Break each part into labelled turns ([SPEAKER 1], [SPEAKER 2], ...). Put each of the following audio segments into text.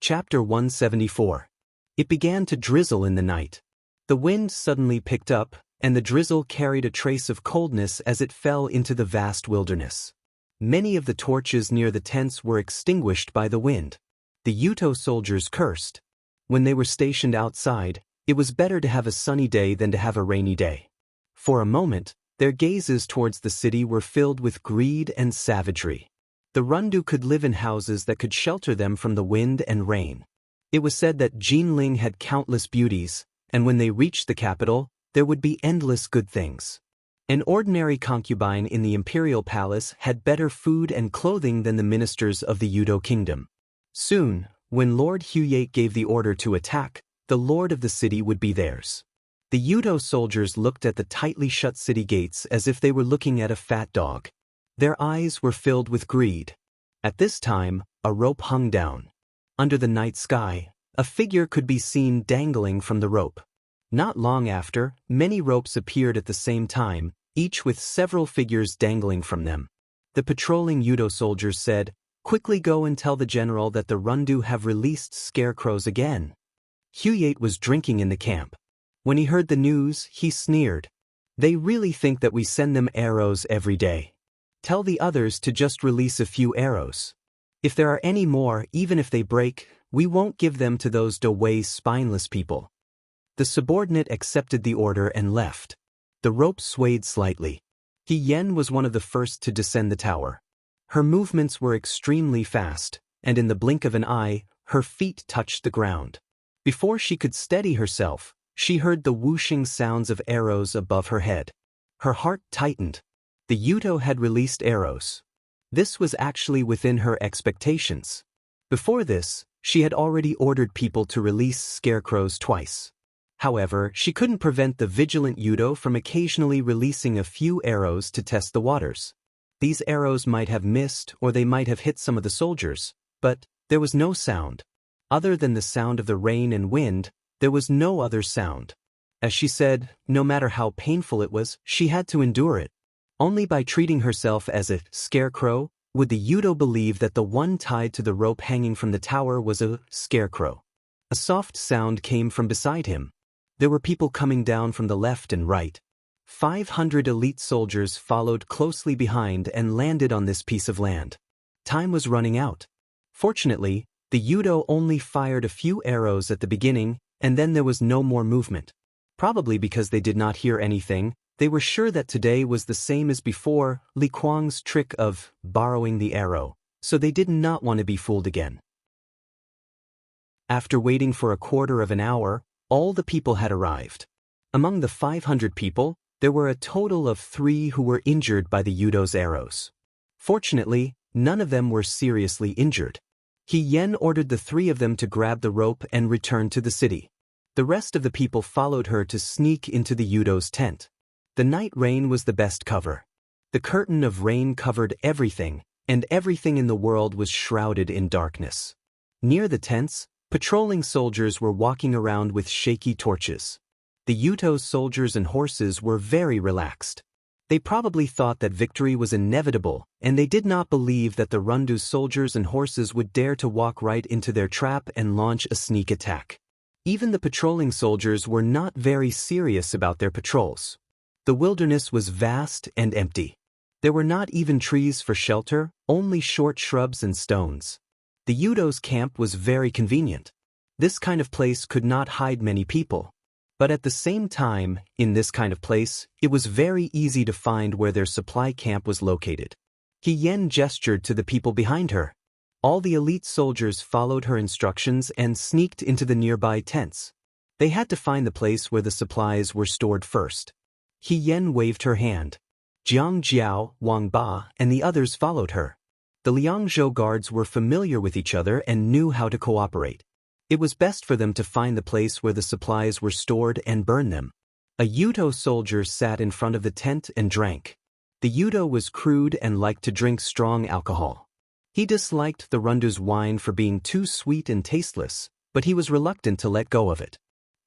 [SPEAKER 1] Chapter 174. It began to drizzle in the night. The wind suddenly picked up, and the drizzle carried a trace of coldness as it fell into the vast wilderness. Many of the torches near the tents were extinguished by the wind. The Yuto soldiers cursed. When they were stationed outside, it was better to have a sunny day than to have a rainy day. For a moment, their gazes towards the city were filled with greed and savagery. The Rundu could live in houses that could shelter them from the wind and rain. It was said that Jinling had countless beauties, and when they reached the capital, there would be endless good things. An ordinary concubine in the imperial palace had better food and clothing than the ministers of the Yudo kingdom. Soon, when Lord Huyate gave the order to attack, the lord of the city would be theirs. The Yudo soldiers looked at the tightly shut city gates as if they were looking at a fat dog. Their eyes were filled with greed. At this time, a rope hung down. Under the night sky, a figure could be seen dangling from the rope. Not long after, many ropes appeared at the same time, each with several figures dangling from them. The patrolling Yudo soldiers said, "Quickly go and tell the general that the Rundu have released scarecrows again." Huyate was drinking in the camp. When he heard the news, he sneered. "They really think that we send them arrows every day. Tell the others to just release a few arrows. If there are any more, even if they break, we won't give them to those Dowei spineless people." The subordinate accepted the order and left. The rope swayed slightly. He Yen was one of the first to descend the tower. Her movements were extremely fast, and in the blink of an eye, her feet touched the ground. Before she could steady herself, she heard the whooshing sounds of arrows above her head. Her heart tightened. The Yuto had released arrows. This was actually within her expectations. Before this, she had already ordered people to release scarecrows twice. However, she couldn't prevent the vigilant Yuto from occasionally releasing a few arrows to test the waters. These arrows might have missed or they might have hit some of the soldiers, but there was no sound. Other than the sound of the rain and wind, there was no other sound. As she said, no matter how painful it was, she had to endure it. Only by treating herself as a scarecrow would the Yudo believe that the one tied to the rope hanging from the tower was a scarecrow. A soft sound came from beside him. There were people coming down from the left and right. 500 elite soldiers followed closely behind and landed on this piece of land. Time was running out. Fortunately, the Yudo only fired a few arrows at the beginning, and then there was no more movement. Probably because they did not hear anything, they were sure that today was the same as before, Li Kuang's trick of borrowing the arrow, so they did not want to be fooled again. After waiting for a quarter of an hour, all the people had arrived. Among the 500 people, there were a total of 3 who were injured by the Yudo's arrows. Fortunately, none of them were seriously injured. He Yen ordered the 3 of them to grab the rope and return to the city. The rest of the people followed her to sneak into the Yudo's tent. The night rain was the best cover. The curtain of rain covered everything, and everything in the world was shrouded in darkness. Near the tents, patrolling soldiers were walking around with shaky torches. The Yuto's soldiers and horses were very relaxed. They probably thought that victory was inevitable, and they did not believe that the Rundu's soldiers and horses would dare to walk right into their trap and launch a sneak attack. Even the patrolling soldiers were not very serious about their patrols. The wilderness was vast and empty. There were not even trees for shelter, only short shrubs and stones. The Yudo's camp was very convenient. This kind of place could not hide many people. But at the same time, in this kind of place, it was very easy to find where their supply camp was located. He Yen gestured to the people behind her. All the elite soldiers followed her instructions and sneaked into the nearby tents. They had to find the place where the supplies were stored first. He Yen waved her hand. Jiang Jiao, Wang Ba, and the others followed her. The Liangzhou guards were familiar with each other and knew how to cooperate. It was best for them to find the place where the supplies were stored and burn them. A Yudo soldier sat in front of the tent and drank. The Yudo was crude and liked to drink strong alcohol. He disliked the Rundu's wine for being too sweet and tasteless, but he was reluctant to let go of it.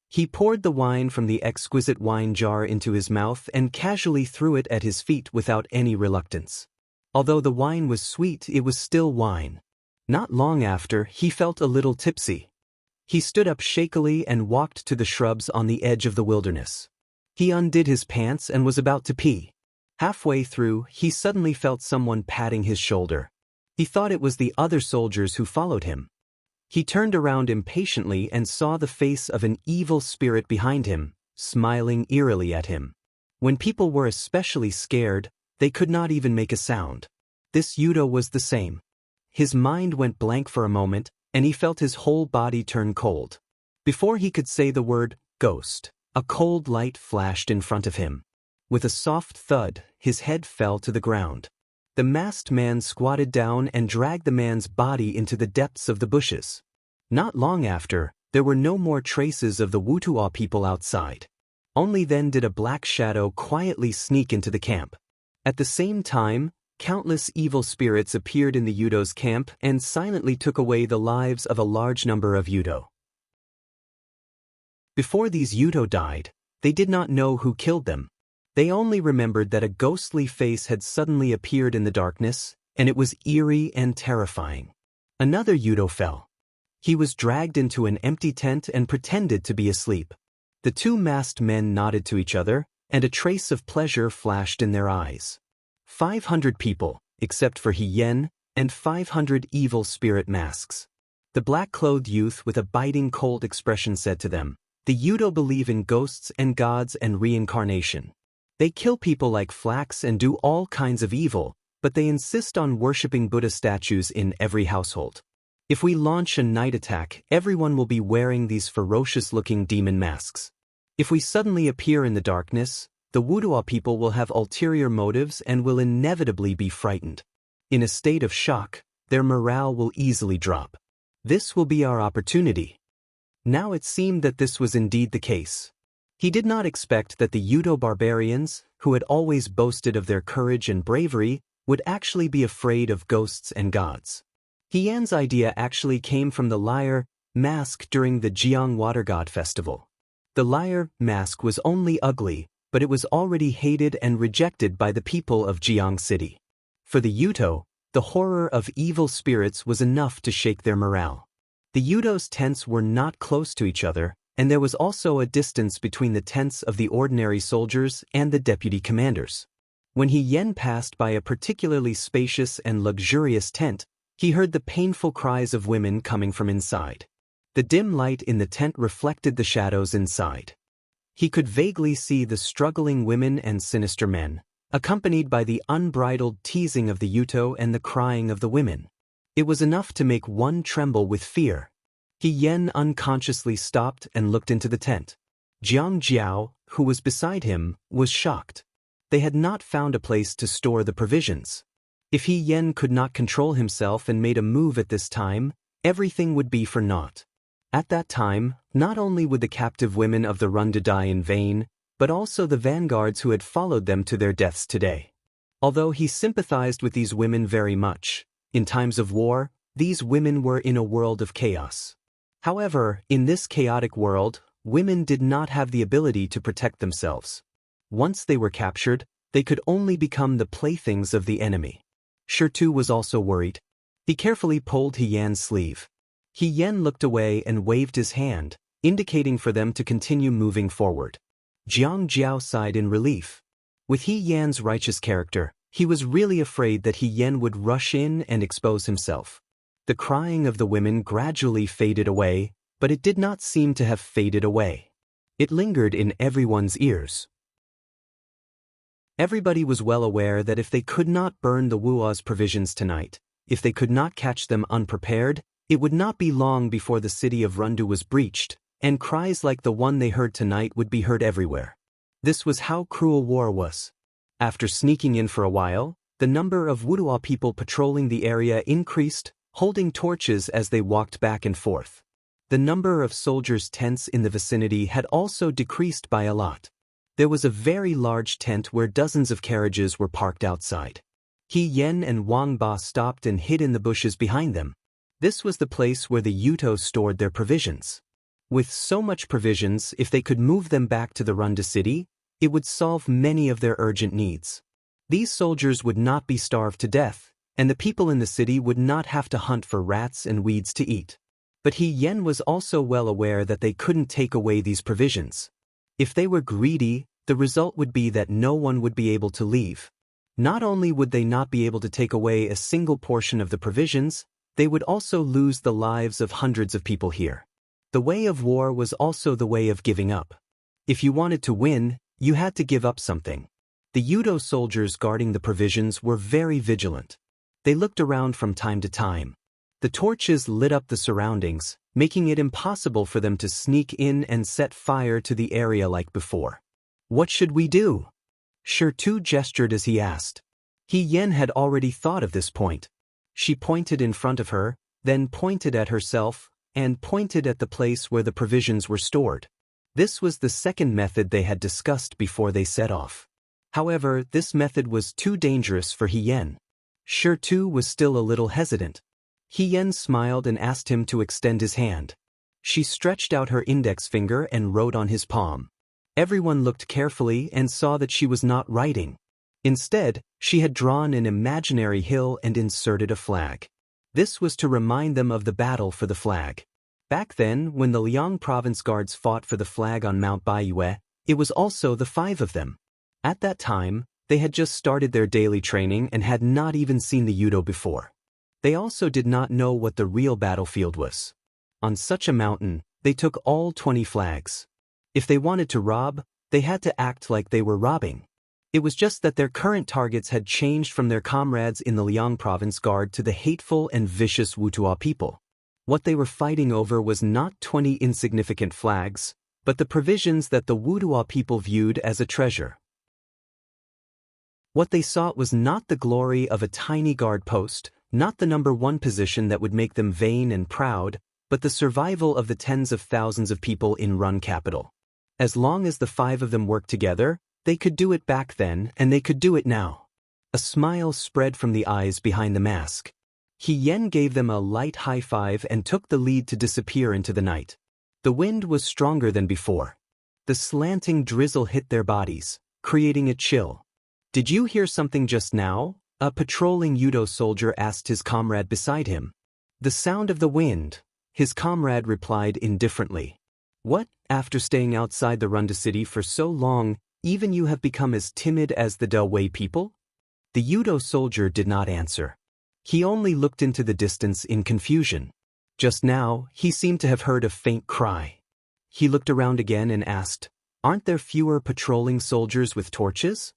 [SPEAKER 1] He poured the wine from the exquisite wine jar into his mouth and casually threw it at his feet without any reluctance. Although the wine was sweet, it was still wine. Not long after, he felt a little tipsy. He stood up shakily and walked to the shrubs on the edge of the wilderness. He undid his pants and was about to pee. Halfway through, he suddenly felt someone patting his shoulder. He thought it was the other soldiers who followed him. He turned around impatiently and saw the face of an evil spirit behind him, smiling eerily at him. When people were especially scared, they could not even make a sound. This Yudo was the same. His mind went blank for a moment, and he felt his whole body turn cold. Before he could say the word, "ghost," a cold light flashed in front of him. With a soft thud, his head fell to the ground. The masked man squatted down and dragged the man's body into the depths of the bushes. Not long after, there were no more traces of the Wutuo people outside. Only then did a black shadow quietly sneak into the camp. At the same time, countless evil spirits appeared in the Yudo's camp and silently took away the lives of a large number of Yudo. Before these Yudo died, they did not know who killed them. They only remembered that a ghostly face had suddenly appeared in the darkness, and it was eerie and terrifying. Another Yudo fell. He was dragged into an empty tent and pretended to be asleep. The two masked men nodded to each other, and a trace of pleasure flashed in their eyes. 500 people, except for Hien, and 500 evil spirit masks. The black-clothed youth with a biting cold expression said to them, "The Yudo believe in ghosts and gods and reincarnation. They kill people like flax and do all kinds of evil, but they insist on worshipping Buddha statues in every household. If we launch a night attack, everyone will be wearing these ferocious-looking demon masks. If we suddenly appear in the darkness, the Wutuo people will have ulterior motives and will inevitably be frightened. In a state of shock, their morale will easily drop. This will be our opportunity." Now it seemed that this was indeed the case. He did not expect that the Yudo barbarians, who had always boasted of their courage and bravery, would actually be afraid of ghosts and gods. Hien's idea actually came from the lyre mask during the Jiang Water God Festival. The lyre mask was only ugly, but it was already hated and rejected by the people of Jiang City. For the Yudo, the horror of evil spirits was enough to shake their morale. The Yudo's tents were not close to each other, and there was also a distance between the tents of the ordinary soldiers and the deputy commanders. When Hien passed by a particularly spacious and luxurious tent, he heard the painful cries of women coming from inside. The dim light in the tent reflected the shadows inside. He could vaguely see the struggling women and sinister men, accompanied by the unbridled teasing of the Yudo and the crying of the women. It was enough to make one tremble with fear. Hien unconsciously stopped and looked into the tent. Jiang Jiao, who was beside him, was shocked. They had not found a place to store the provisions. If Hien could not control himself and made a move at this time, everything would be for naught. At that time, not only would the captive women of the Rundu die in vain, but also the vanguards who had followed them to their deaths today. Although he sympathized with these women very much, in times of war, these women were in a world of chaos. However, in this chaotic world, women did not have the ability to protect themselves. Once they were captured, they could only become the playthings of the enemy. Shirtu was also worried. He carefully pulled Hien's sleeve. Hien looked away and waved his hand, indicating for them to continue moving forward. Jiang Jiao sighed in relief. With Hien's righteous character, he was really afraid that Hien would rush in and expose himself. The crying of the women gradually faded away, but it did not seem to have faded away. It lingered in everyone's ears. Everybody was well aware that if they could not burn the Wuo's provisions tonight, if they could not catch them unprepared, it would not be long before the city of Rundu was breached, and cries like the one they heard tonight would be heard everywhere. This was how cruel war was. After sneaking in for a while, the number of Wutuo people patrolling the area increased, holding torches as they walked back and forth. The number of soldiers' tents in the vicinity had also decreased by a lot. There was a very large tent where dozens of carriages were parked outside. Hien and Wang Ba stopped and hid in the bushes behind them. This was the place where the Yudo stored their provisions. With so much provisions, if they could move them back to the Rundu city, it would solve many of their urgent needs. These soldiers would not be starved to death, and the people in the city would not have to hunt for rats and weeds to eat. But He Yen was also well aware that they couldn't take away these provisions. If they were greedy, the result would be that no one would be able to leave. Not only would they not be able to take away a single portion of the provisions, they would also lose the lives of hundreds of people here. The way of war was also the way of giving up. If you wanted to win, you had to give up something. The Yudo soldiers guarding the provisions were very vigilant. They looked around from time to time. The torches lit up the surroundings, making it impossible for them to sneak in and set fire to the area like before. What should we do? Shirtu gestured as he asked. He Yen had already thought of this point. She pointed in front of her, then pointed at herself, and pointed at the place where the provisions were stored. This was the second method they had discussed before they set off. However, this method was too dangerous for He Yen. Shirtu was still a little hesitant. He Yen smiled and asked him to extend his hand. She stretched out her index finger and wrote on his palm. Everyone looked carefully and saw that she was not writing. Instead, she had drawn an imaginary hill and inserted a flag. This was to remind them of the battle for the flag. Back then, when the Liang province guards fought for the flag on Mount Baiyue, it was also the 5 of them. At that time, they had just started their daily training and had not even seen the Yudo before. They also did not know what the real battlefield was. On such a mountain, they took all 20 flags. If they wanted to rob, they had to act like they were robbing. It was just that their current targets had changed from their comrades in the Liang province guard to the hateful and vicious Wutua people. What they were fighting over was not 20 insignificant flags, but the provisions that the Wutua people viewed as a treasure. What they sought was not the glory of a tiny guard post, not the number 1 position that would make them vain and proud, but the survival of the tens of thousands of people in Run Capital. As long as the 5 of them worked together, they could do it back then and they could do it now. A smile spread from the eyes behind the mask. He Yen gave them a light high five and took the lead to disappear into the night. The wind was stronger than before. The slanting drizzle hit their bodies, creating a chill. Did you hear something just now? A patrolling Yudo soldier asked his comrade beside him. The sound of the wind, his comrade replied indifferently. What, after staying outside the Runda city for so long, even you have become as timid as the Dawei people? The Yudo soldier did not answer. He only looked into the distance in confusion. Just now, he seemed to have heard a faint cry. He looked around again and asked, "Aren't there fewer patrolling soldiers with torches?"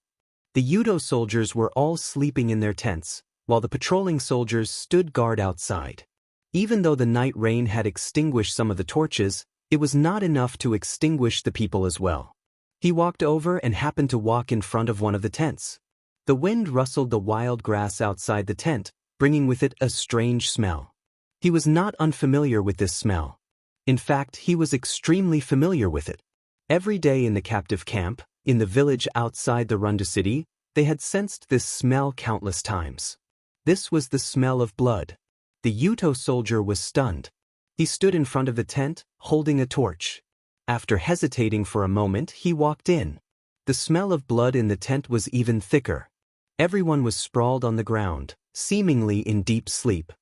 [SPEAKER 1] The Yudo soldiers were all sleeping in their tents, while the patrolling soldiers stood guard outside. Even though the night rain had extinguished some of the torches, it was not enough to extinguish the people as well. He walked over and happened to walk in front of one of the tents. The wind rustled the wild grass outside the tent, bringing with it a strange smell. He was not unfamiliar with this smell. In fact, he was extremely familiar with it. Every day in the captive camp, in the village outside the Runda city, they had sensed this smell countless times. This was the smell of blood. The Yuto soldier was stunned. He stood in front of the tent, holding a torch. After hesitating for a moment, he walked in. The smell of blood in the tent was even thicker. Everyone was sprawled on the ground, seemingly in deep sleep.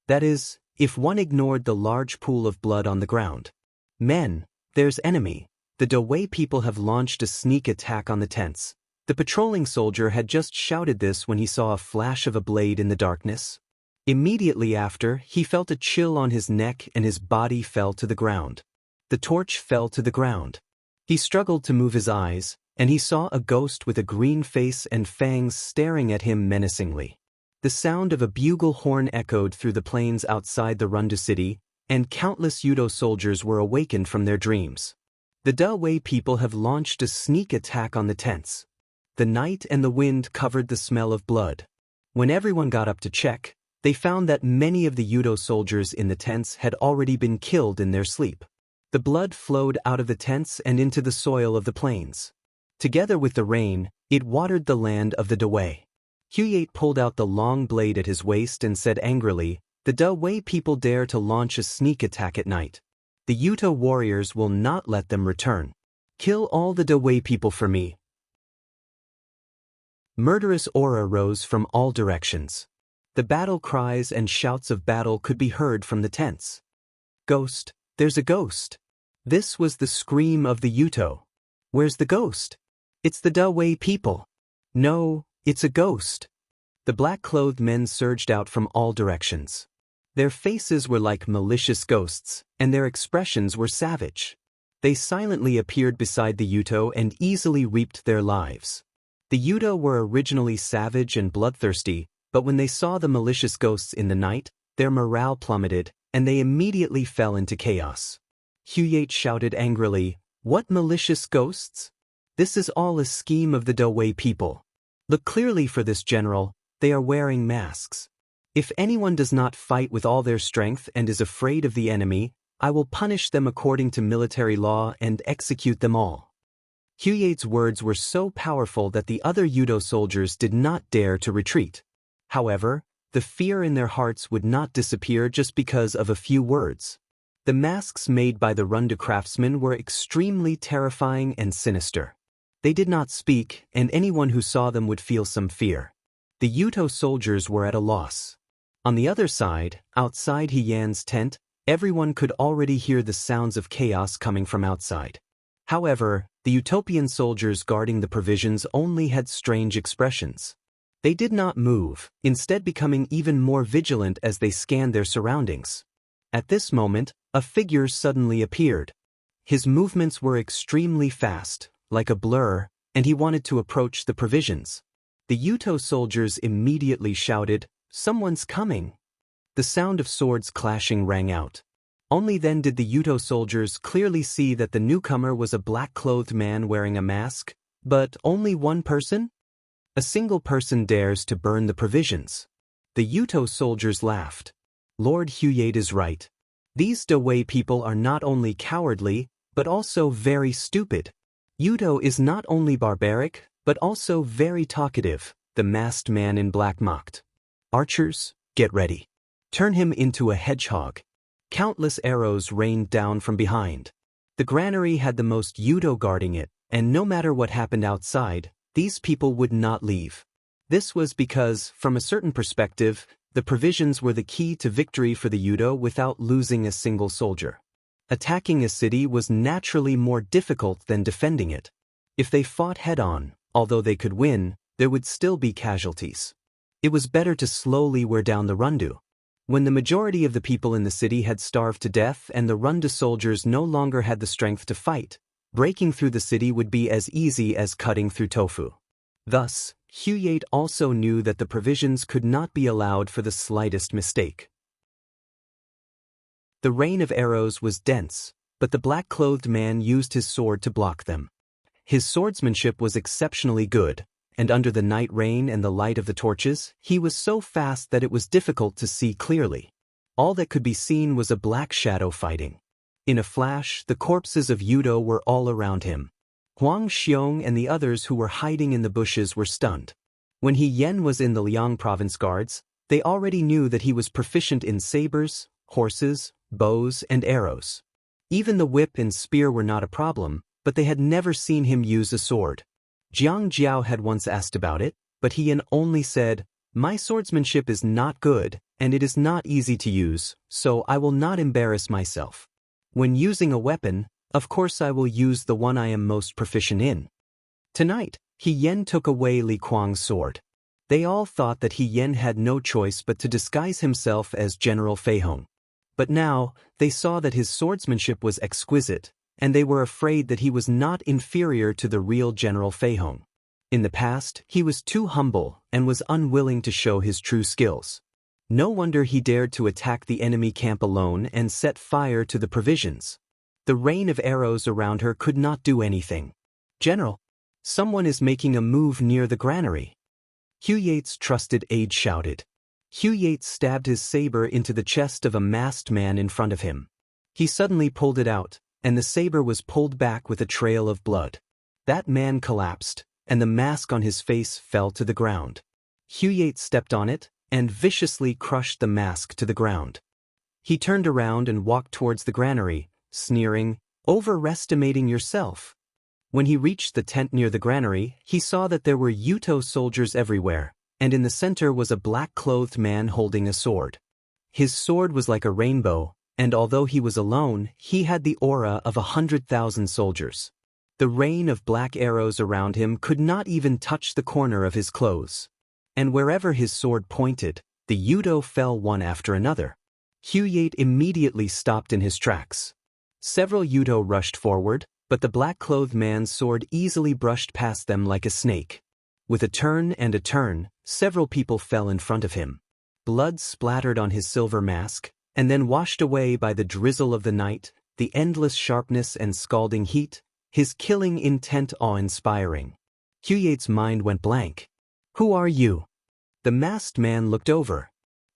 [SPEAKER 1] That is, if one ignored the large pool of blood on the ground. Men, there's enemy. The Dawei people have launched a sneak attack on the tents. The patrolling soldier had just shouted this when he saw a flash of a blade in the darkness. Immediately after, he felt a chill on his neck and his body fell to the ground. The torch fell to the ground. He struggled to move his eyes, and he saw a ghost with a green face and fangs staring at him menacingly. The sound of a bugle horn echoed through the plains outside the Runda city, and countless Yudo soldiers were awakened from their dreams. The Dawei people have launched a sneak attack on the tents. The night and the wind covered the smell of blood. When everyone got up to check, they found that many of the Yudo soldiers in the tents had already been killed in their sleep. The blood flowed out of the tents and into the soil of the plains. Together with the rain, it watered the land of the Dawei. Huyate pulled out the long blade at his waist and said angrily, "The Dawei people dare to launch a sneak attack at night. The Yuto warriors will not let them return. Kill all the Dawei people for me." Murderous aura rose from all directions. The battle cries and shouts of battle could be heard from the tents. Ghost, there's a ghost. This was the scream of the Yuto. Where's the ghost? It's the Da-Wei people. No, it's a ghost. The black-clothed men surged out from all directions. Their faces were like malicious ghosts, and their expressions were savage. They silently appeared beside the Yuto and easily reaped their lives. The Yuto were originally savage and bloodthirsty, but when they saw the malicious ghosts in the night, their morale plummeted, and they immediately fell into chaos. Huyate shouted angrily, "What malicious ghosts? This is all a scheme of the Da-Wei people. Look clearly for this, General. They are wearing masks. If anyone does not fight with all their strength and is afraid of the enemy, I will punish them according to military law and execute them all." Huyate's words were so powerful that the other Yudo soldiers did not dare to retreat. However, the fear in their hearts would not disappear just because of a few words. The masks made by the Rundu craftsmen were extremely terrifying and sinister. They did not speak, and anyone who saw them would feel some fear. The Yuto soldiers were at a loss. On the other side, outside Hiyan's tent, everyone could already hear the sounds of chaos coming from outside. However, the Utopian soldiers guarding the provisions only had strange expressions. They did not move, instead becoming even more vigilant as they scanned their surroundings. At this moment, a figure suddenly appeared. His movements were extremely fast, like a blur, and he wanted to approach the provisions. The Yuto soldiers immediately shouted, "Someone's coming!" The sound of swords clashing rang out. Only then did the Yuto soldiers clearly see that the newcomer was a black-clothed man wearing a mask, but only one person? A single person dares to burn the provisions. The Yuto soldiers laughed. Lord Huyate is right. These Da-Wei people are not only cowardly, but also very stupid. Yuto is not only barbaric, but also very talkative, the masked man in black mocked. Archers, get ready. Turn him into a hedgehog. Countless arrows rained down from behind. The granary had the most Yuto guarding it, and no matter what happened outside, these people would not leave. This was because, from a certain perspective, the provisions were the key to victory for the Yuto without losing a single soldier. Attacking a city was naturally more difficult than defending it. If they fought head-on, although they could win, there would still be casualties. It was better to slowly wear down the Rundu. When the majority of the people in the city had starved to death and the Rundu soldiers no longer had the strength to fight, breaking through the city would be as easy as cutting through tofu. Thus, Huyate also knew that the provisions could not be allowed for the slightest mistake. The rain of arrows was dense, but the black-clothed man used his sword to block them. His swordsmanship was exceptionally good, and under the night rain and the light of the torches, he was so fast that it was difficult to see clearly. All that could be seen was a black shadow fighting. In a flash, the corpses of Yudo were all around him. Huang Xiong and the others who were hiding in the bushes were stunned. When He Yen was in the Liang province guards, they already knew that he was proficient in sabers, horses, bows, and arrows. Even the whip and spear were not a problem, but they had never seen him use a sword. Jiang Jiao had once asked about it, but He Yen only said, "My swordsmanship is not good, and it is not easy to use, so I will not embarrass myself. When using a weapon, of course I will use the one I am most proficient in." Tonight, He Yen took away Li Kuang's sword. They all thought that He Yen had no choice but to disguise himself as General Fei Hong. But now, they saw that his swordsmanship was exquisite, and they were afraid that he was not inferior to the real General Fei Hong. In the past, he was too humble and was unwilling to show his true skills. No wonder he dared to attack the enemy camp alone and set fire to the provisions. The rain of arrows around her could not do anything. "General, someone is making a move near the granary." Huyate's trusted aide shouted. Huyate stabbed his saber into the chest of a masked man in front of him. He suddenly pulled it out, and the saber was pulled back with a trail of blood. That man collapsed, and the mask on his face fell to the ground. Huyate stepped on it, and viciously crushed the mask to the ground. He turned around and walked towards the granary, sneering, "Overestimating yourself." When he reached the tent near the granary, he saw that there were Yuto soldiers everywhere, and in the center was a black-clothed man holding a sword. His sword was like a rainbow, and although he was alone, he had the aura of 100,000 soldiers. The rain of black arrows around him could not even touch the corner of his clothes. And wherever his sword pointed, the Yudo fell one after another. Huyate immediately stopped in his tracks. Several Yudo rushed forward, but the black-clothed man's sword easily brushed past them like a snake. With a turn and a turn, several people fell in front of him. Blood splattered on his silver mask, and then washed away by the drizzle of the night, the endless sharpness and scalding heat, his killing intent awe-inspiring. Huyate's mind went blank. "Who are you?" The masked man looked over.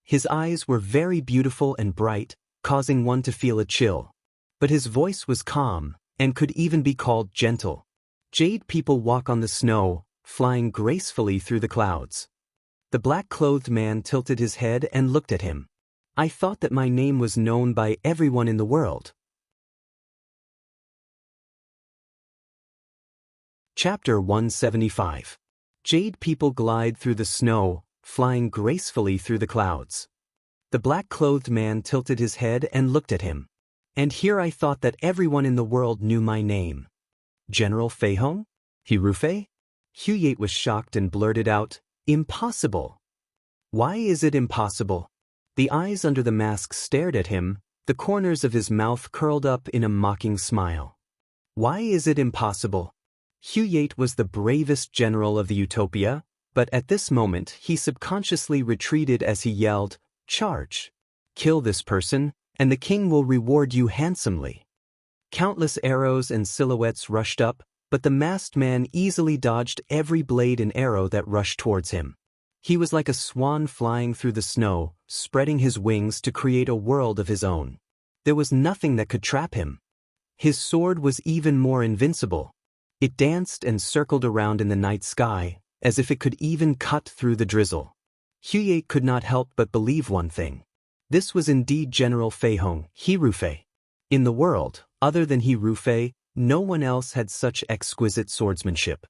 [SPEAKER 1] His eyes were very beautiful and bright, causing one to feel a chill. But his voice was calm, and could even be called gentle. "Jade people walk on the snow, flying gracefully through the clouds." The black-clothed man tilted his head and looked at him. "I thought that my name was known by everyone in the world." Chapter 175. Jade people glide through the snow, flying gracefully through the clouds. The black-clothed man tilted his head and looked at him. "And here I thought that everyone in the world knew my name. General Feihong? Hirufe?" Huyate was shocked and blurted out, "Impossible." "Why is it impossible?" The eyes under the mask stared at him, the corners of his mouth curled up in a mocking smile. "Why is it impossible?" Huyate was the bravest general of the Utopia, but at this moment he subconsciously retreated as he yelled, "Charge! Kill this person, and the king will reward you handsomely." Countless arrows and silhouettes rushed up, but the masked man easily dodged every blade and arrow that rushed towards him. He was like a swan flying through the snow, spreading his wings to create a world of his own. There was nothing that could trap him. His sword was even more invincible. It danced and circled around in the night sky, as if it could even cut through the drizzle. Huyate could not help but believe one thing. This was indeed General Feihong, Hirufe. In the world, other than Hirufe, no one else had such exquisite swordsmanship.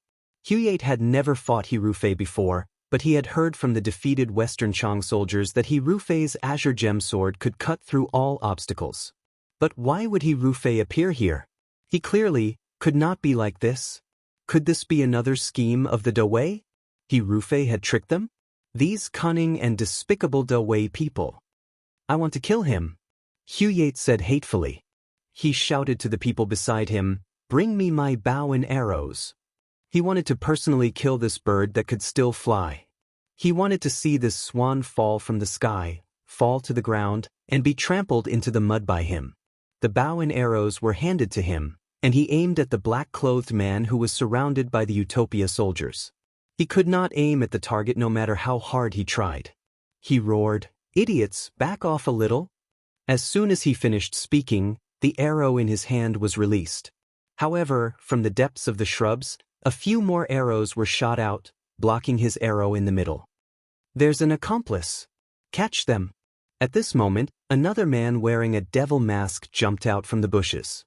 [SPEAKER 1] Huyate had never fought Hirufe before, but he had heard from the defeated Western Chang soldiers that Hirufe's azure gem sword could cut through all obstacles. But why would Hirufe appear here? He clearly could not be like this. Could this be another scheme of the Dawei? Hirufe had tricked them? These cunning and despicable Dawei people. "I want to kill him," Huyate said hatefully. He shouted to the people beside him, "Bring me my bow and arrows." He wanted to personally kill this bird that could still fly. He wanted to see this swan fall from the sky, fall to the ground, and be trampled into the mud by him. The bow and arrows were handed to him, and he aimed at the black-clothed man who was surrounded by the Utopia soldiers. He could not aim at the target no matter how hard he tried. He roared, "Idiots, back off a little." As soon as he finished speaking, the arrow in his hand was released. However, from the depths of the shrubs, a few more arrows were shot out, blocking his arrow in the middle. "There's an accomplice. Catch them." At this moment, another man wearing a devil mask jumped out from the bushes.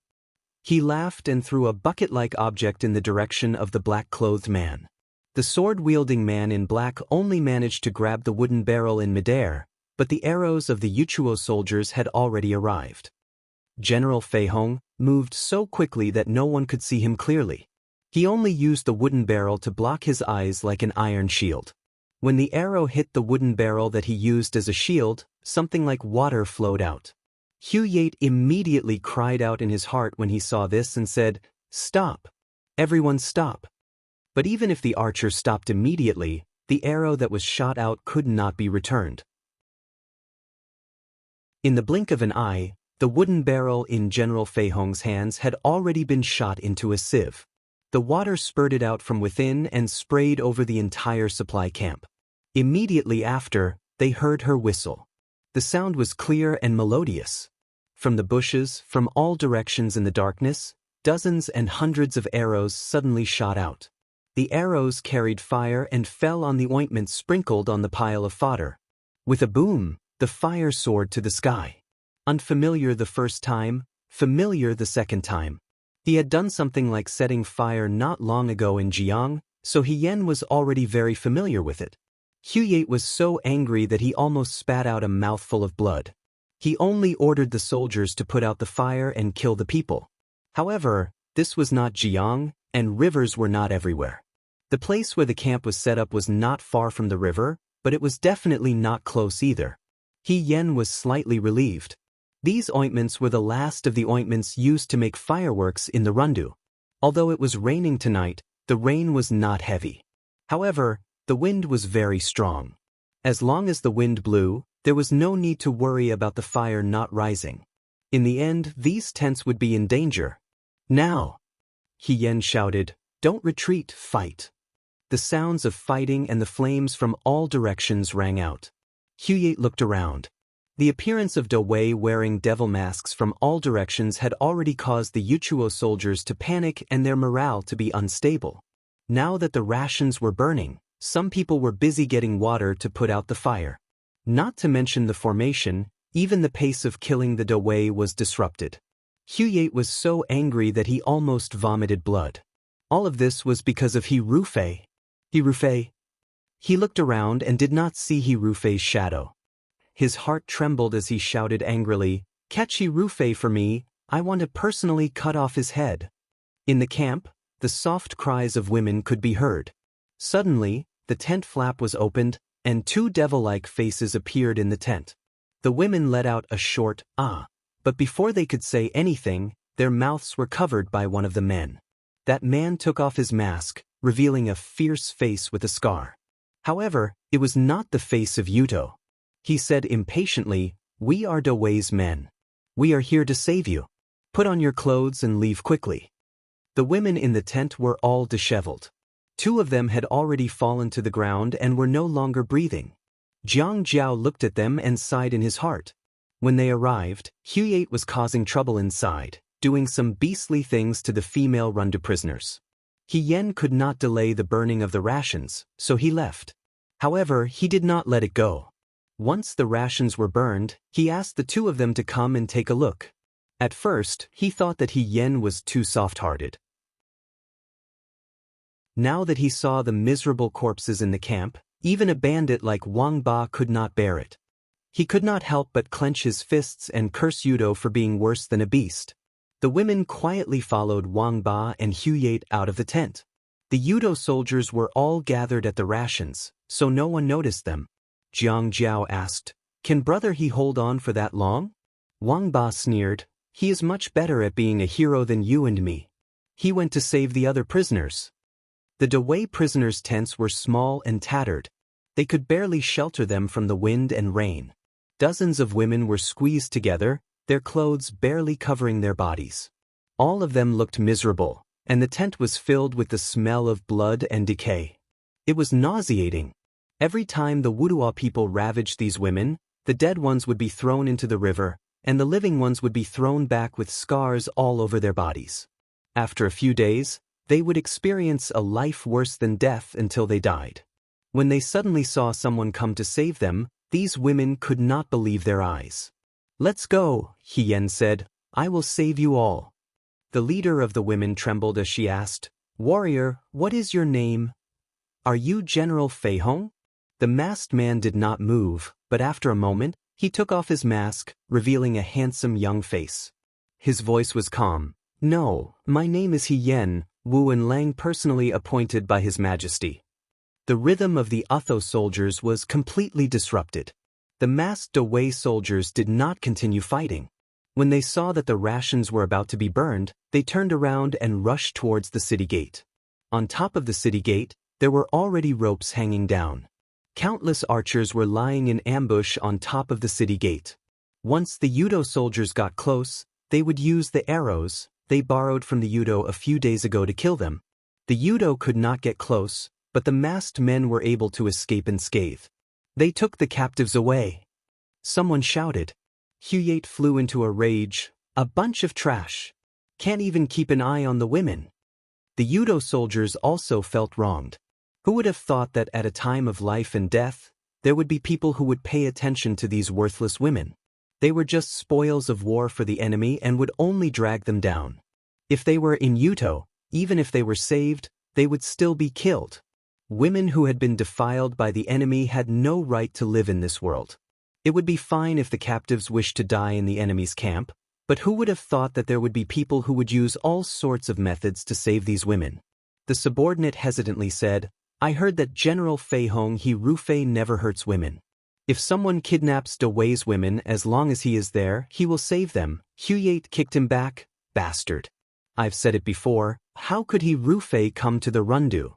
[SPEAKER 1] He laughed and threw a bucket-like object in the direction of the black-clothed man. The sword-wielding man in black only managed to grab the wooden barrel in midair, but the arrows of the Uchuo soldiers had already arrived. General Feihong moved so quickly that no one could see him clearly. He only used the wooden barrel to block his eyes like an iron shield. When the arrow hit the wooden barrel that he used as a shield, something like water flowed out. Huyate immediately cried out in his heart when he saw this and said, "Stop! Everyone stop!" But even if the archer stopped immediately, the arrow that was shot out could not be returned. In the blink of an eye, the wooden barrel in General Feihong's hands had already been shot into a sieve. The water spurted out from within and sprayed over the entire supply camp. Immediately after, they heard her whistle. The sound was clear and melodious. From the bushes, from all directions in the darkness, dozens and hundreds of arrows suddenly shot out. The arrows carried fire and fell on the ointment sprinkled on the pile of fodder. With a boom, the fire soared to the sky. Unfamiliar the first time, familiar the second time. He had done something like setting fire not long ago in Jiang, so Hien was already very familiar with it. Huyate was so angry that he almost spat out a mouthful of blood. He only ordered the soldiers to put out the fire and kill the people. However, this was not Jiang, and rivers were not everywhere. The place where the camp was set up was not far from the river, but it was definitely not close either. He Yen was slightly relieved. These ointments were the last of the ointments used to make fireworks in the Rundu. Although it was raining tonight, the rain was not heavy. However, the wind was very strong. As long as the wind blew, there was no need to worry about the fire not rising. In the end, these tents would be in danger. Now! He Yen shouted, "Don't retreat, fight!" The sounds of fighting and the flames from all directions rang out. Huyate looked around. The appearance of Do Wei wearing devil masks from all directions had already caused the Yuchuo soldiers to panic and their morale to be unstable. Now that the rations were burning, some people were busy getting water to put out the fire. Not to mention the formation, even the pace of killing the Do Wei was disrupted. Huyate was so angry that he almost vomited blood. All of this was because of Hirufei. Hirufei? He looked around and did not see Hirufei's shadow. His heart trembled as he shouted angrily, "Catch Hirufei for me, I want to personally cut off his head." In the camp, the soft cries of women could be heard. Suddenly, the tent flap was opened, and two devil-like faces appeared in the tent. The women let out a short, "Ah," but before they could say anything, their mouths were covered by one of the men. That man took off his mask, revealing a fierce face with a scar. However, it was not the face of Yuto. He said impatiently, "We are Do Wei's men. We are here to save you. Put on your clothes and leave quickly." The women in the tent were all disheveled. Two of them had already fallen to the ground and were no longer breathing. Jiang Jiao looked at them and sighed in his heart. When they arrived, Huyate was causing trouble inside, doing some beastly things to the female Rundu prisoners. He Yen could not delay the burning of the rations, so he left. However, he did not let it go. Once the rations were burned, he asked the two of them to come and take a look. At first, he thought that He Yen was too soft-hearted. Now that he saw the miserable corpses in the camp, even a bandit like Wang Ba could not bear it. He could not help but clench his fists and curse Yudo for being worse than a beast. The women quietly followed Wang Ba and Huyate out of the tent. The Yudo soldiers were all gathered at the rations, so no one noticed them. Jiang Jiao asked, "Can Brother He hold on for that long?" Wang Ba sneered, "He is much better at being a hero than you and me. He went to save the other prisoners." The Do Wei prisoners' tents were small and tattered. They could barely shelter them from the wind and rain. Dozens of women were squeezed together, their clothes barely covering their bodies. All of them looked miserable, and the tent was filled with the smell of blood and decay. It was nauseating. Every time the Wudua people ravaged these women, the dead ones would be thrown into the river, and the living ones would be thrown back with scars all over their bodies. After a few days, they would experience a life worse than death until they died. When they suddenly saw someone come to save them, these women could not believe their eyes. "Let's go," He Yen said. "I will save you all." The leader of the women trembled as she asked, "Warrior, what is your name? Are you General Fei Hong?" The masked man did not move, but after a moment, he took off his mask, revealing a handsome young face. His voice was calm. "No, my name is He Yen, Wu and Lang personally appointed by His Majesty." The rhythm of the Utho soldiers was completely disrupted. The masked Do Wei soldiers did not continue fighting. When they saw that the rations were about to be burned, they turned around and rushed towards the city gate. On top of the city gate, there were already ropes hanging down. Countless archers were lying in ambush on top of the city gate. Once the Yudo soldiers got close, they would use the arrows they borrowed from the Yudo a few days ago to kill them. The Yudo could not get close, but the masked men were able to escape unscathed. They took the captives away. Someone shouted. Huyate flew into a rage. "A bunch of trash. Can't even keep an eye on the women." The Yudo soldiers also felt wronged. Who would have thought that at a time of life and death, there would be people who would pay attention to these worthless women? They were just spoils of war for the enemy and would only drag them down. If they were in Yuto, even if they were saved, they would still be killed. Women who had been defiled by the enemy had no right to live in this world. It would be fine if the captives wished to die in the enemy's camp, but who would have thought that there would be people who would use all sorts of methods to save these women? The subordinate hesitantly said, I heard that General Fei Hong He Rufei never hurts women. If someone kidnaps De Wei's women, as long as he is there, he will save them. Huyate kicked him back. Bastard. I've said it before, how could He Rufei come to the Rundu?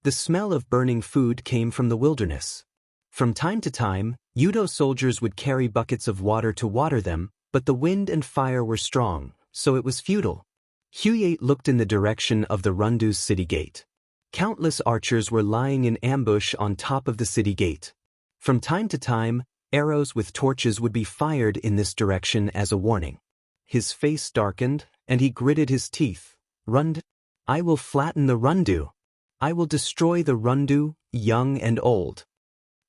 [SPEAKER 1] The smell of burning food came from the wilderness. From time to time, Yudo soldiers would carry buckets of water to water them, but the wind and fire were strong, so it was futile. Huyate looked in the direction of the Rundu's city gate. Countless archers were lying in ambush on top of the city gate. From time to time, arrows with torches would be fired in this direction as a warning. His face darkened, and he gritted his teeth. Rund, I will flatten the Rundu. I will destroy the Rundu, young and old.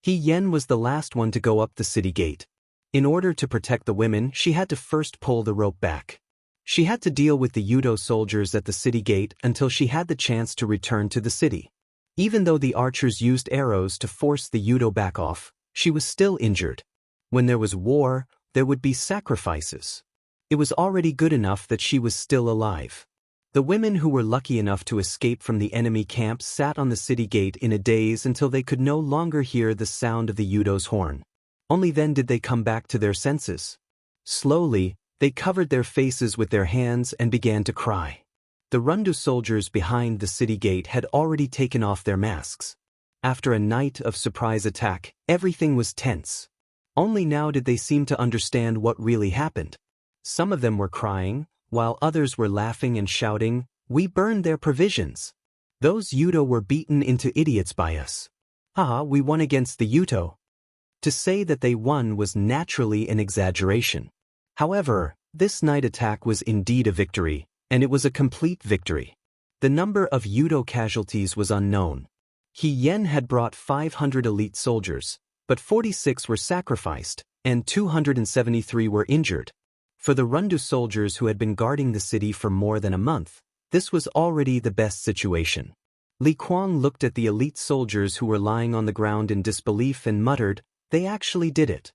[SPEAKER 1] He Yen was the last one to go up the city gate. In order to protect the women, she had to first pull the rope back. She had to deal with the Yudo soldiers at the city gate until she had the chance to return to the city. Even though the archers used arrows to force the Yudo back off, she was still injured. When there was war, there would be sacrifices. It was already good enough that she was still alive. The women who were lucky enough to escape from the enemy camp sat on the city gate in a daze until they could no longer hear the sound of the Yudo's horn. Only then did they come back to their senses. Slowly, they covered their faces with their hands and began to cry. The Rundu soldiers behind the city gate had already taken off their masks. After a night of surprise attack, everything was tense. Only now did they seem to understand what really happened. Some of them were crying, while others were laughing and shouting, we burned their provisions. Those Yudo were beaten into idiots by us. Haha, we won against the Yudo. To say that they won was naturally an exaggeration. However, this night attack was indeed a victory, and it was a complete victory. The number of Yudo casualties was unknown. He Yen had brought 500 elite soldiers, but 46 were sacrificed, and 273 were injured. For the Rundu soldiers who had been guarding the city for more than a month, this was already the best situation. Li Kuang looked at the elite soldiers who were lying on the ground in disbelief and muttered, they actually did it.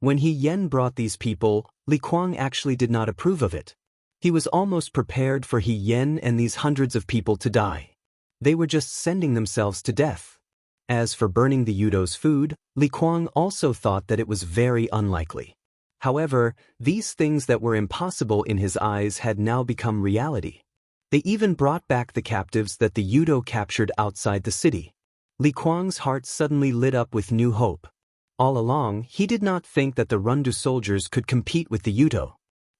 [SPEAKER 1] When He Yen brought these people, Li Kuang actually did not approve of it. He was almost prepared for He Yen and these hundreds of people to die. They were just sending themselves to death. As for burning the Yudo's food, Li Kuang also thought that it was very unlikely. However, these things that were impossible in his eyes had now become reality. They even brought back the captives that the Yudo captured outside the city. Li Kuang's heart suddenly lit up with new hope. All along, he did not think that the Rundu soldiers could compete with the Yudo.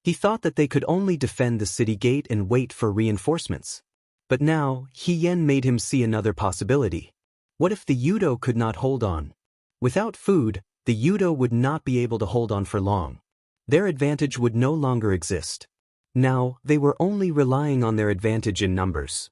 [SPEAKER 1] He thought that they could only defend the city gate and wait for reinforcements. But now, He Yen made him see another possibility. What if the Yudo could not hold on? Without food, the Yudo would not be able to hold on for long. Their advantage would no longer exist. Now, they were only relying on their advantage in numbers.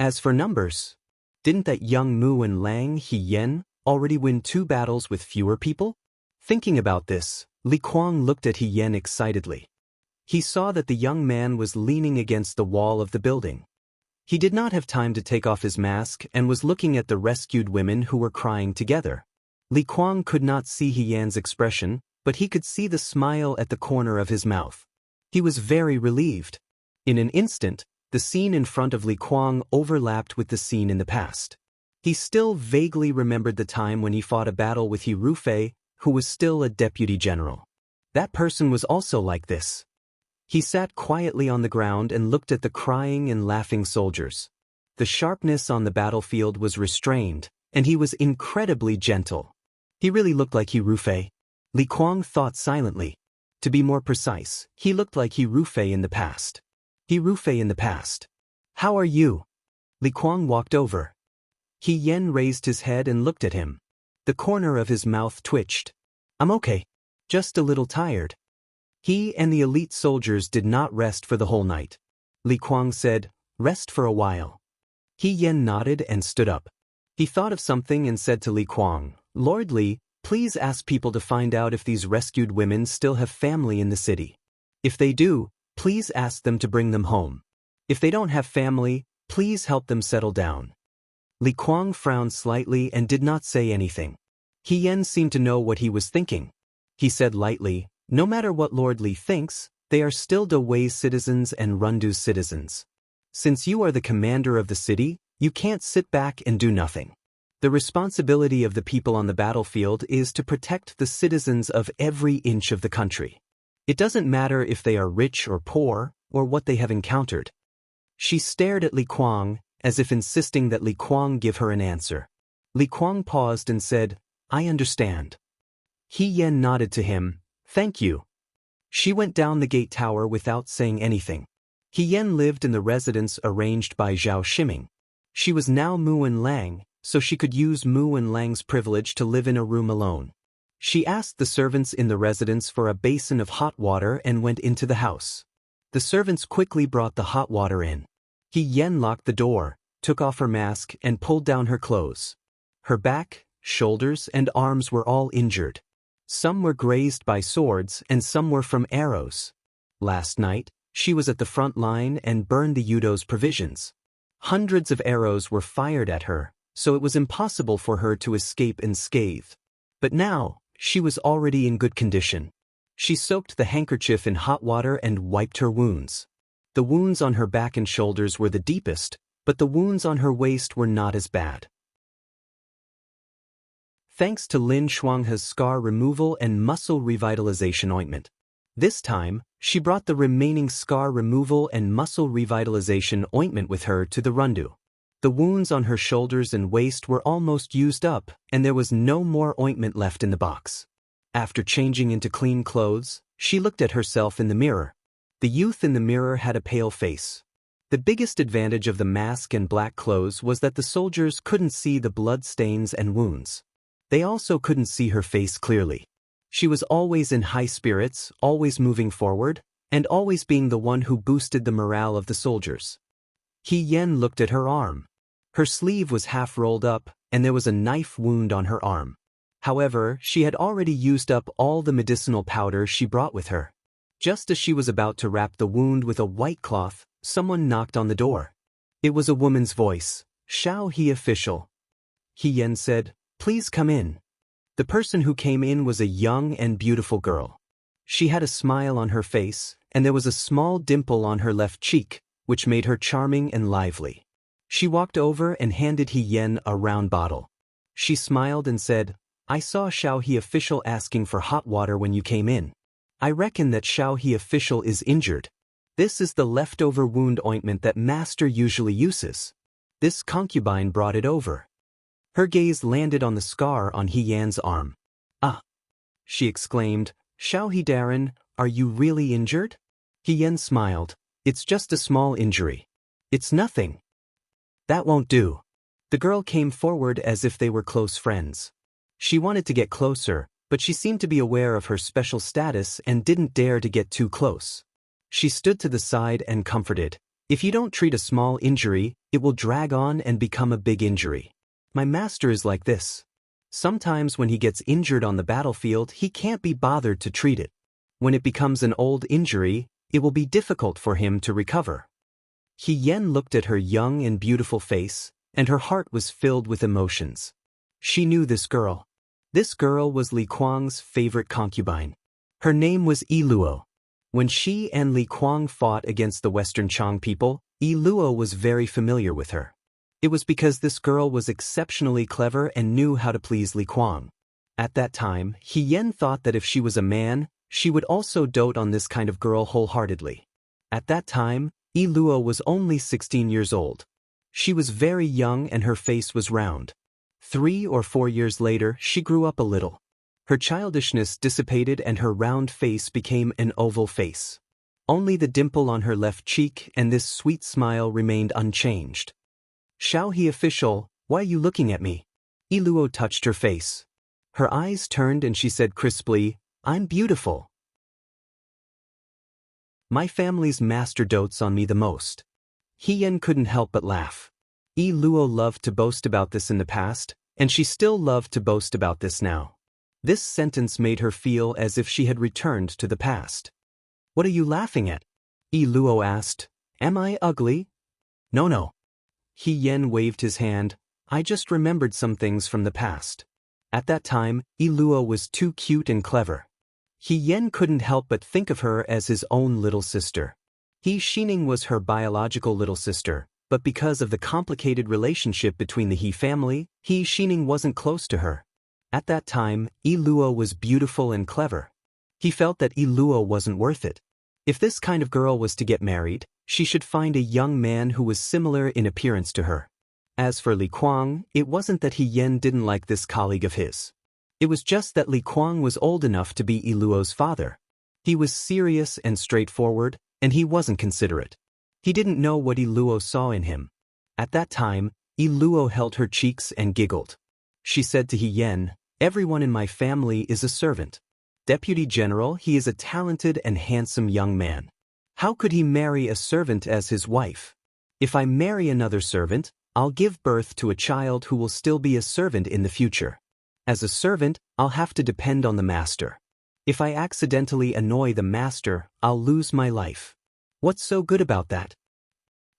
[SPEAKER 1] As for numbers, didn't that young Mu and Lang He Yen already win 2 battles with fewer people? Thinking about this, Li Kuang looked at He Yen excitedly. He saw that the young man was leaning against the wall of the building. He did not have time to take off his mask and was looking at the rescued women who were crying together. Li Kuang could not see He Yan's expression, but he could see the smile at the corner of his mouth. He was very relieved. In an instant, the scene in front of Li Kuang overlapped with the scene in the past. He still vaguely remembered the time when he fought a battle with He Rufei, who was still a deputy general. That person was also like this. He sat quietly on the ground and looked at the crying and laughing soldiers. The sharpness on the battlefield was restrained, and he was incredibly gentle. He really looked like He Rufei. Li Kuang thought silently. To be more precise, he looked like He Rufei in the past. He Rufei in the past. How are you? Li Kuang walked over. He Yen raised his head and looked at him. The corner of his mouth twitched. I'm okay. Just a little tired. He and the elite soldiers did not rest for the whole night. Li Kuang said, rest for a while. He Yen nodded and stood up. He thought of something and said to Li Kuang, Lord Li, please ask people to find out if these rescued women still have family in the city. If they do, please ask them to bring them home. If they don't have family, please help them settle down. Li Kuang frowned slightly and did not say anything. He Yan seemed to know what he was thinking. He said lightly, no matter what Lord Li thinks, they are still Dawei's citizens and Rundu's citizens. Since you are the commander of the city, you can't sit back and do nothing. The responsibility of the people on the battlefield is to protect the citizens of every inch of the country. It doesn't matter if they are rich or poor, or what they have encountered. She stared at Li Kuang, as if insisting that Li Kuang give her an answer. Li Kuang paused and said, I understand. He Yan nodded to him, thank you. She went down the gate tower without saying anything. He Yan lived in the residence arranged by Zhao Shiming. She was now Mu and Lang, so she could use Mu and Lang's privilege to live in a room alone. She asked the servants in the residence for a basin of hot water and went into the house. The servants quickly brought the hot water in. He Yan locked the door, took off her mask and pulled down her clothes. Her back, shoulders and arms were all injured. Some were grazed by swords and some were from arrows. Last night, she was at the front line and burned the Yudo's provisions. Hundreds of arrows were fired at her, so it was impossible for her to escape unscathed. But now, she was already in good condition. She soaked the handkerchief in hot water and wiped her wounds. The wounds on her back and shoulders were the deepest, but the wounds on her waist were not as bad. Thanks to Lin Shuanghe's scar removal and muscle revitalization ointment. This time, she brought the remaining scar removal and muscle revitalization ointment with her to the Rundu. The wounds on her shoulders and waist were almost used up, and there was no more ointment left in the box. After changing into clean clothes, she looked at herself in the mirror. The youth in the mirror had a pale face. The biggest advantage of the mask and black clothes was that the soldiers couldn't see the blood stains and wounds. They also couldn't see her face clearly. She was always in high spirits, always moving forward, and always being the one who boosted the morale of the soldiers. He Yan looked at her arm. Her sleeve was half rolled up, and there was a knife wound on her arm. However, she had already used up all the medicinal powder she brought with her. Just as she was about to wrap the wound with a white cloth, someone knocked on the door. It was a woman's voice. Shao He official. He Yan said, please come in. The person who came in was a young and beautiful girl. She had a smile on her face, and there was a small dimple on her left cheek, which made her charming and lively. She walked over and handed He Yan a round bottle. She smiled and said, I saw Shao He official asking for hot water when you came in. I reckon that Shao He official is injured. This is the leftover wound ointment that master usually uses. This concubine brought it over. Her gaze landed on the scar on He Yan's arm. Ah! She exclaimed, Shao He Darren, are you really injured? He Yan smiled. It's just a small injury. It's nothing. That won't do. The girl came forward as if they were close friends. She wanted to get closer, but she seemed to be aware of her special status and didn't dare to get too close. She stood to the side and comforted. If you don't treat a small injury, it will drag on and become a big injury. My master is like this. Sometimes when he gets injured on the battlefield, he can't be bothered to treat it. When it becomes an old injury, it will be difficult for him to recover. He Yan looked at her young and beautiful face, and her heart was filled with emotions. She knew this girl. This girl was Li Kuang's favorite concubine. Her name was Yi Luo. When she and Li Kuang fought against the Western Chang people, Yi Luo was very familiar with her. It was because this girl was exceptionally clever and knew how to please Li Kuang. At that time, He Yan thought that if she was a man, she would also dote on this kind of girl wholeheartedly. At that time, Yi Luo was only 16 years old. She was very young and her face was round. 3 or 4 years later, she grew up a little. Her childishness dissipated and her round face became an oval face. Only the dimple on her left cheek and this sweet smile remained unchanged. Shao He official, why are you looking at me? Yi Luo touched her face. Her eyes turned and she said crisply, I'm beautiful. My family's master dotes on me the most. He Yan couldn't help but laugh. Yi Luo loved to boast about this in the past, and she still loved to boast about this now. This sentence made her feel as if she had returned to the past. What are you laughing at? Yi Luo asked, Am I ugly? No. He Yen waved his hand. I just remembered some things from the past. At that time, Iluo was too cute and clever. He Yen couldn't help but think of her as his own little sister. He Xining was her biological little sister, but because of the complicated relationship between the He family, He Xining wasn't close to her. At that time, Iluo was beautiful and clever. He felt that Iluo wasn't worth it. If this kind of girl was to get married, she should find a young man who was similar in appearance to her. As for Li Kuang, it wasn't that He Yen didn't like this colleague of his. It was just that Li Kuang was old enough to be Iluo's father. He was serious and straightforward, and he wasn't considerate. He didn't know what Iluo saw in him. At that time, Iluo held her cheeks and giggled. She said to He Yen, "Everyone in my family is a servant. Deputy General, he is a talented and handsome young man. How could he marry a servant as his wife? If I marry another servant, I'll give birth to a child who will still be a servant in the future. As a servant, I'll have to depend on the master. If I accidentally annoy the master, I'll lose my life. What's so good about that?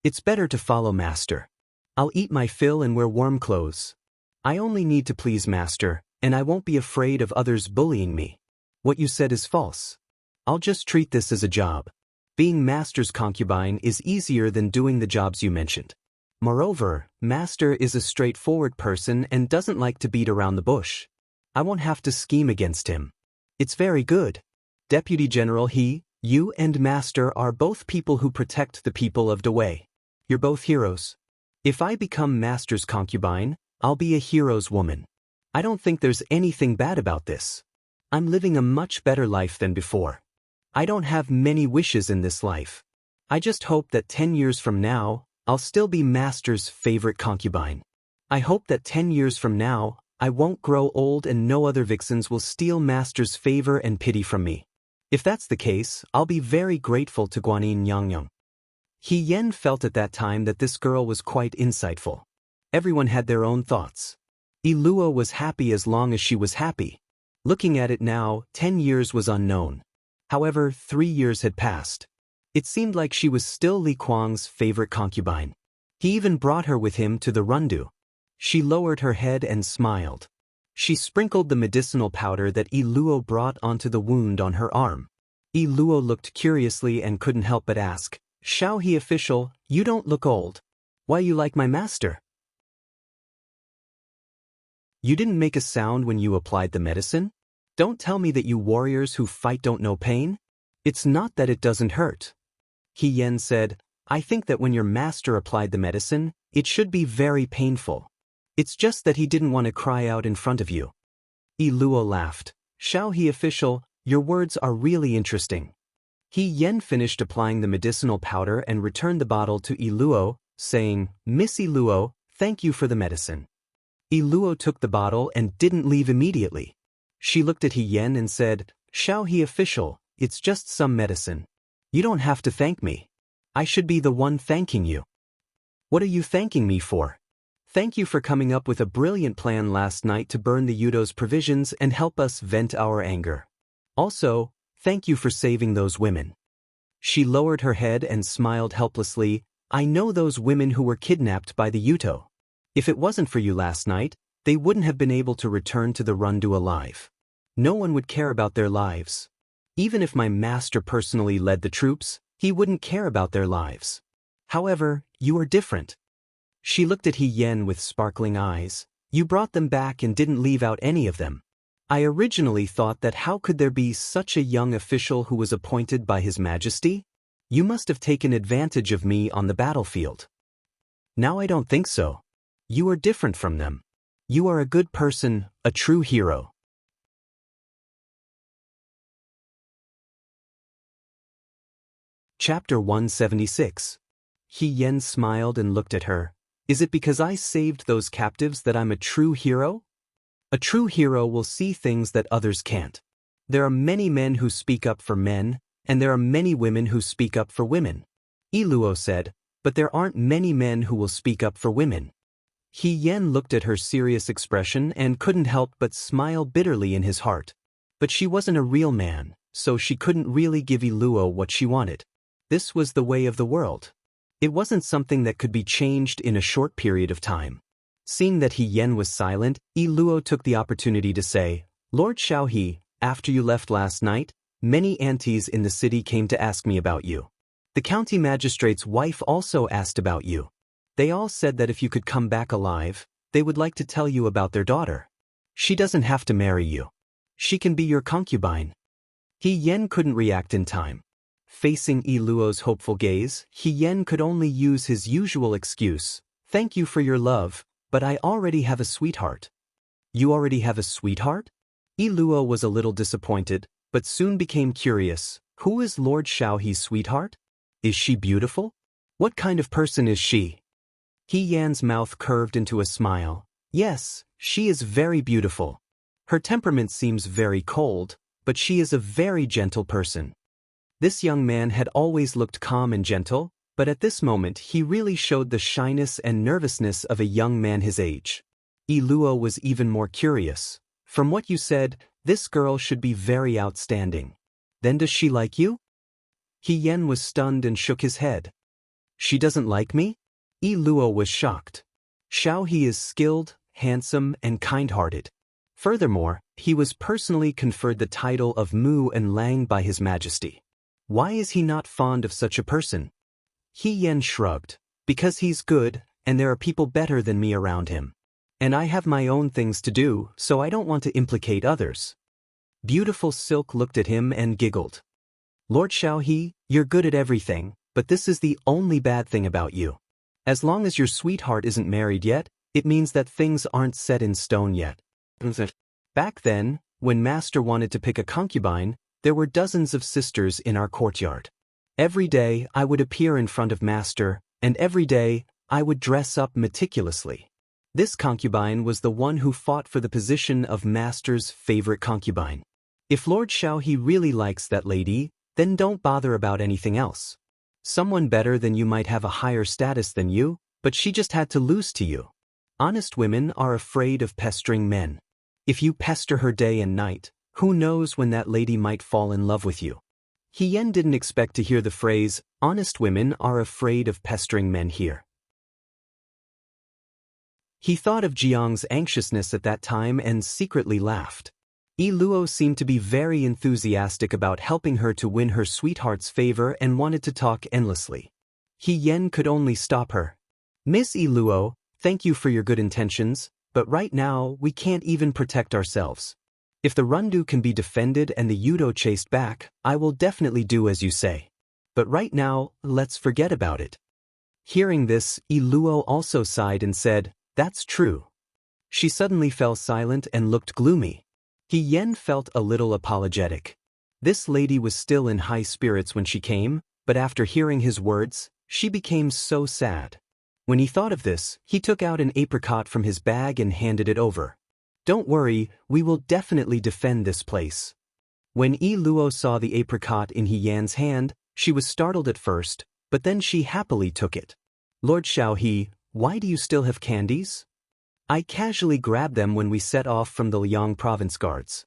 [SPEAKER 1] It's better to follow master. I'll eat my fill and wear warm clothes. I only need to please master, and I won't be afraid of others bullying me. What you said is false. I'll just treat this as a job. Being master's concubine is easier than doing the jobs you mentioned. Moreover, master is a straightforward person and doesn't like to beat around the bush. I won't have to scheme against him. It's very good. Deputy General, you and master are both people who protect the people of Dawei. You're both heroes. If I become master's concubine, I'll be a hero's woman. I don't think there's anything bad about this. I'm living a much better life than before. I don't have many wishes in this life. I just hope that 10 years from now, I'll still be master's favorite concubine. I hope that 10 years from now, I won't grow old and no other vixens will steal master's favor and pity from me. If that's the case, I'll be very grateful to Guanyin Yangyang. He Yen felt at that time that this girl was quite insightful. Everyone had their own thoughts. Iluo was happy as long as she was happy. Looking at it now, 10 years was unknown. However, 3 years had passed. It seemed like she was still Li Kuang's favorite concubine. He even brought her with him to the rundu. She lowered her head and smiled. She sprinkled the medicinal powder that Iluo brought onto the wound on her arm. Iluo looked curiously and couldn't help but ask, "Shao He official, you don't look old. Why you like my master? You didn't make a sound when you applied the medicine? Don't tell me that you warriors who fight don't know pain? It's not that it doesn't hurt." He Yen said, "I think that when your master applied the medicine, it should be very painful. It's just that he didn't want to cry out in front of you." Iluo laughed. "Shao He official, your words are really interesting." He Yen finished applying the medicinal powder and returned the bottle to Iluo, saying, "Miss Iluo, thank you for the medicine." Iluo took the bottle and didn't leave immediately. She looked at He Yen and said, "Shao He official, it's just some medicine. You don't have to thank me. I should be the one thanking you." "What are you thanking me for?" "Thank you for coming up with a brilliant plan last night to burn the Yudo's provisions and help us vent our anger. Also, thank you for saving those women." She lowered her head and smiled helplessly. "I know those women who were kidnapped by the Yuto. If it wasn't for you last night, they wouldn't have been able to return to the rundu alive. No one would care about their lives. Even if my master personally led the troops, he wouldn't care about their lives. However, you are different." She looked at He Yen with sparkling eyes. "You brought them back and didn't leave out any of them. I originally thought that how could there be such a young official who was appointed by His Majesty? You must have taken advantage of me on the battlefield. Now I don't think so. You are different from them. You are a good person, a true hero." Chapter 176. He Yen smiled and looked at her. "Is it because I saved those captives that I'm a true hero? A true hero will see things that others can't. There are many men who speak up for men, and there are many women who speak up for women," Iluo said, "but there aren't many men who will speak up for women." He Yen looked at her serious expression and couldn't help but smile bitterly in his heart. But she wasn't a real man, so she couldn't really give Iluo what she wanted. This was the way of the world. It wasn't something that could be changed in a short period of time. Seeing that He Yen was silent, Yi Luo took the opportunity to say, Lord Xiaohe, after you left last night, many aunties in the city came to ask me about you. The county magistrate's wife also asked about you. They all said that if you could come back alive, they would like to tell you about their daughter. She doesn't have to marry you. She can be your concubine. He Yen couldn't react in time. Facing Yi Luo's hopeful gaze, He Yen could only use his usual excuse, thank you for your love, but I already have a sweetheart. You already have a sweetheart? Yi Luo was a little disappointed, but soon became curious. Who is Lord Xiaohe's sweetheart? Is she beautiful? What kind of person is she? He Yan's mouth curved into a smile. Yes, she is very beautiful. Her temperament seems very cold, but she is a very gentle person. This young man had always looked calm and gentle, but at this moment he really showed the shyness and nervousness of a young man his age. Yi Luo was even more curious. From what you said, this girl should be very outstanding. Then does she like you? He Yen was stunned and shook his head. She doesn't like me? Yi Luo was shocked. Xiaohe is skilled, handsome, and kind-hearted. Furthermore, he was personally conferred the title of Mu and Lang by His Majesty. Why is he not fond of such a person? He Yen shrugged. Because he's good, and there are people better than me around him. And I have my own things to do, so I don't want to implicate others. Beautiful Silk looked at him and giggled. Lord Xiaohe, you're good at everything, but this is the only bad thing about you. As long as your sweetheart isn't married yet, it means that things aren't set in stone yet. Back then, when Master wanted to pick a concubine, there were dozens of sisters in our courtyard. Every day I would appear in front of Master, and every day I would dress up meticulously. This concubine was the one who fought for the position of Master's favorite concubine. If Lord Xiaohe really likes that lady, then don't bother about anything else. Someone better than you might have a higher status than you, but she just had to lose to you. Honest women are afraid of pestering men. If you pester her day and night, who knows when that lady might fall in love with you. He Yen didn't expect to hear the phrase, honest women are afraid of pestering men here. He thought of Jiang's anxiousness at that time and secretly laughed. Yi Luo seemed to be very enthusiastic about helping her to win her sweetheart's favor and wanted to talk endlessly. He Yen could only stop her. Miss Yi Luo, thank you for your good intentions, but right now we can't even protect ourselves. If the Rundu can be defended and the Yudo chased back, I will definitely do as you say. But right now, let's forget about it. Hearing this, Yi Luo also sighed and said, that's true. She suddenly fell silent and looked gloomy. He Yen felt a little apologetic. This lady was still in high spirits when she came, but after hearing his words, she became so sad. When he thought of this, he took out an apricot from his bag and handed it over. Don't worry, we will definitely defend this place. When Yi Luo saw the apricot in He Yan's hand, she was startled at first, but then she happily took it. Lord Xiaohe, why do you still have candies? I casually grabbed them when we set off from the Liang province guards.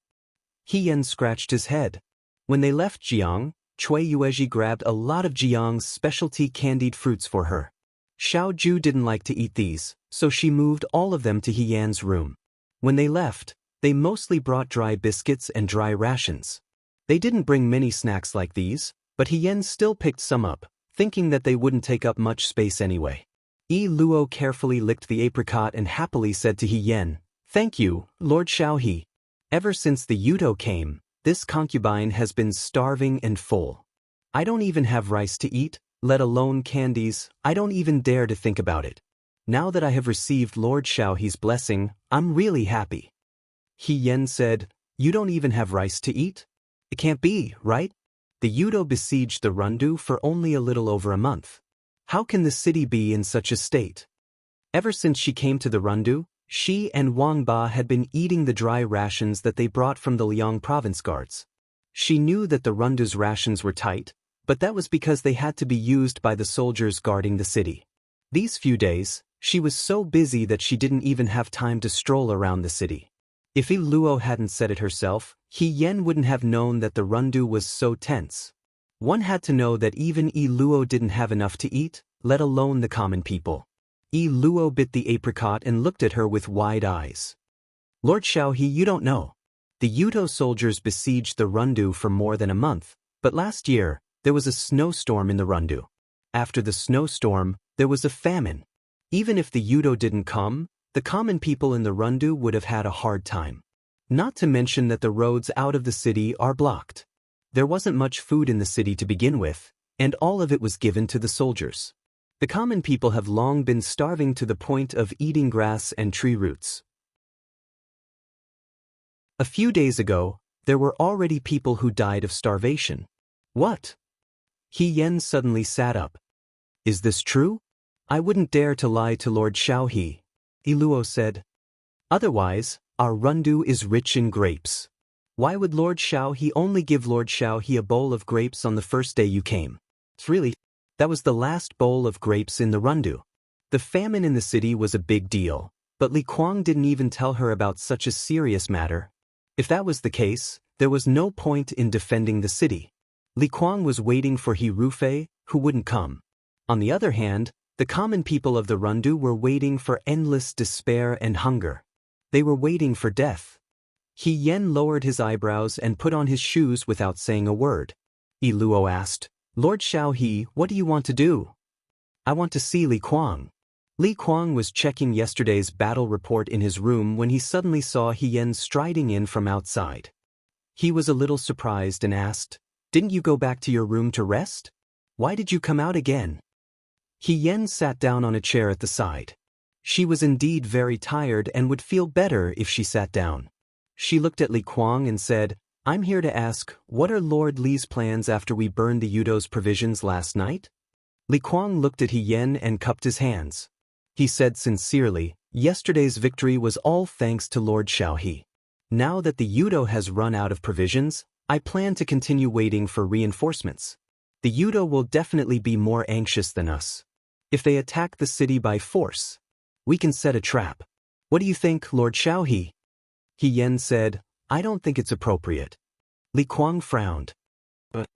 [SPEAKER 1] He Yan scratched his head. When they left Jiang, Cui Yuezhi grabbed a lot of Jiang's specialty candied fruits for her. Xiao Ju didn't like to eat these, so she moved all of them to He Yan's room. When they left, they mostly brought dry biscuits and dry rations. They didn't bring many snacks like these, but He Yan still picked some up, thinking that they wouldn't take up much space anyway. Yi Luo carefully licked the apricot and happily said to He Yan, thank you, Lord Xiaohe. Ever since the Yudo came, this concubine has been starving and full. I don't even have rice to eat, let alone candies. I don't even dare to think about it. Now that I have received Lord Xiaohe's blessing, I'm really happy. He Yan said, you don't even have rice to eat? It can't be, right? The Yudo besieged the Rundu for only a little over a month. How can the city be in such a state? Ever since she came to the Rundu, she and Wang Ba had been eating the dry rations that they brought from the Liang province guards. She knew that the Rundu's rations were tight, but that was because they had to be used by the soldiers guarding the city. These few days, she was so busy that she didn't even have time to stroll around the city. If Yi Luo hadn't said it herself, He Yan wouldn't have known that the Rundu was so tense. One had to know that even Yi Luo didn't have enough to eat, let alone the common people. Luo bit the apricot and looked at her with wide eyes. Lord Xiaohe, you don't know. The Yudo soldiers besieged the Rundu for more than a month, but last year, there was a snowstorm in the Rundu. After the snowstorm, there was a famine. Even if the Yudo didn't come, the common people in the Rundu would have had a hard time. Not to mention that the roads out of the city are blocked. There wasn't much food in the city to begin with, and all of it was given to the soldiers. The common people have long been starving to the point of eating grass and tree roots. A few days ago, there were already people who died of starvation. What? He Yen suddenly sat up. Is this true? I wouldn't dare to lie to Lord Xiaohe, Luo said. Otherwise, our Rundu is rich in grapes. Why would Lord Xiaohe only give Lord Xiaohe a bowl of grapes on the first day you came? Really, that was the last bowl of grapes in the Rundu. The famine in the city was a big deal, but Li Kuang didn't even tell her about such a serious matter. If that was the case, there was no point in defending the city. Li Kuang was waiting for He Rufei, who wouldn't come. On the other hand, the common people of the Rundu were waiting for endless despair and hunger. They were waiting for death. He Yen lowered his eyebrows and put on his shoes without saying a word. Luo asked, Lord Xiaohe, what do you want to do? I want to see Li Kuang. Li Kuang was checking yesterday's battle report in his room when he suddenly saw He Yen striding in from outside. He was a little surprised and asked, Didn't you go back to your room to rest? Why did you come out again? He Yen sat down on a chair at the side. She was indeed very tired and would feel better if she sat down. She looked at Li Kuang and said, I'm here to ask, what are Lord Li's plans after we burned the Yudo's provisions last night? Li Kuang looked at He Yen and cupped his hands. He said sincerely, yesterday's victory was all thanks to Lord Xiaohe. Now that the Yudo has run out of provisions, I plan to continue waiting for reinforcements. The Yudo will definitely be more anxious than us. If they attack the city by force, we can set a trap. What do you think, Lord Xiaohe? He Yen said, I don't think it's appropriate. Li Kuang frowned. But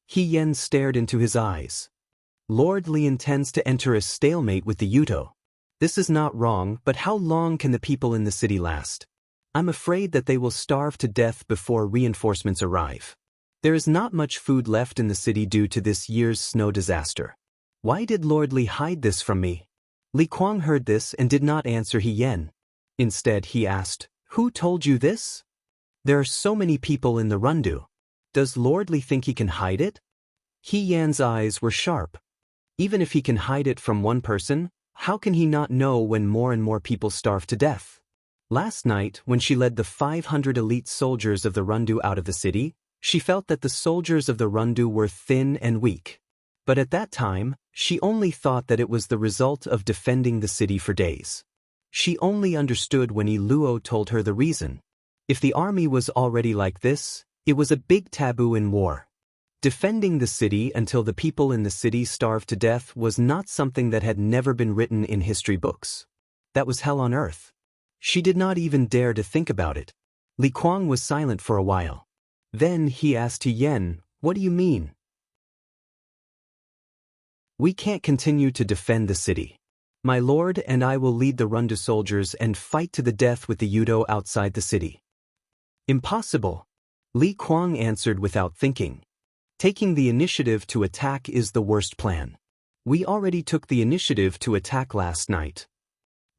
[SPEAKER 1] He Yen stared into his eyes. Lord Li intends to enter a stalemate with the Yudo. This is not wrong, but how long can the people in the city last? I'm afraid that they will starve to death before reinforcements arrive. There is not much food left in the city due to this year's snow disaster. Why did Lord Li hide this from me? Li Kuang heard this and did not answer He Yen. Instead, he asked, Who told you this? There are so many people in the Rundu. Does Lord Li think he can hide it? He Yan's eyes were sharp. Even if he can hide it from one person, how can he not know when more and more people starve to death? Last night, when she led the 500 elite soldiers of the Rundu out of the city, she felt that the soldiers of the Rundu were thin and weak. But at that time, she only thought that it was the result of defending the city for days. She only understood when Luo told her the reason. If the army was already like this, it was a big taboo in war. Defending the city until the people in the city starved to death was not something that had never been written in history books. That was hell on earth. She did not even dare to think about it. Li Kuang was silent for a while. Then he asked He Yen, What do you mean? We can't continue to defend the city. My lord and I will lead the Rundu soldiers and fight to the death with the Yudo outside the city. Impossible. Li Kuang answered without thinking. Taking the initiative to attack is the worst plan. We already took the initiative to attack last night.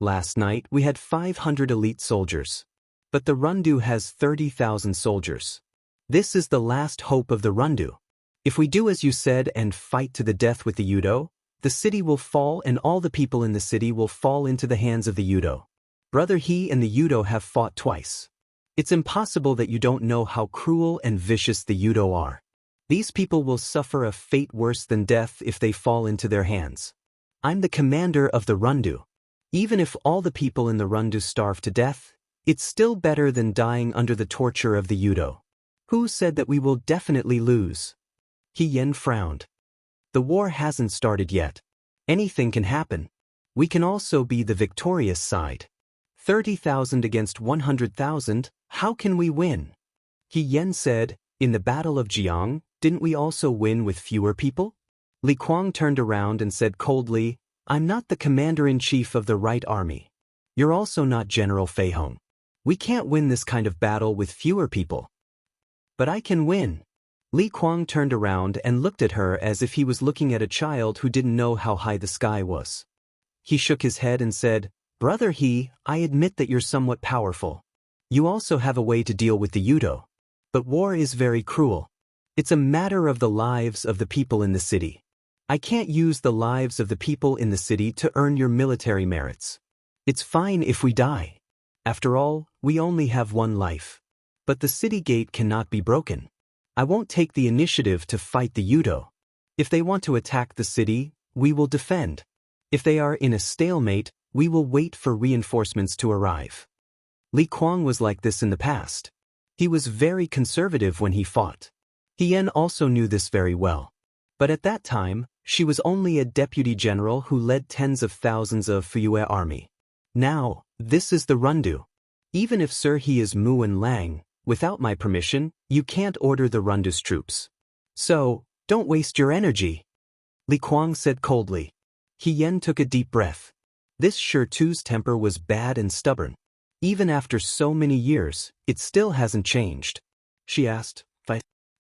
[SPEAKER 1] Last night we had 500 elite soldiers. But the Rundu has 30,000 soldiers. This is the last hope of the Rundu. If we do as you said and fight to the death with the Yudo, the city will fall and all the people in the city will fall into the hands of the Yudo. Brother He and the Yudo have fought twice. It's impossible that you don't know how cruel and vicious the Yudo are. These people will suffer a fate worse than death if they fall into their hands. I'm the commander of the Rundu. Even if all the people in the Rundu starve to death, it's still better than dying under the torture of the Yudo. Who said that we will definitely lose? He Yen frowned. The war hasn't started yet. Anything can happen. We can also be the victorious side. 30,000 against 100,000, how can we win? He Yen said, in the Battle of Jiang, didn't we also win with fewer people? Li Kuang turned around and said coldly, I'm not the commander-in-chief of the right army. You're also not General Fei Hong. We can't win this kind of battle with fewer people. But I can win. Li Kuang turned around and looked at her as if he was looking at a child who didn't know how high the sky was. He shook his head and said, Brother He, I admit that you're somewhat powerful. You also have a way to deal with the Yudo. But war is very cruel. It's a matter of the lives of the people in the city. I can't use the lives of the people in the city to earn your military merits. It's fine if we die. After all, we only have one life. But the city gate cannot be broken. I won't take the initiative to fight the Yudo. If they want to attack the city, we will defend. If they are in a stalemate, we will wait for reinforcements to arrive. Li Kuang was like this in the past. He was very conservative when he fought. He Yan also knew this very well. But at that time, she was only a deputy general who led tens of thousands of Fuyue army. Now, this is the Rundu. Even if Sir He is Mu and Lang, without my permission, you can't order the Rundu's troops. So, don't waste your energy. Li Kuang said coldly. He Yan took a deep breath. This Shirtu's temper was bad and stubborn. Even after so many years, it still hasn't changed. She asked,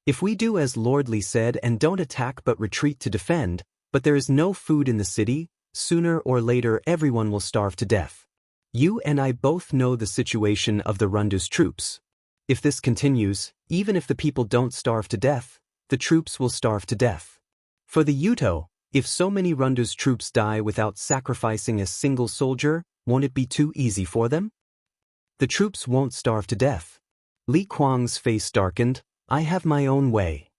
[SPEAKER 1] If we do as Lord Li said and don't attack but retreat to defend, but there is no food in the city, sooner or later everyone will starve to death. You and I both know the situation of the Rundu's troops. If this continues, even if the people don't starve to death, the troops will starve to death. For the Yuto, if so many Rundu's troops die without sacrificing a single soldier, won't it be too easy for them? The troops won't starve to death. Li Kuang's face darkened. I have my own way.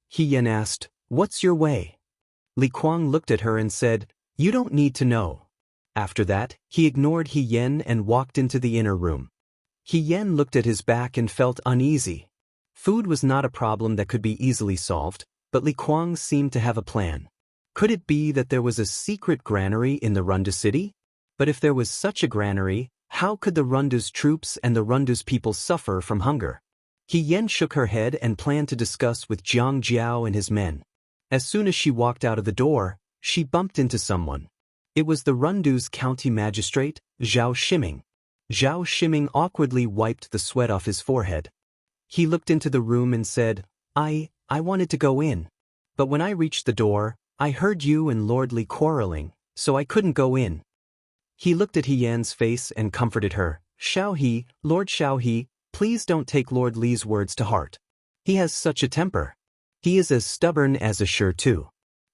[SPEAKER 1] He Yan asked, What's your way? Li Kuang looked at her and said, You don't need to know. After that, he ignored He Yan and walked into the inner room. He Yan looked at his back and felt uneasy. Food was not a problem that could be easily solved, but Li Kuang seemed to have a plan. Could it be that there was a secret granary in the Rundu city? But if there was such a granary, how could the Rundu's troops and the Rundu's people suffer from hunger? He Yan shook her head and planned to discuss with Jiang Jiao and his men. As soon as she walked out of the door, she bumped into someone. It was the Rundu's county magistrate, Zhao Shiming. Zhao Shiming awkwardly wiped the sweat off his forehead. He looked into the room and said, I wanted to go in. But when I reached the door, I heard you and Lord Li quarreling, so I couldn't go in. He looked at He Yan's face and comforted her. Xiao He, Lord Xiao He, please don't take Lord Li's words to heart. He has such a temper. He is as stubborn as a Shirtu.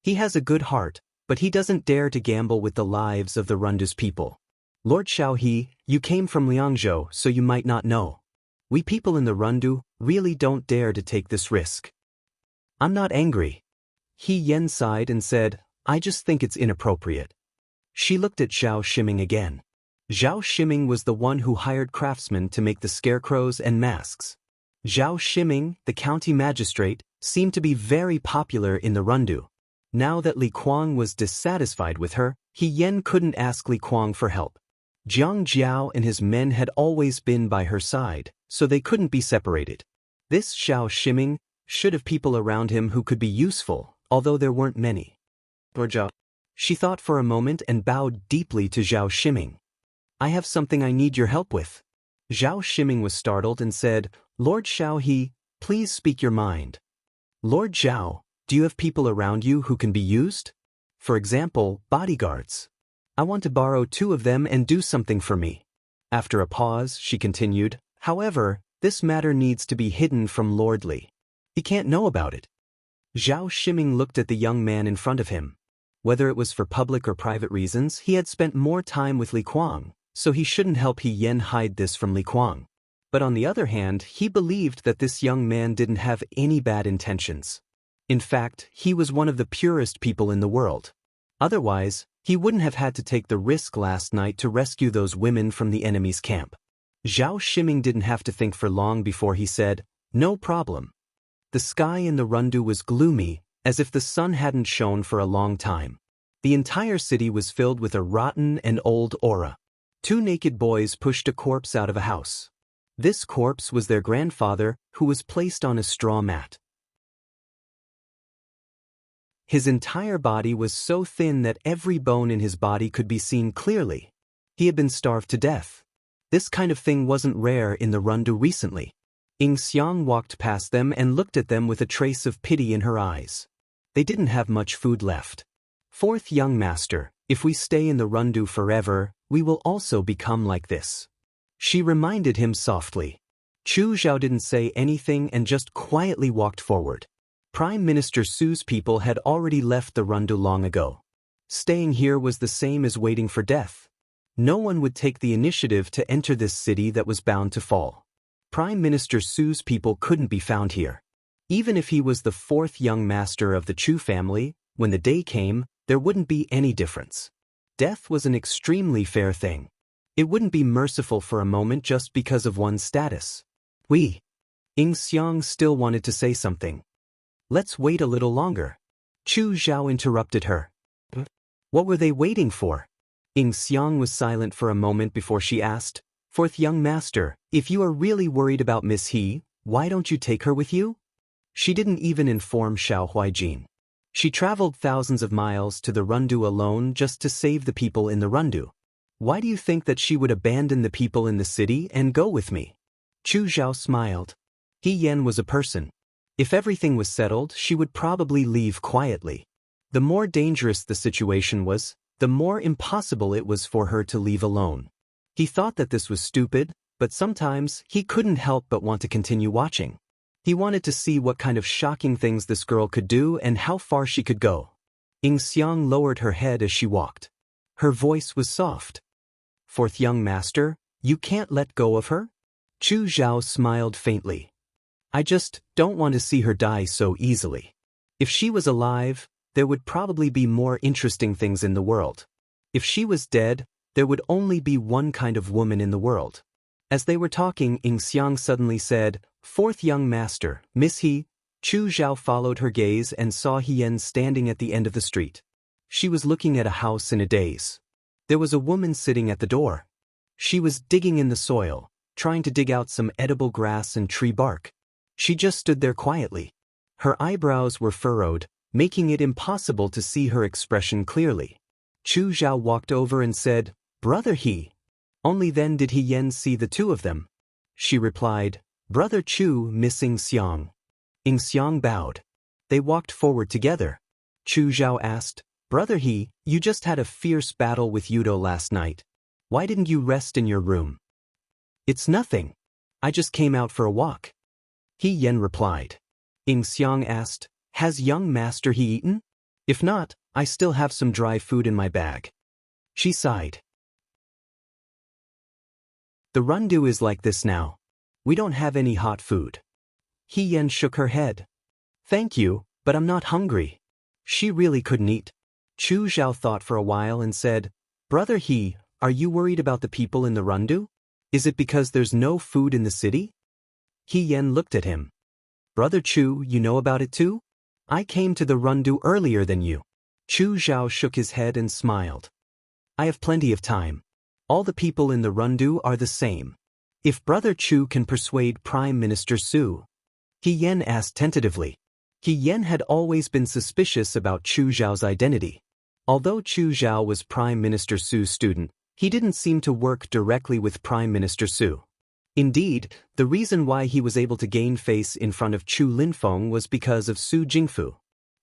[SPEAKER 1] He has a good heart, but he doesn't dare to gamble with the lives of the Rundu's people. Lord Xiao He, you came from Liangzhou, so you might not know. We people in the Rundu really don't dare to take this risk. I'm not angry. He Yan sighed and said, I just think it's inappropriate. She looked at Zhao Shiming again. Zhao Shiming was the one who hired craftsmen to make the scarecrows and masks. Zhao Shiming, the county magistrate, seemed to be very popular in the Rundu. Now that Li Kuang was dissatisfied with her, He Yan couldn't ask Li Kuang for help. Jiang Jiao and his men had always been by her side, so they couldn't be separated. This Zhao Shiming should have people around him who could be useful, although there weren't many. She thought for a moment and bowed deeply to Zhao Shiming. I have something I need your help with. Zhao Shiming was startled and said, Lord Xiao He, please speak your mind. Lord Zhao, do you have people around you who can be used? For example, bodyguards. I want to borrow 2 of them and do something for me. After a pause, she continued, however, this matter needs to be hidden from Lord Li. He can't know about it. Zhao Shiming looked at the young man in front of him. Whether it was for public or private reasons, he had spent more time with Li Kuang, so he shouldn't help He Yan hide this from Li Kuang. But on the other hand, he believed that this young man didn't have any bad intentions. In fact, he was one of the purest people in the world. Otherwise, he wouldn't have had to take the risk last night to rescue those women from the enemy's camp. Zhao Shiming didn't have to think for long before he said, No problem. The sky in the Rundu was gloomy, as if the sun hadn't shone for a long time. The entire city was filled with a rotten and old aura. 2 naked boys pushed a corpse out of a house. This corpse was their grandfather, who was placed on a straw mat. His entire body was so thin that every bone in his body could be seen clearly. He had been starved to death. This kind of thing wasn't rare in the Rundu recently. Ing Xiang walked past them and looked at them with a trace of pity in her eyes. They didn't have much food left. Fourth young master, if we stay in the Rundu forever, we will also become like this. She reminded him softly. Chu Zhao didn't say anything and just quietly walked forward. Prime Minister Su's people had already left the Rundu long ago. Staying here was the same as waiting for death. No one would take the initiative to enter this city that was bound to fall. Prime Minister Su's people couldn't be found here. Even if he was the fourth young master of the Chu family, when the day came, there wouldn't be any difference. Death was an extremely fair thing. It wouldn't be merciful for a moment just because of one's status. Ing Xiang still wanted to say something. Let's wait a little longer. Chu Zhao interrupted her. What were they waiting for? Ing Xiang was silent for a moment before she asked, Fourth young master, if you are really worried about Miss He, why don't you take her with you? She didn't even inform Xiao Huijin. She traveled thousands of miles to the Rundu alone just to save the people in the Rundu. Why do you think that she would abandon the people in the city and go with me? Chu Zhao smiled. He Yan was a person. If everything was settled, she would probably leave quietly. The more dangerous the situation was, the more impossible it was for her to leave alone. He thought that this was stupid, but sometimes he couldn't help but want to continue watching. He wanted to see what kind of shocking things this girl could do and how far she could go. Ing Xiang lowered her head as she walked. Her voice was soft. Fourth young master, you can't let go of her? Chu Zhao smiled faintly. I just don't want to see her die so easily. If she was alive, there would probably be more interesting things in the world. If she was dead, there would only be one kind of woman in the world. As they were talking, Ing Xiang suddenly said, Fourth young master, Miss He. Chu Zhao followed her gaze and saw Hien standing at the end of the street. She was looking at a house in a daze. There was a woman sitting at the door. She was digging in the soil, trying to dig out some edible grass and tree bark. She just stood there quietly. Her eyebrows were furrowed, making it impossible to see her expression clearly. Chu Zhao walked over and said, Brother He. Only then did Hien see the two of them. She replied, Brother Chu, Miss Ing Xiang. Ing Xiang bowed. They walked forward together. Chu Zhao asked, Brother He, you just had a fierce battle with Yudo last night. Why didn't you rest in your room? It's nothing. I just came out for a walk. He Yen replied. Ing Xiang asked, Has young master He eaten? If not, I still have some dry food in my bag. She sighed. The Rundu is like this now. We don't have any hot food. He Yen shook her head. Thank you, but I'm not hungry. She really couldn't eat. Chu Zhao thought for a while and said, Brother He, are you worried about the people in the Rundu? Is it because there's no food in the city? He Yen looked at him. Brother Chu, you know about it too? I came to the Rundu earlier than you. Chu Zhao shook his head and smiled. I have plenty of time. All the people in the Rundu are the same. If Brother Chu can persuade Prime Minister Su. He Yen asked tentatively. He Yen had always been suspicious about Chu Zhao's identity. Although Chu Zhao was Prime Minister Su's student, he didn't seem to work directly with Prime Minister Su. Indeed, the reason why he was able to gain face in front of Chu Linfeng was because of Su Jingfu.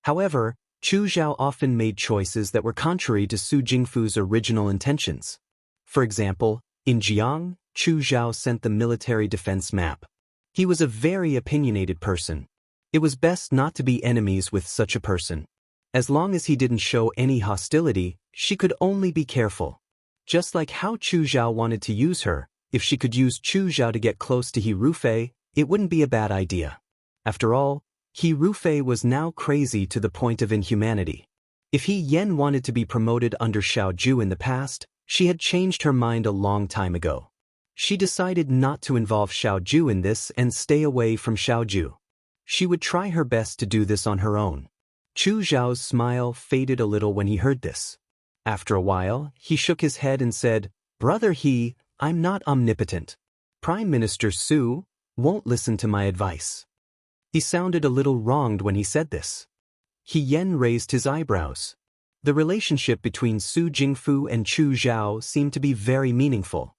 [SPEAKER 1] However, Chu Zhao often made choices that were contrary to Su Jingfu's original intentions. For example, in Jiang, Chu Zhao sent the military defense map. He was a very opinionated person. It was best not to be enemies with such a person. As long as he didn't show any hostility, she could only be careful. Just like how Chu Zhao wanted to use her, if she could use Chu Zhao to get close to He Rufei, it wouldn't be a bad idea. After all, He Rufei was now crazy to the point of inhumanity. If He Yen wanted to be promoted under Xiao Ju in the past, she had changed her mind a long time ago. She decided not to involve Xiao Ju in this and stay away from Xiao Ju. She would try her best to do this on her own. Chu Zhao's smile faded a little when he heard this. After a while, he shook his head and said, Brother He, I'm not omnipotent. Prime Minister Su won't listen to my advice. He sounded a little wronged when he said this. He Yan raised his eyebrows. The relationship between Su Jingfu and Chu Zhao seemed to be very meaningful.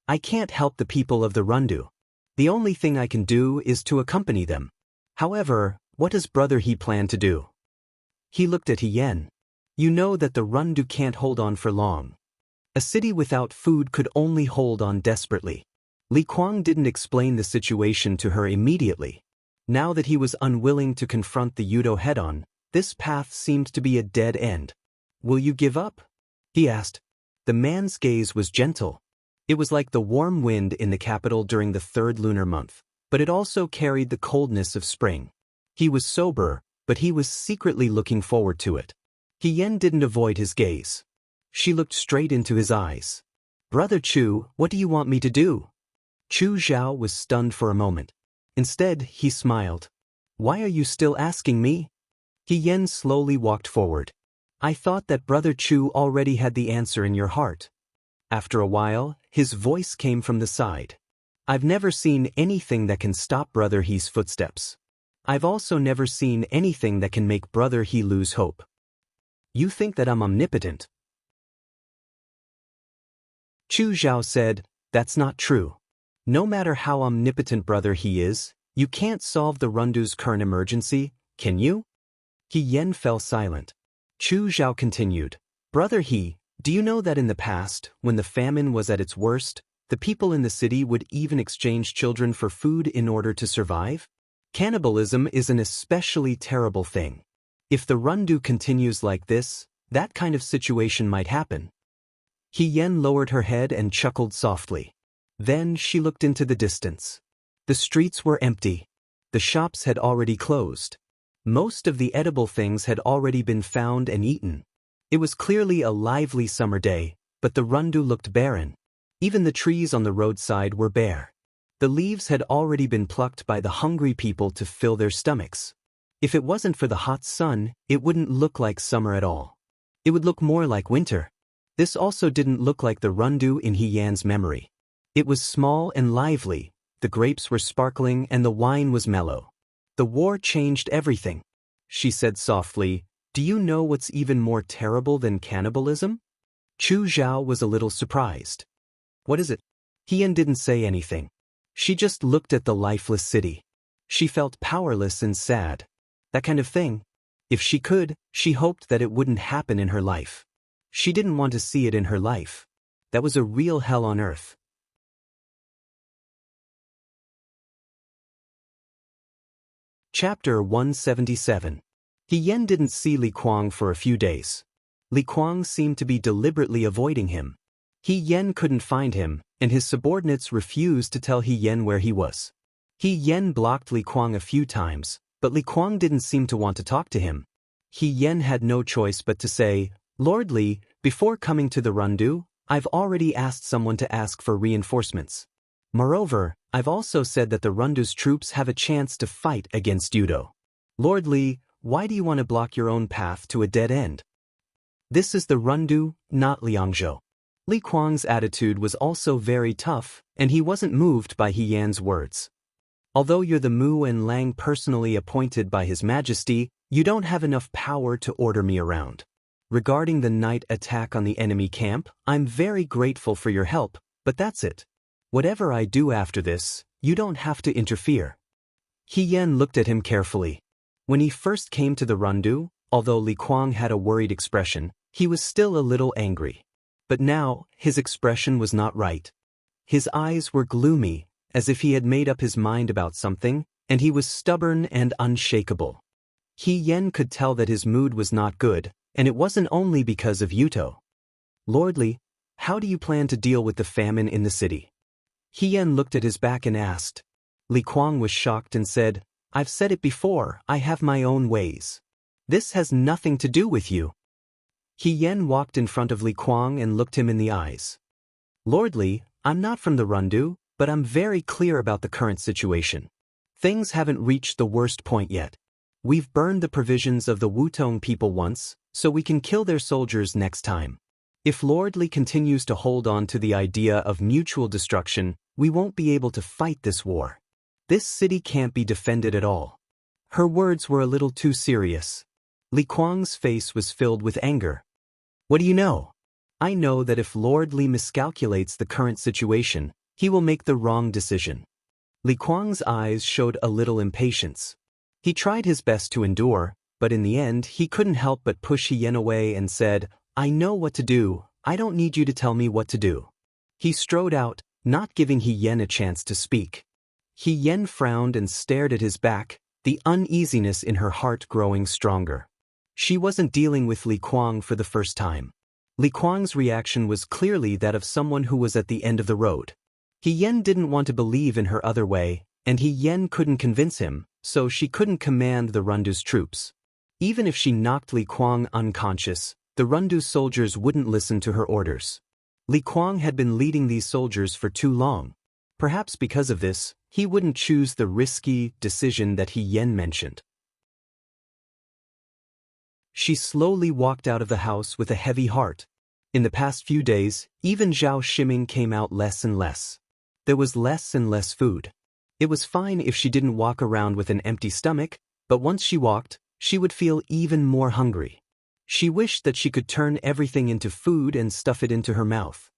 [SPEAKER 1] I can't help the people of the Rundu. The only thing I can do is to accompany them. However, what does Brother He plan to do? He looked at He Yan. You know that the Rundu can't hold on for long. A city without food could only hold on desperately. Li Kuang didn't explain the situation to her immediately. Now that he was unwilling to confront the Yudo head-on, this path seemed to be a dead end. Will you give up? He asked. The man's gaze was gentle. It was like the warm wind in the capital during the third lunar month, but it also carried the coldness of spring. He was sober, but he was secretly looking forward to it. He Yan didn't avoid his gaze. She looked straight into his eyes. Brother Chu, what do you want me to do? Chu Zhao was stunned for a moment. Instead, he smiled. Why are you still asking me? He Yan slowly walked forward. I thought that Brother Chu already had the answer in your heart. After a while, his voice came from the side. I've never seen anything that can stop Brother He's footsteps. I've also never seen anything that can make Brother He lose hope. You think that I'm omnipotent? Chu Zhao said, that's not true. No matter how omnipotent Brother He is, you can't solve the Rundu's current emergency, can you? He Yan fell silent. Chu Zhao continued, Brother He, do you know that in the past, when the famine was at its worst, the people in the city would even exchange children for food in order to survive? Cannibalism is an especially terrible thing. If the Rundu continues like this, that kind of situation might happen. He Yan lowered her head and chuckled softly. Then she looked into the distance. The streets were empty. The shops had already closed. Most of the edible things had already been found and eaten. It was clearly a lively summer day, but the Rundu looked barren. Even the trees on the roadside were bare. The leaves had already been plucked by the hungry people to fill their stomachs. If it wasn't for the hot sun, it wouldn't look like summer at all. It would look more like winter. This also didn't look like the Rundu in He Yan's memory. It was small and lively, the grapes were sparkling and the wine was mellow. The war changed everything. She said softly, do you know what's even more terrible than cannibalism? Chu Zhao was a little surprised. What is it? He Yan didn't say anything. She just looked at the lifeless city. She felt powerless and sad. That kind of thing. If she could, she hoped that it wouldn't happen in her life. She didn't want to see it in her life. That was a real hell on earth. Chapter 177. He Yan didn't see Li Kuang for a few days. Li Kuang seemed to be deliberately avoiding him. He Yan couldn't find him, and his subordinates refused to tell He Yan where he was. He Yan blocked Li Kuang a few times, but Li Kuang didn't seem to want to talk to him. He Yan had no choice but to say, Lord Li, before coming to the Rundu, I've already asked someone to ask for reinforcements. Moreover, I've also said that the Rundu's troops have a chance to fight against Yudo. Lord Li, why do you want to block your own path to a dead end? This is the Rundu, not Liangzhou. Li Kuang's attitude was also very tough, and he wasn't moved by He Yan's words. Although you're the Mu and Lang personally appointed by His Majesty, you don't have enough power to order me around. Regarding the night attack on the enemy camp, I'm very grateful for your help, but that's it. Whatever I do after this, you don't have to interfere. He Yan looked at him carefully. When he first came to the Rundu, although Li Kuang had a worried expression, he was still a little angry. But now, his expression was not right. His eyes were gloomy, as if he had made up his mind about something, and he was stubborn and unshakable. He Yan could tell that his mood was not good, and it wasn't only because of Yuto. Lord Li, how do you plan to deal with the famine in the city? He Yan looked at his back and asked. Li Kuang was shocked and said, I've said it before, I have my own ways. This has nothing to do with you. He Yan walked in front of Li Kuang and looked him in the eyes. Lord Li, I'm not from the Rundu, but I'm very clear about the current situation. Things haven't reached the worst point yet. We've burned the provisions of the Wutong people once, so we can kill their soldiers next time. If Lord Li continues to hold on to the idea of mutual destruction, we won't be able to fight this war. This city can't be defended at all. Her words were a little too serious. Li Kuang's face was filled with anger. What do you know? I know that if Lord Li miscalculates the current situation, he will make the wrong decision. Li Kuang's eyes showed a little impatience. He tried his best to endure, but in the end he couldn't help but push He Yen away and said, I know what to do, I don't need you to tell me what to do. He strode out, not giving He Yen a chance to speak. He Yen frowned and stared at his back, the uneasiness in her heart growing stronger. She wasn't dealing with Li Kuang for the first time. Li Kuang's reaction was clearly that of someone who was at the end of the road. He Yen didn't want to believe in her other way, and He Yen couldn't convince him, so she couldn't command the Rundu's troops. Even if she knocked Li Kuang unconscious, the Rundu soldiers wouldn't listen to her orders. Li Kuang had been leading these soldiers for too long. Perhaps because of this, he wouldn't choose the risky decision that He Yen mentioned. She slowly walked out of the house with a heavy heart. In the past few days, even Zhao Shiming came out less and less. There was less and less food. It was fine if she didn't walk around with an empty stomach, but once she walked, she would feel even more hungry. She wished that she could turn everything into food and stuff it into her mouth.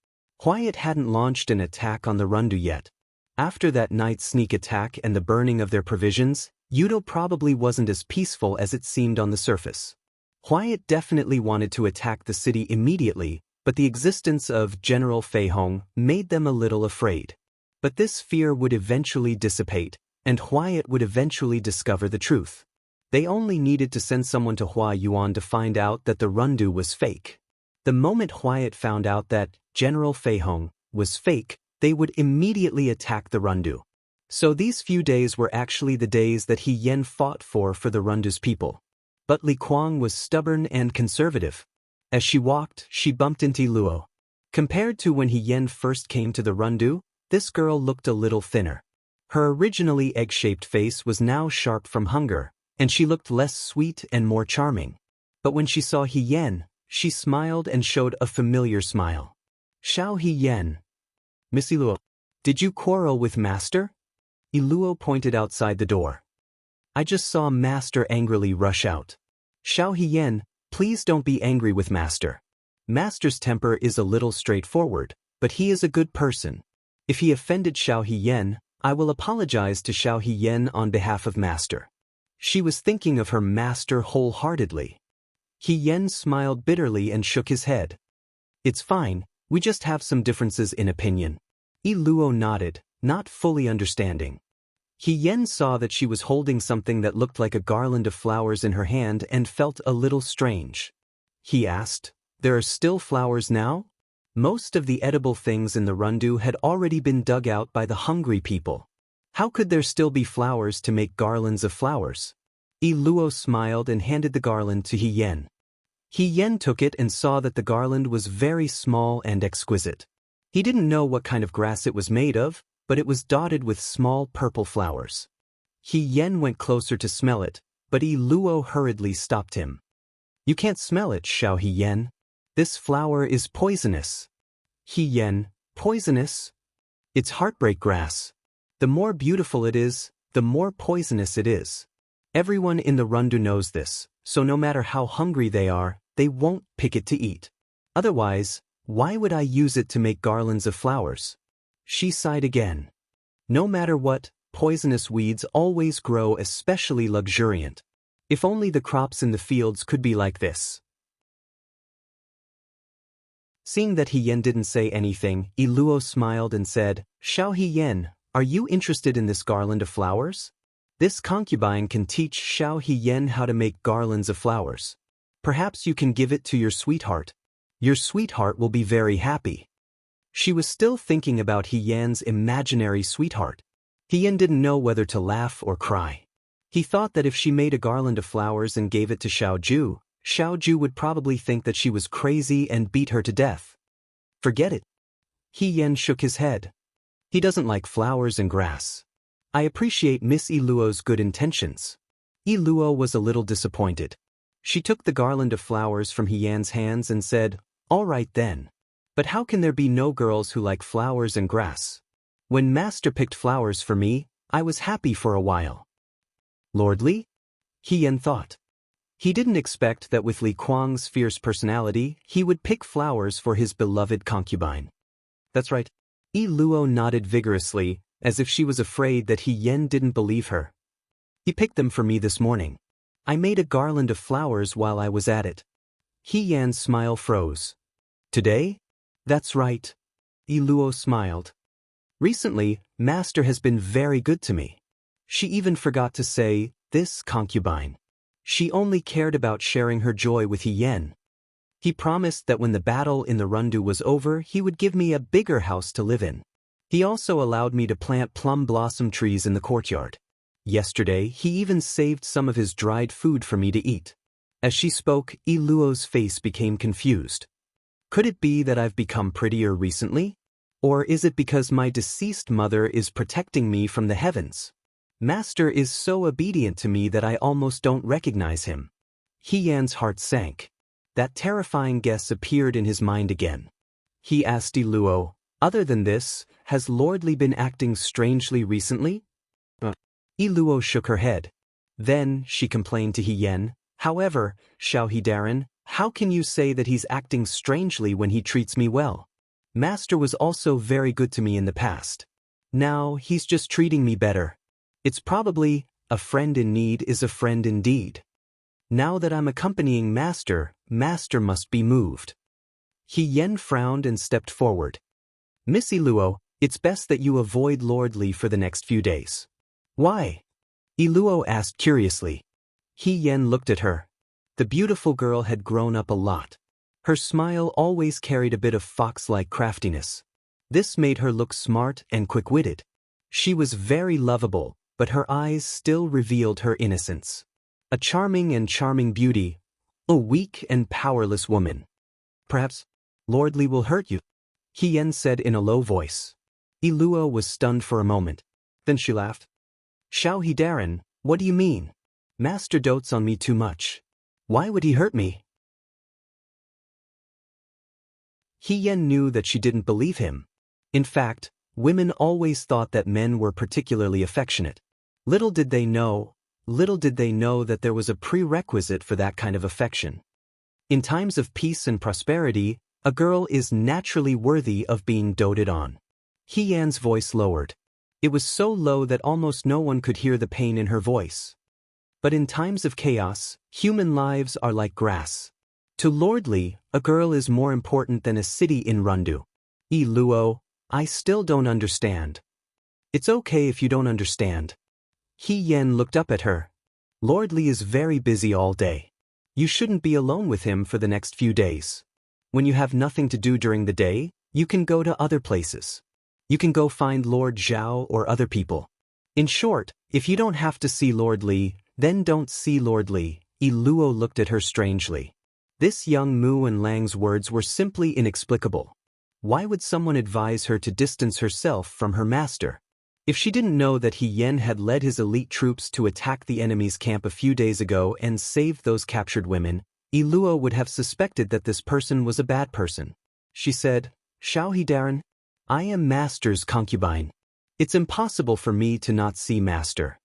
[SPEAKER 1] Hyatt hadn't launched an attack on the Rundu yet. After that night's sneak attack and the burning of their provisions, Yudo probably wasn't as peaceful as it seemed on the surface. Hyatt definitely wanted to attack the city immediately, but the existence of General Fei Hong made them a little afraid. But this fear would eventually dissipate, and Hyatt would eventually discover the truth. They only needed to send someone to Hua Yuan to find out that the Rundu was fake. The moment Hyatt found out that General Fei Hong was fake, they would immediately attack the Rundu. So these few days were actually the days that He Yen fought for the Rundu's people. But Li Kuang was stubborn and conservative. As she walked, she bumped into Luo. Compared to when He Yen first came to the Rundu, this girl looked a little thinner. Her originally egg-shaped face was now sharp from hunger, and she looked less sweet and more charming. But when she saw He Yen, she smiled and showed a familiar smile. Xiao He Yen. Miss Luo, did you quarrel with Master? Luo pointed outside the door. I just saw Master angrily rush out. Xiao He Yen, please don't be angry with Master. Master's temper is a little straightforward, but he is a good person. If he offended Xiao He Yen, I will apologize to Xiao He Yen on behalf of Master. She was thinking of her Master wholeheartedly. He Yen smiled bitterly and shook his head. It's fine, we just have some differences in opinion. Luo nodded, not fully understanding. He Yen saw that she was holding something that looked like a garland of flowers in her hand and felt a little strange. He asked, there are still flowers now? Most of the edible things in the Rundu had already been dug out by the hungry people. How could there still be flowers to make garlands of flowers? Luo smiled and handed the garland to He Yen. He Yen took it and saw that the garland was very small and exquisite. He didn't know what kind of grass it was made of, but it was dotted with small purple flowers. He Yen went closer to smell it, but Luo hurriedly stopped him. You can't smell it, Xiao He Yen. This flower is poisonous. He Yen, poisonous? It's heartbreak grass. The more beautiful it is, the more poisonous it is. Everyone in the Rundu knows this, so no matter how hungry they are, they won't pick it to eat. Otherwise, why would I use it to make garlands of flowers? She sighed again. No matter what, poisonous weeds always grow especially luxuriant. If only the crops in the fields could be like this. Seeing that He Yen didn't say anything, Luo smiled and said, Xiao He Yen, are you interested in this garland of flowers? This concubine can teach Xiao He Yen how to make garlands of flowers. Perhaps you can give it to your sweetheart. Your sweetheart will be very happy. She was still thinking about He Yen's imaginary sweetheart. He Yen didn't know whether to laugh or cry. He thought that if she made a garland of flowers and gave it to Xiao Ju would probably think that she was crazy and beat her to death. Forget it. He Yen shook his head. He doesn't like flowers and grass. I appreciate Miss Luo's good intentions. Luo was a little disappointed. She took the garland of flowers from He Yen's hands and said, all right then. But how can there be no girls who like flowers and grass? When Master picked flowers for me, I was happy for a while. Lord Li? He Yen thought. He didn't expect that with Li Kuang's fierce personality, he would pick flowers for his beloved concubine. That's right. Yi Luo nodded vigorously, as if she was afraid that He Yen didn't believe her. He picked them for me this morning. I made a garland of flowers while I was at it. He Yan's smile froze. Today? That's right. Yi Luo smiled. Recently, Master has been very good to me. She even forgot to say, this concubine. She only cared about sharing her joy with He Yen. He promised that when the battle in the Rundu was over, he would give me a bigger house to live in. He also allowed me to plant plum blossom trees in the courtyard. Yesterday, he even saved some of his dried food for me to eat. As she spoke, Yi Luo's face became confused. Could it be that I've become prettier recently? Or is it because my deceased mother is protecting me from the heavens? Master is so obedient to me that I almost don't recognize him. He Yan's heart sank. That terrifying guess appeared in his mind again. He asked Yi Luo, other than this, has Lord Li been acting strangely recently? Yi Luo shook her head. Then, she complained to He Yen, however, Xiao Hidaran, how can you say that he's acting strangely when he treats me well? Master was also very good to me in the past. Now, he's just treating me better. It's probably, a friend in need is a friend indeed. Now that I'm accompanying Master, Master must be moved. He Yen frowned and stepped forward. Miss Yi Luo, it's best that you avoid Lord Li for the next few days. Why? Yi Luo asked curiously. He Yen looked at her. The beautiful girl had grown up a lot. Her smile always carried a bit of fox-like craftiness. This made her look smart and quick-witted. She was very lovable, but her eyes still revealed her innocence. A charming beauty, a weak and powerless woman. Perhaps, Lord Li will hurt you, He Yen said in a low voice. Yi Luo was stunned for a moment. Then she laughed. Xiao Hidaran, what do you mean? Master dotes on me too much. Why would he hurt me? He Yen knew that she didn't believe him. In fact, women always thought that men were particularly affectionate. Little did they know that there was a prerequisite for that kind of affection. In times of peace and prosperity, a girl is naturally worthy of being doted on. He Yan's voice lowered. It was so low that almost no one could hear the pain in her voice. But in times of chaos, human lives are like grass. To Lord Li, a girl is more important than a city in Rundu. Yi Luo, I still don't understand. It's okay if you don't understand. He Yen looked up at her. Lord Li is very busy all day. You shouldn't be alone with him for the next few days. When you have nothing to do during the day, you can go to other places. You can go find Lord Zhao or other people. In short, if you don't have to see Lord Li, then don't see Lord Li. Yi Luo looked at her strangely. This young Mu and Lang's words were simply inexplicable. Why would someone advise her to distance herself from her master? If she didn't know that He Yen had led his elite troops to attack the enemy's camp a few days ago and saved those captured women, Yi Luo would have suspected that this person was a bad person. She said, Xiao Hidaran, I am Master's concubine. It's impossible for me to not see Master.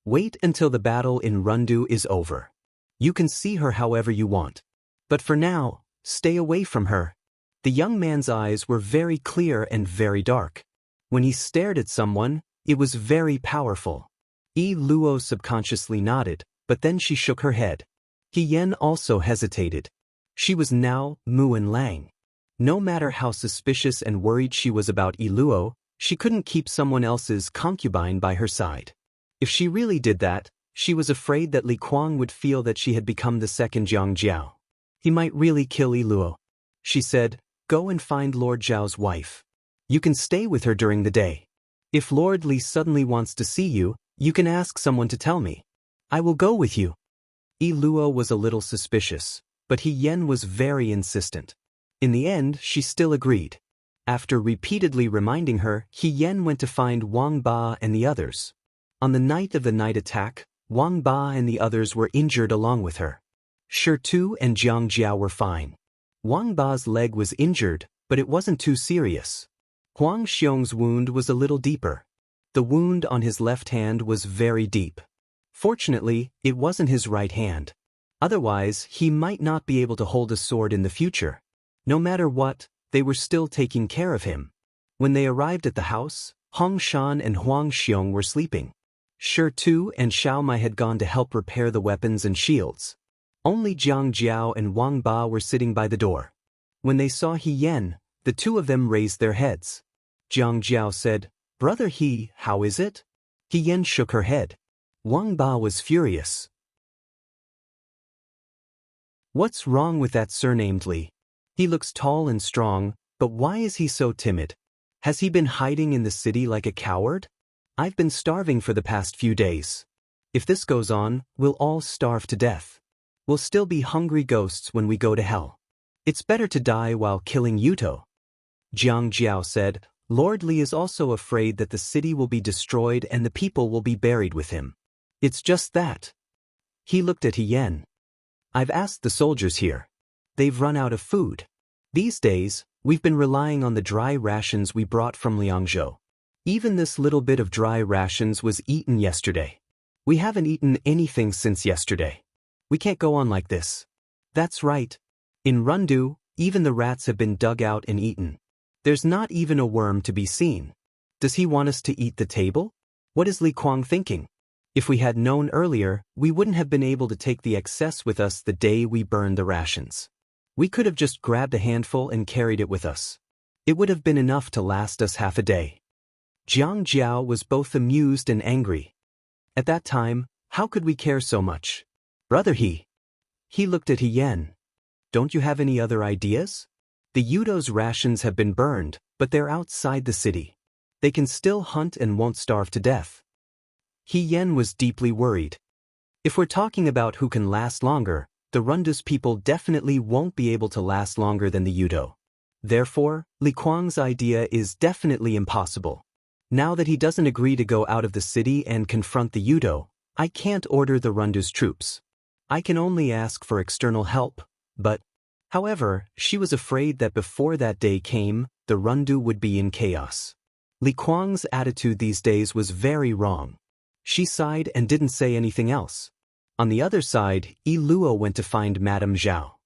[SPEAKER 1] Wait until the battle in Rundu is over. You can see her however you want. But for now, stay away from her. The young man's eyes were very clear and very dark. When he stared at someone, it was very powerful. Yi Luo subconsciously nodded, but then she shook her head. He Yen also hesitated. She was now Mu and Lang. No matter how suspicious and worried she was about Yi Luo, she couldn't keep someone else's concubine by her side. If she really did that, she was afraid that Li Kuang would feel that she had become the second Jiang Jiao. He might really kill Yi Luo. She said, go and find Lord Zhao's wife. You can stay with her during the day. If Lord Li suddenly wants to see you, you can ask someone to tell me. I will go with you. Yi Luo was a little suspicious, but He Yen was very insistent. In the end, she still agreed. After repeatedly reminding her, He Yen went to find Wang Ba and the others. On the night of the night attack, Wang Ba and the others were injured along with her. Shi Tu and Jiang Jiao were fine. Wang Ba's leg was injured, but it wasn't too serious. Huang Xiong's wound was a little deeper. The wound on his left hand was very deep. Fortunately, it wasn't his right hand. Otherwise, he might not be able to hold a sword in the future. No matter what, they were still taking care of him. When they arrived at the house, Hong Shan and Huang Xiong were sleeping. Shi Tu and Xiao Mai had gone to help repair the weapons and shields. Only Jiang Jiao and Wang Ba were sitting by the door. When they saw He Yan, the two of them raised their heads. Jiang Jiao said, "Brother He, how is it?" He Yan shook her head. Wang Ba was furious. "What's wrong with that surnamed Li? He looks tall and strong, but why is he so timid? Has he been hiding in the city like a coward? I've been starving for the past few days. If this goes on, we'll all starve to death. We'll still be hungry ghosts when we go to hell. It's better to die while killing Yuto." Jiang Jiao said, "Lord Li is also afraid that the city will be destroyed and the people will be buried with him. It's just that." He looked at He Yan. "I've asked the soldiers here. They've run out of food. These days, we've been relying on the dry rations we brought from Liangzhou. Even this little bit of dry rations was eaten yesterday. We haven't eaten anything since yesterday. We can't go on like this." "That's right. In Rundu, even the rats have been dug out and eaten. There's not even a worm to be seen. Does he want us to eat the table? What is Li Kuang thinking? If we had known earlier, we wouldn't have been able to take the excess with us the day we burned the rations. We could have just grabbed a handful and carried it with us. It would have been enough to last us half a day." Jiang Jiao was both amused and angry. At that time, how could we care so much? "Brother He." He looked at He Yan. "Don't you have any other ideas? The Yudo's rations have been burned, but they're outside the city. They can still hunt and won't starve to death." He Yan was deeply worried. "If we're talking about who can last longer, the Rundu's people definitely won't be able to last longer than the Yudo. Therefore, Li Kuang's idea is definitely impossible. Now that he doesn't agree to go out of the city and confront the Yudo, I can't order the Rundu's troops. I can only ask for external help, but..." However, she was afraid that before that day came, the Rundu would be in chaos. Li Kuang's attitude these days was very wrong. She sighed and didn't say anything else. On the other side, Yi Luo went to find Madame Zhao.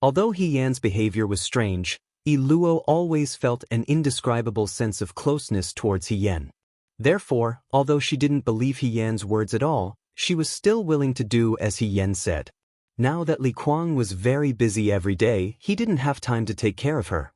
[SPEAKER 1] Although He Yan's behavior was strange, Yi Luo always felt an indescribable sense of closeness towards He Yan. Therefore, although she didn't believe He Yan's words at all, she was still willing to do as He Yan said. Now that Li Kuang was very busy every day, he didn't have time to take care of her.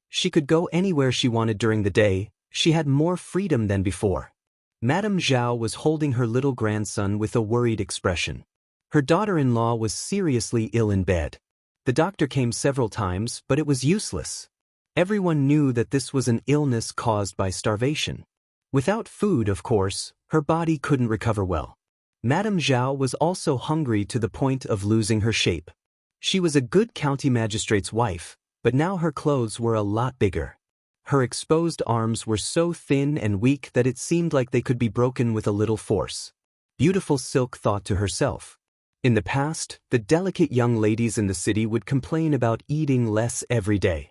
[SPEAKER 1] She could go anywhere she wanted during the day. She had more freedom than before. Madame Zhao was holding her little grandson with a worried expression. Her daughter-in-law was seriously ill in bed. The doctor came several times, but it was useless. Everyone knew that this was an illness caused by starvation. Without food, of course, her body couldn't recover well. Madame Zhao was also hungry to the point of losing her shape. She was a good county magistrate's wife, but now her clothes were a lot bigger. Her exposed arms were so thin and weak that it seemed like they could be broken with a little force. Beautiful Silk thought to herself. In the past, the delicate young ladies in the city would complain about eating less every day.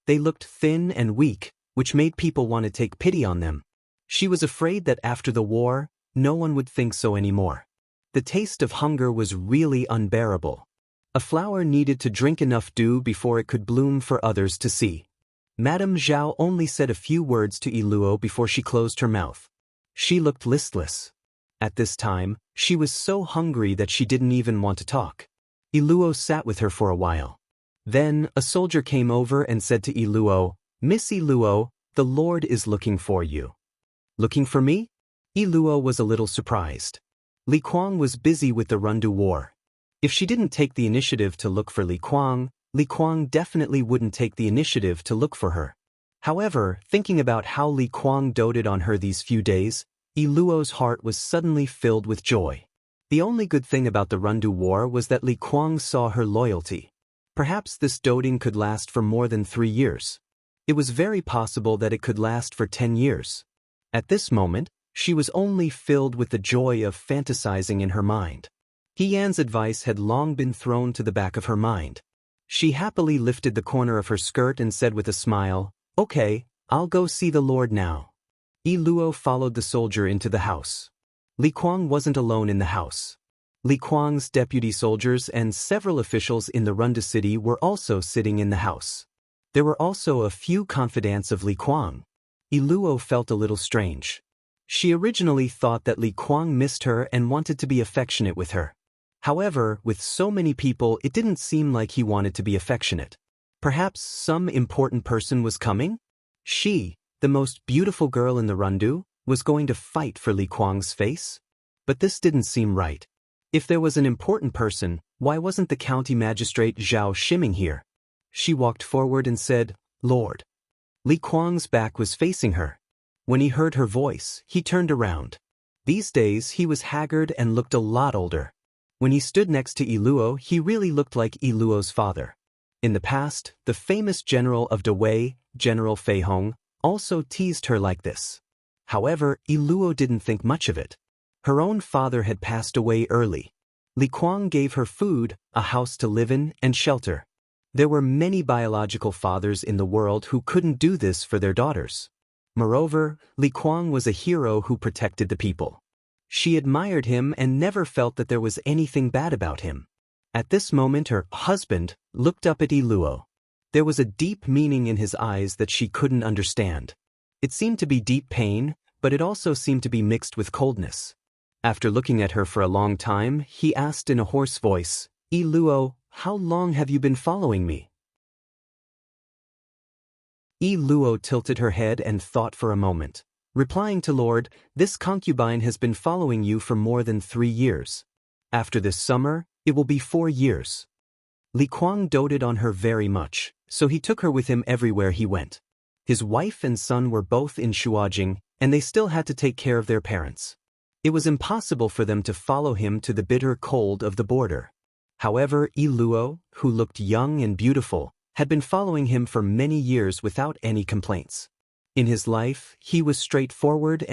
[SPEAKER 1] They looked thin and weak, which made people want to take pity on them. She was afraid that after the war, no one would think so anymore. The taste of hunger was really unbearable. A flower needed to drink enough dew before it could bloom for others to see. Madame Zhao only said a few words to Yi Luo before she closed her mouth. She looked listless. At this time, she was so hungry that she didn't even want to talk. Yi Luo sat with her for a while. Then, a soldier came over and said to Yi Luo, "Miss Yi Luo, the Lord is looking for you." "Looking for me?" Yi Luo was a little surprised. Li Kuang was busy with the Rundu war. If she didn't take the initiative to look for Li Kuang definitely wouldn't take the initiative to look for her. However, thinking about how Li Kuang doted on her these few days, Yi Luo's heart was suddenly filled with joy. The only good thing about the Rundu war was that Li Kuang saw her loyalty. Perhaps this doting could last for more than 3 years. It was very possible that it could last for 10 years. At this moment, she was only filled with the joy of fantasizing in her mind. He Yan's advice had long been thrown to the back of her mind. She happily lifted the corner of her skirt and said with a smile, "Okay, I'll go see the Lord now." Yi Luo followed the soldier into the house. Li Kuang wasn't alone in the house. Li Kuang's deputy soldiers and several officials in the Runda city were also sitting in the house. There were also a few confidants of Li Kuang. Luo felt a little strange. She originally thought that Li Kuang missed her and wanted to be affectionate with her. However, with so many people, it didn't seem like he wanted to be affectionate. Perhaps some important person was coming? She, the most beautiful girl in the Rundu, was going to fight for Li Kuang's face? But this didn't seem right. If there was an important person, why wasn't the county magistrate Zhao Shiming here? She walked forward and said, "Lord." Li Kuang's back was facing her. When he heard her voice, he turned around. These days he was haggard and looked a lot older. When he stood next to Luo, he really looked like Luo's father. In the past, the famous general of Dawei, General Fei Hong, also teased her like this. However, Luo didn't think much of it. Her own father had passed away early. Li Kuang gave her food, a house to live in, and shelter. There were many biological fathers in the world who couldn't do this for their daughters. Moreover, Li Kuang was a hero who protected the people. She admired him and never felt that there was anything bad about him. At this moment her husband looked up at Luo. There was a deep meaning in his eyes that she couldn't understand. It seemed to be deep pain, but it also seemed to be mixed with coldness. After looking at her for a long time, he asked in a hoarse voice, "Luo, how long have you been following me?" Luo tilted her head and thought for a moment. Replying to Lord, "This concubine has been following you for more than 3 years. After this summer, it will be 4 years. Li Kuang doted on her very much, so he took her with him everywhere he went. His wife and son were both in Shuajing, and they still had to take care of their parents. It was impossible for them to follow him to the bitter cold of the border. However, Luo, who looked young and beautiful, had been following him for many years without any complaints. In his life, he was straightforward.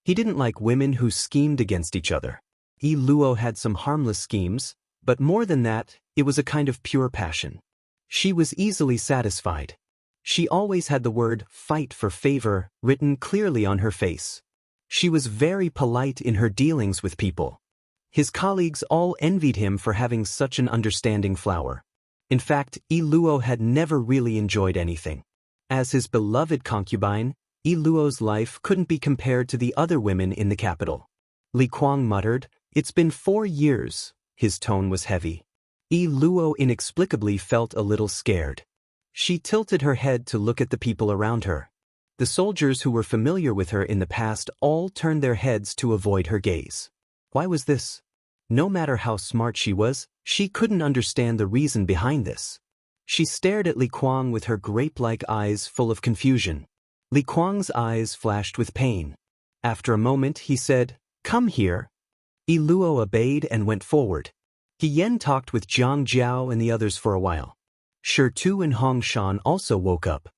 [SPEAKER 1] He didn't like women who schemed against each other. Luo had some harmless schemes, but more than that, it was a kind of pure passion. She was easily satisfied. She always had the word "fight for favor" written clearly on her face. She was very polite in her dealings with people. His colleagues all envied him for having such an understanding flower. In fact, Luo had never really enjoyed anything. As his beloved concubine, Luo's life couldn't be compared to the other women in the capital. Li Kuang muttered, "It's been 4 years." His tone was heavy. Luo inexplicably felt a little scared. She tilted her head to look at the people around her. The soldiers who were familiar with her in the past all turned their heads to avoid her gaze. Why was this? No matter how smart she was, she couldn't understand the reason behind this. She stared at Li Kuang with her grape-like eyes full of confusion. Li Kuang's eyes flashed with pain. After a moment he said, "Come here." Luo obeyed and went forward. Yan talked with Zhang Jiao and the others for a while. Shi Tu and Hong Shan also woke up.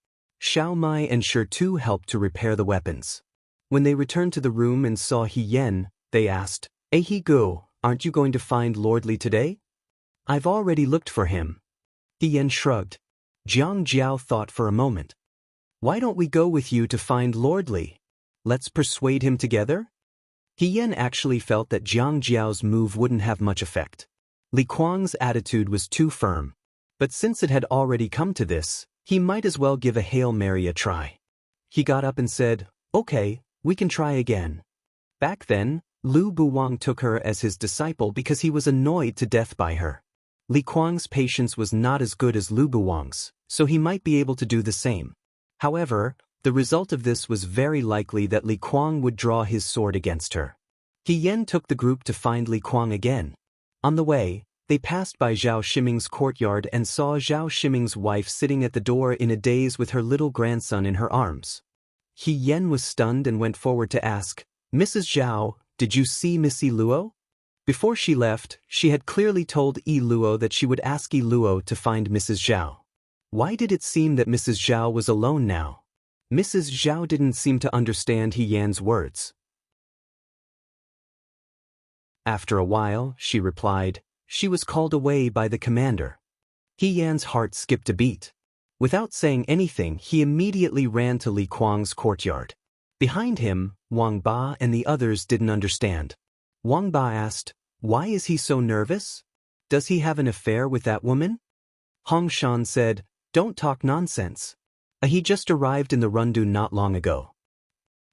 [SPEAKER 1] Xiao Mai and Shi Tu helped to repair the weapons. When they returned to the room and saw Yan, they asked, "Gu, aren't you going to find Lord Li today?" "I've already looked for him." Yan shrugged. Zhang Jiao thought for a moment. "Why don't we go with you to find Lord Li? Let's persuade him together?" Yan actually felt that Zhang Jiao's move wouldn't have much effect. Li Kuang's attitude was too firm. But since it had already come to this, he might as well give a Hail Mary a try. He got up and said, "Okay, we can try again." Back then, Lu Buwang took her as his disciple because he was annoyed to death by her. Li Kuang's patience was not as good as Lu Buwang's, so he might be able to do the same. However, the result of this was very likely that Li Kuang would draw his sword against her. Yan took the group to find Li Kuang again. On the way, they passed by Zhao Shiming's courtyard and saw Zhao Shiming's wife sitting at the door in a daze with her little grandson in her arms. Yan was stunned and went forward to ask, "Mrs. Zhao, did you see Miss Luo?" Before she left, she had clearly told Luo that she would ask Luo to find Mrs. Zhao. Why did it seem that Mrs. Zhao was alone now? Mrs. Zhao didn't seem to understand Yan's words. After a while, she replied, she was called away by the commander. Yan's heart skipped a beat. Without saying anything, he immediately ran to Li Kuang's courtyard. Behind him, Wang Ba and the others didn't understand. Wang Ba asked, Why is he so nervous? Does he have an affair with that woman? Hong Shan said, Don't talk nonsense. He just arrived in the Rundu not long ago.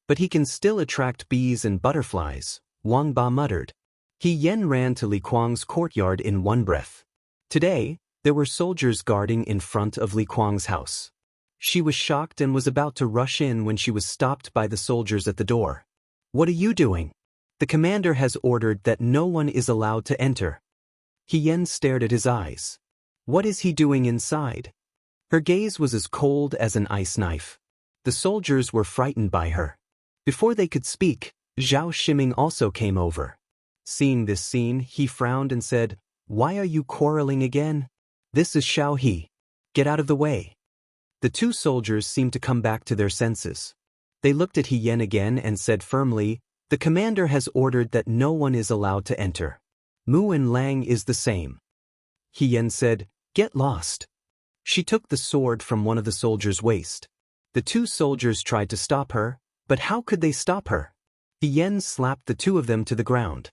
[SPEAKER 1] But he can still attract bees and butterflies, Wang Ba muttered. He Yen ran to Li Kuang's courtyard in one breath. Today, there were soldiers guarding in front of Li Kuang's house. She was shocked and was about to rush in when she was stopped by the soldiers at the door. What are you doing? The commander has ordered that no one is allowed to enter. He Yen stared at his eyes. What is he doing inside? Her gaze was as cold as an ice knife. The soldiers were frightened by her. Before they could speak, Zhao Shiming also came over. Seeing this scene, he frowned and said, Why are you quarreling again? This is Xiao He. Get out of the way. The two soldiers seemed to come back to their senses. They looked at He Yen again and said firmly, The commander has ordered that no one is allowed to enter. Mu and Lang is the same. He Yen said, Get lost. She took the sword from one of the soldiers' waist. The two soldiers tried to stop her, but how could they stop her? He Yen slapped the two of them to the ground.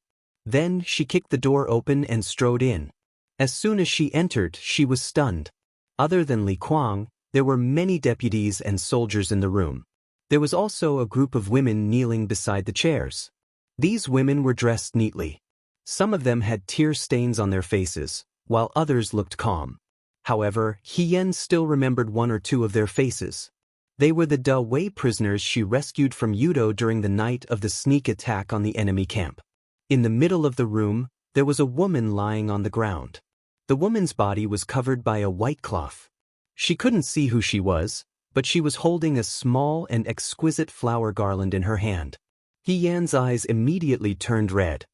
[SPEAKER 1] Then she kicked the door open and strode in. As soon as she entered, she was stunned. Other than Li Kuang, there were many deputies and soldiers in the room. There was also a group of women kneeling beside the chairs. These women were dressed neatly. Some of them had tear stains on their faces, while others looked calm. However, He Yen still remembered one or two of their faces. They were the Da Wei prisoners she rescued from Yudo during the night of the sneak attack on the enemy camp. In the middle of the room, there was a woman lying on the ground. The woman's body was covered by a white cloth. She couldn't see who she was, but she was holding a small and exquisite flower garland in her hand. He Yan's eyes immediately turned red.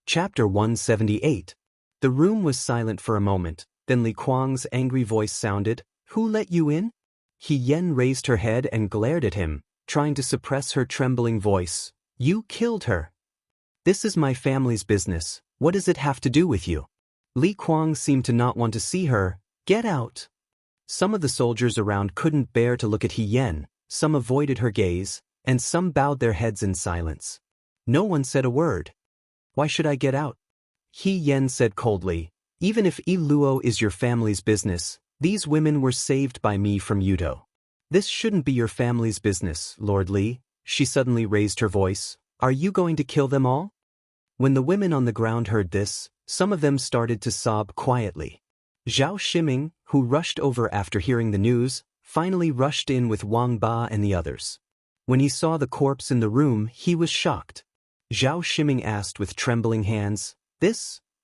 [SPEAKER 1] Chapter 178. The room was silent for a moment, then Li Kuang's angry voice sounded, Who let you in? He Yen raised her head and glared at him, trying to suppress her trembling voice. You killed her. This is my family's business. What does it have to do with you? Li Kuang seemed to not want to see her. Get out. Some of the soldiers around couldn't bear to look at He Yen, some avoided her gaze, and some bowed their heads in silence. No one said a word. Why should I get out? He Yen said coldly, Even if Yi Luo is your family's business, these women were saved by me from Yudo. This shouldn't be your family's business, Lord Li. She suddenly raised her voice. Are you going to kill them all? When the women on the ground heard this, some of them started to sob quietly. Zhao Shiming, who rushed over after hearing the news, finally rushed in with Wang Ba and the others. When he saw the corpse in the room, he was shocked. Zhao Shiming asked with trembling hands,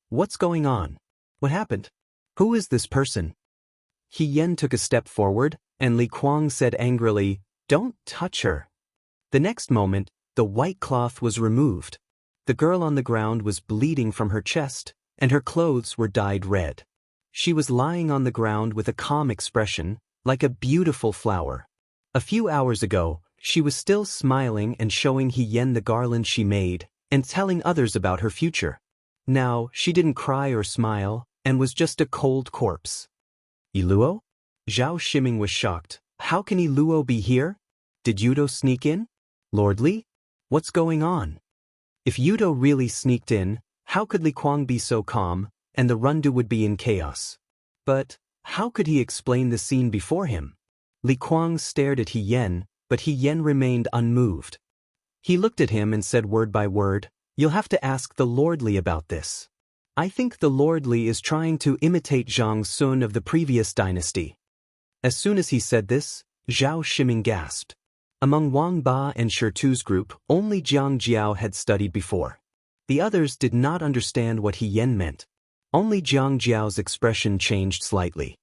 [SPEAKER 1] What's going on? What happened? Who is this person? He Yen took a step forward, and Li Kuang said angrily, Don't touch her. The next moment, the white cloth was removed. The girl on the ground was bleeding from her chest, and her clothes were dyed red. She was lying on the ground with a calm expression, like a beautiful flower. A few hours ago, she was still smiling and showing He Yen the garland she made, and telling others about her future. Now, she didn't cry or smile, and was just a cold corpse. Yi Luo? Zhao Shiming was shocked. How can Yi Luo be here? Did Yudo sneak in? Lord Li? What's going on? If Yudo really sneaked in, how could Li Kuang be so calm, and the Rundu would be in chaos? But, how could he explain the scene before him? Li Kuang stared at He Yen, but He Yen remained unmoved. He looked at him and said word by word, You'll have to ask the Lord Li about this. I think the Lord Li is trying to imitate Zhang Sun of the previous dynasty. As soon as he said this, Zhao Shiming gasped. Among Wang Ba and Shirtu's group, only Jiang Jiao had studied before. The others did not understand what He Yen meant. Only Jiang Jiao's expression changed slightly.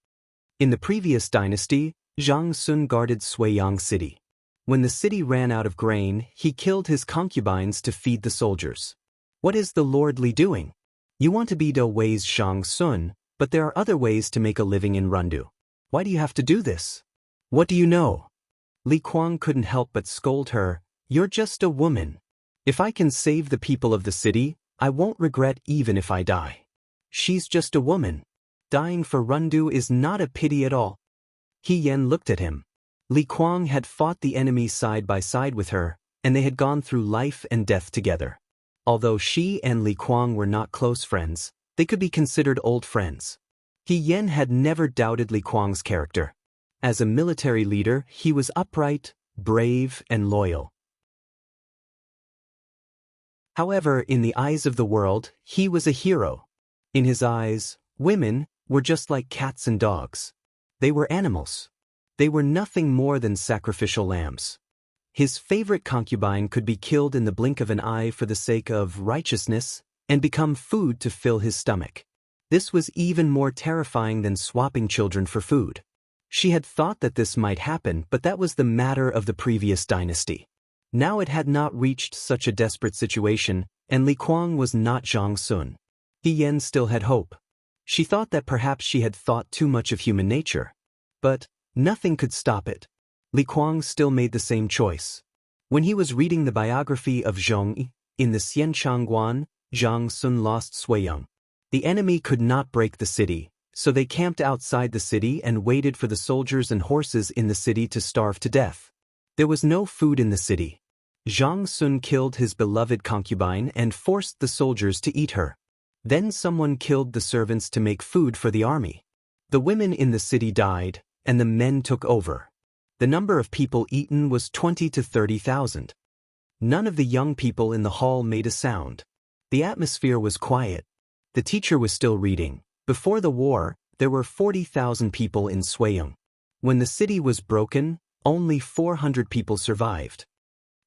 [SPEAKER 1] In the previous dynasty, Zhang Sun guarded Suiyang City. When the city ran out of grain, he killed his concubines to feed the soldiers. What is the Lord Li doing? You want to be Da Wei's Zhang Sun, but there are other ways to make a living in Rundu. Why do you have to do this? What do you know? Li Kuang couldn't help but scold her. You're just a woman. If I can save the people of the city, I won't regret even if I die. She's just a woman. Dying for Rundu is not a pity at all. He Yen looked at him. Li Kuang had fought the enemy side by side with her, and they had gone through life and death together. Although she and Li Kuang were not close friends, they could be considered old friends. He Yan had never doubted Li Kuang's character. As a military leader, he was upright, brave, and loyal. However, in the eyes of the world, he was a hero. In his eyes, women were just like cats and dogs. They were animals. They were nothing more than sacrificial lambs. His favorite concubine could be killed in the blink of an eye for the sake of righteousness and become food to fill his stomach. This was even more terrifying than swapping children for food. She had thought that this might happen, but that was the matter of the previous dynasty. Now it had not reached such a desperate situation, and Li Kuang was not Zhang Sun. He Yan still had hope. She thought that perhaps she had thought too much of human nature. But nothing could stop it. Li Kuang still made the same choice. When he was reading the biography of Zhong Yi in the Xianchangguan, Zhang Sun lost Suiyang. The enemy could not break the city, so they camped outside the city and waited for the soldiers and horses in the city to starve to death. There was no food in the city. Zhang Sun killed his beloved concubine and forced the soldiers to eat her. Then someone killed the servants to make food for the army. The women in the city died, and the men took over. The number of people eaten was 20 to 30,000. None of the young people in the hall made a sound. The atmosphere was quiet. The teacher was still reading. Before the war, there were 40,000 people in Suiyang. When the city was broken, only 400 people survived.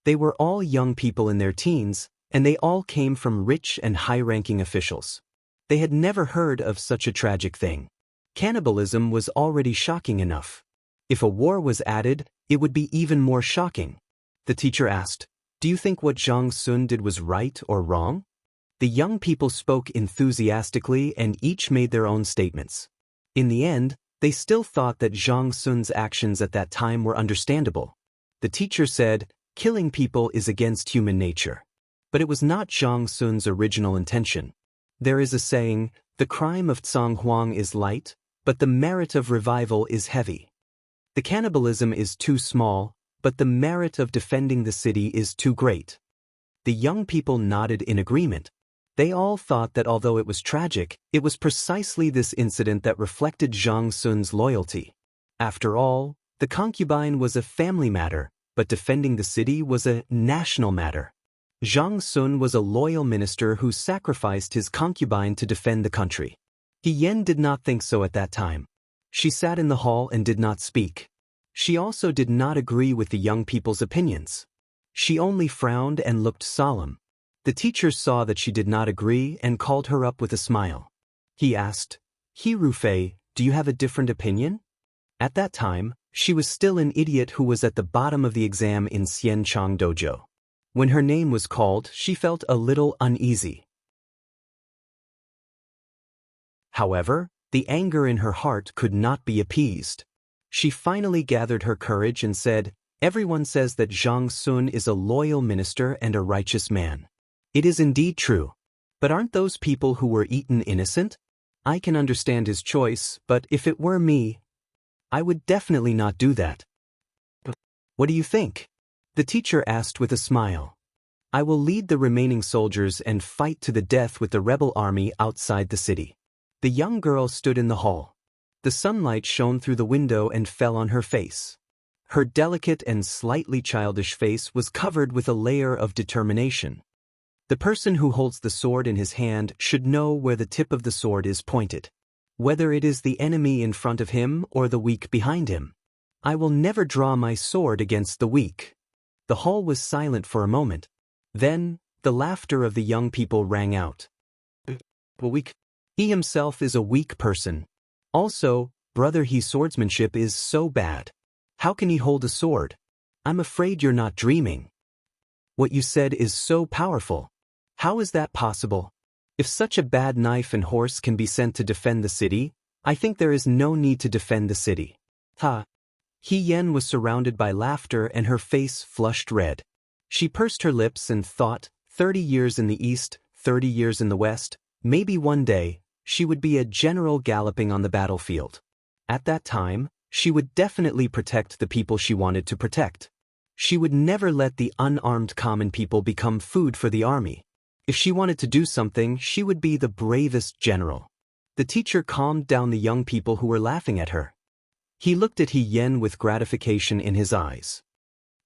[SPEAKER 1] They were all young people in their teens, and they all came from rich and high-ranking officials. They had never heard of such a tragic thing. Cannibalism was already shocking enough. If a war was added, it would be even more shocking. The teacher asked, "Do you think what Zhang Sun did was right or wrong?" The young people spoke enthusiastically and each made their own statements. In the end, they still thought that Zhang Sun's actions at that time were understandable. The teacher said, "Killing people is against human nature." But it was not Zhang Sun's original intention. There is a saying, "The crime of Tsang Huang is light, but the merit of revival is heavy." The cannibalism is too small, but the merit of defending the city is too great. The young people nodded in agreement. They all thought that although it was tragic, it was precisely this incident that reflected Zhang Sun's loyalty. After all, the concubine was a family matter, but defending the city was a national matter. Zhang Sun was a loyal minister who sacrificed his concubine to defend the country. He Yan did not think so at that time. She sat in the hall and did not speak. She also did not agree with the young people's opinions. She only frowned and looked solemn. The teacher saw that she did not agree and called her up with a smile. He asked, "He Rufei, do you have a different opinion?" At that time, she was still an idiot who was at the bottom of the exam in Xianchang Dojo. When her name was called, she felt a little uneasy. However, the anger in her heart could not be appeased. She finally gathered her courage and said, "Everyone says that Zhang Sun is a loyal minister and a righteous man. It is indeed true. But aren't those people who were eaten innocent? I can understand his choice, but if it were me, I would definitely not do that." "What do you think?" the teacher asked with a smile. "I will lead the remaining soldiers and fight to the death with the rebel army outside the city." The young girl stood in the hall. The sunlight shone through the window and fell on her face. Her delicate and slightly childish face was covered with a layer of determination. The person who holds the sword in his hand should know where the tip of the sword is pointed, whether it is the enemy in front of him or the weak behind him. "I will never draw my sword against the weak." The hall was silent for a moment. Then, the laughter of the young people rang out. "Weak? He himself is a weak person. Also, brother, his swordsmanship is so bad. How can he hold a sword? I'm afraid you're not dreaming. What you said is so powerful. How is that possible? If such a bad knife and horse can be sent to defend the city, I think there is no need to defend the city." Ha! He Yan was surrounded by laughter and her face flushed red. She pursed her lips and thought, 30 years in the east, 30 years in the west, maybe one day, she would be a general galloping on the battlefield. At that time, She would definitely protect the people she wanted to protect. She would never let the unarmed common people become food for the army. If she wanted to do something, she would be the bravest general. The teacher calmed down the young people who were laughing at her. He looked at He Yen with gratification in his eyes.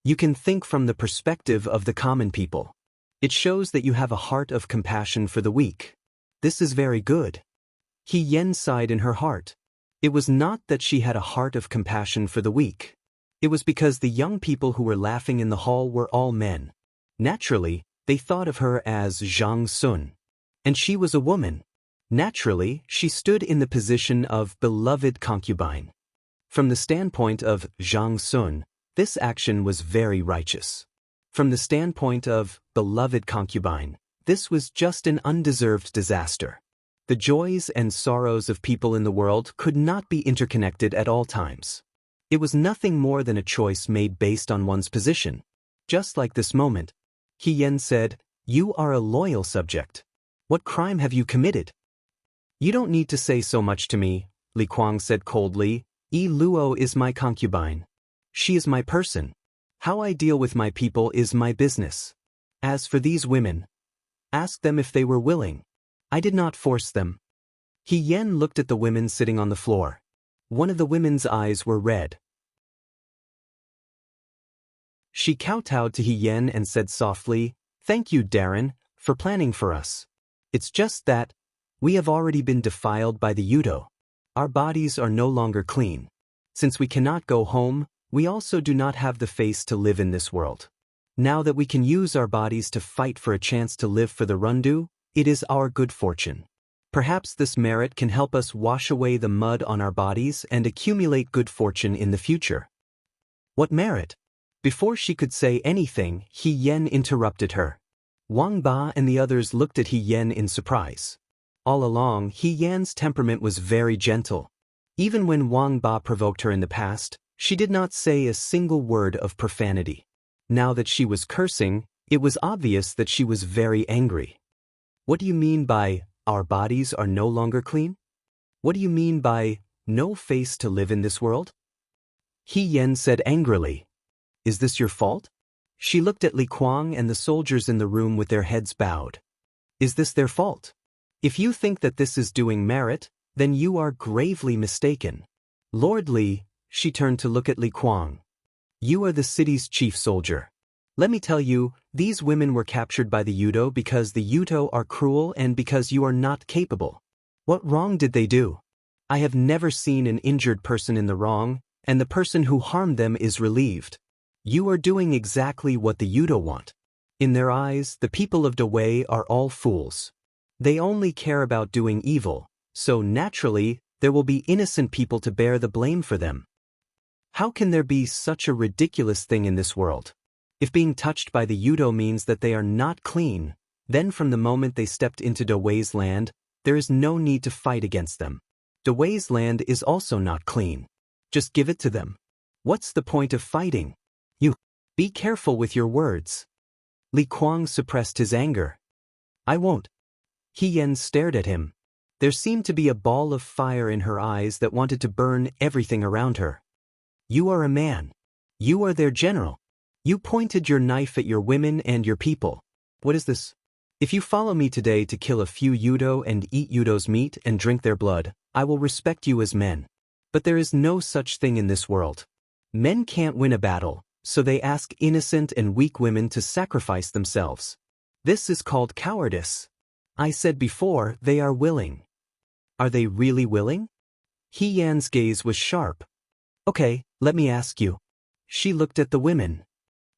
[SPEAKER 1] You can think from the perspective of the common people. It shows that you have a heart of compassion for the weak. This is very good. He Yen sighed in her heart. It was not that she had a heart of compassion for the weak. It was because the young people who were laughing in the hall were all men. Naturally, they thought of her as Zhang Sun. And she was a woman. Naturally, she stood in the position of beloved concubine. From the standpoint of Zhang Sun, this action was very righteous. From the standpoint of beloved concubine, this was just an undeserved disaster. The joys and sorrows of people in the world could not be interconnected at all times. It was nothing more than a choice made based on one's position. Just like this moment, He Yen said, "You are a loyal subject. What crime have you committed?" "You don't need to say so much to me," Li Kuang said coldly. "Yi Luo is my concubine. She is my person. How I deal with my people is my business. As for these women, ask them if they were willing. I did not force them." He Yen looked at the women sitting on the floor. One of the women's eyes were red. She kowtowed to He Yen and said softly, "Thank you, Darren, for planning for us. It's just that we have already been defiled by the Yudo. Our bodies are no longer clean. Since we cannot go home, we also do not have the face to live in this world. Now that we can use our bodies to fight for a chance to live for the Rundu, it is our good fortune. Perhaps this merit can help us wash away the mud on our bodies and accumulate good fortune in the future." "What merit?" Before she could say anything, He Yen interrupted her. Wang Ba and the others looked at He Yen in surprise. All along, He Yan's temperament was very gentle. Even when Wang Ba provoked her in the past, she did not say a single word of profanity. Now that she was cursing, it was obvious that she was very angry. "What do you mean by, our bodies are no longer clean? What do you mean by, no face to live in this world?" He Yen said angrily, "Is this your fault?" She looked at Li Kuang and the soldiers in the room with their heads bowed. "Is this their fault? If you think that this is doing merit, then you are gravely mistaken." "Lord Li," she turned to look at Li Kuang. "You are the city's chief soldier. Let me tell you, these women were captured by the Yudo because the Yudo are cruel and because you are not capable. What wrong did they do? I have never seen an injured person in the wrong, and the person who harmed them is relieved. You are doing exactly what the Yudo want. In their eyes, the people of Dawei are all fools. They only care about doing evil, so naturally, there will be innocent people to bear the blame for them. How can there be such a ridiculous thing in this world? If being touched by the Yudo means that they are not clean, then from the moment they stepped into Dawei's land, there is no need to fight against them. Dawei's land is also not clean. Just give it to them. What's the point of fighting? You. Be careful with your words." Li Kuang suppressed his anger. "I won't." He Yen stared at him. There seemed to be a ball of fire in her eyes that wanted to burn everything around her. "You are a man. You are their general. You pointed your knife at your women and your people. What is this? If you follow me today to kill a few Yudo and eat Yudo's meat and drink their blood, I will respect you as men. But there is no such thing in this world. Men can't win a battle, so they ask innocent and weak women to sacrifice themselves. This is called cowardice. I said before, they are willing. Are they really willing?" He Yan's gaze was sharp. "Okay, let me ask you." She looked at the women.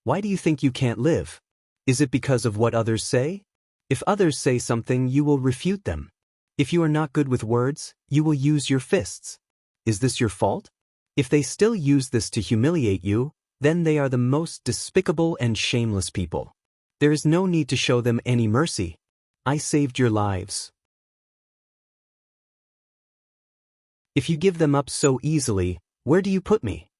[SPEAKER 1] "Why do you think you can't live? Is it because of what others say? If others say something, you will refute them. If you are not good with words, you will use your fists. Is this your fault? If they still use this to humiliate you, then they are the most despicable and shameless people. There is no need to show them any mercy. I saved your lives. If you give them up so easily, where do you put me?"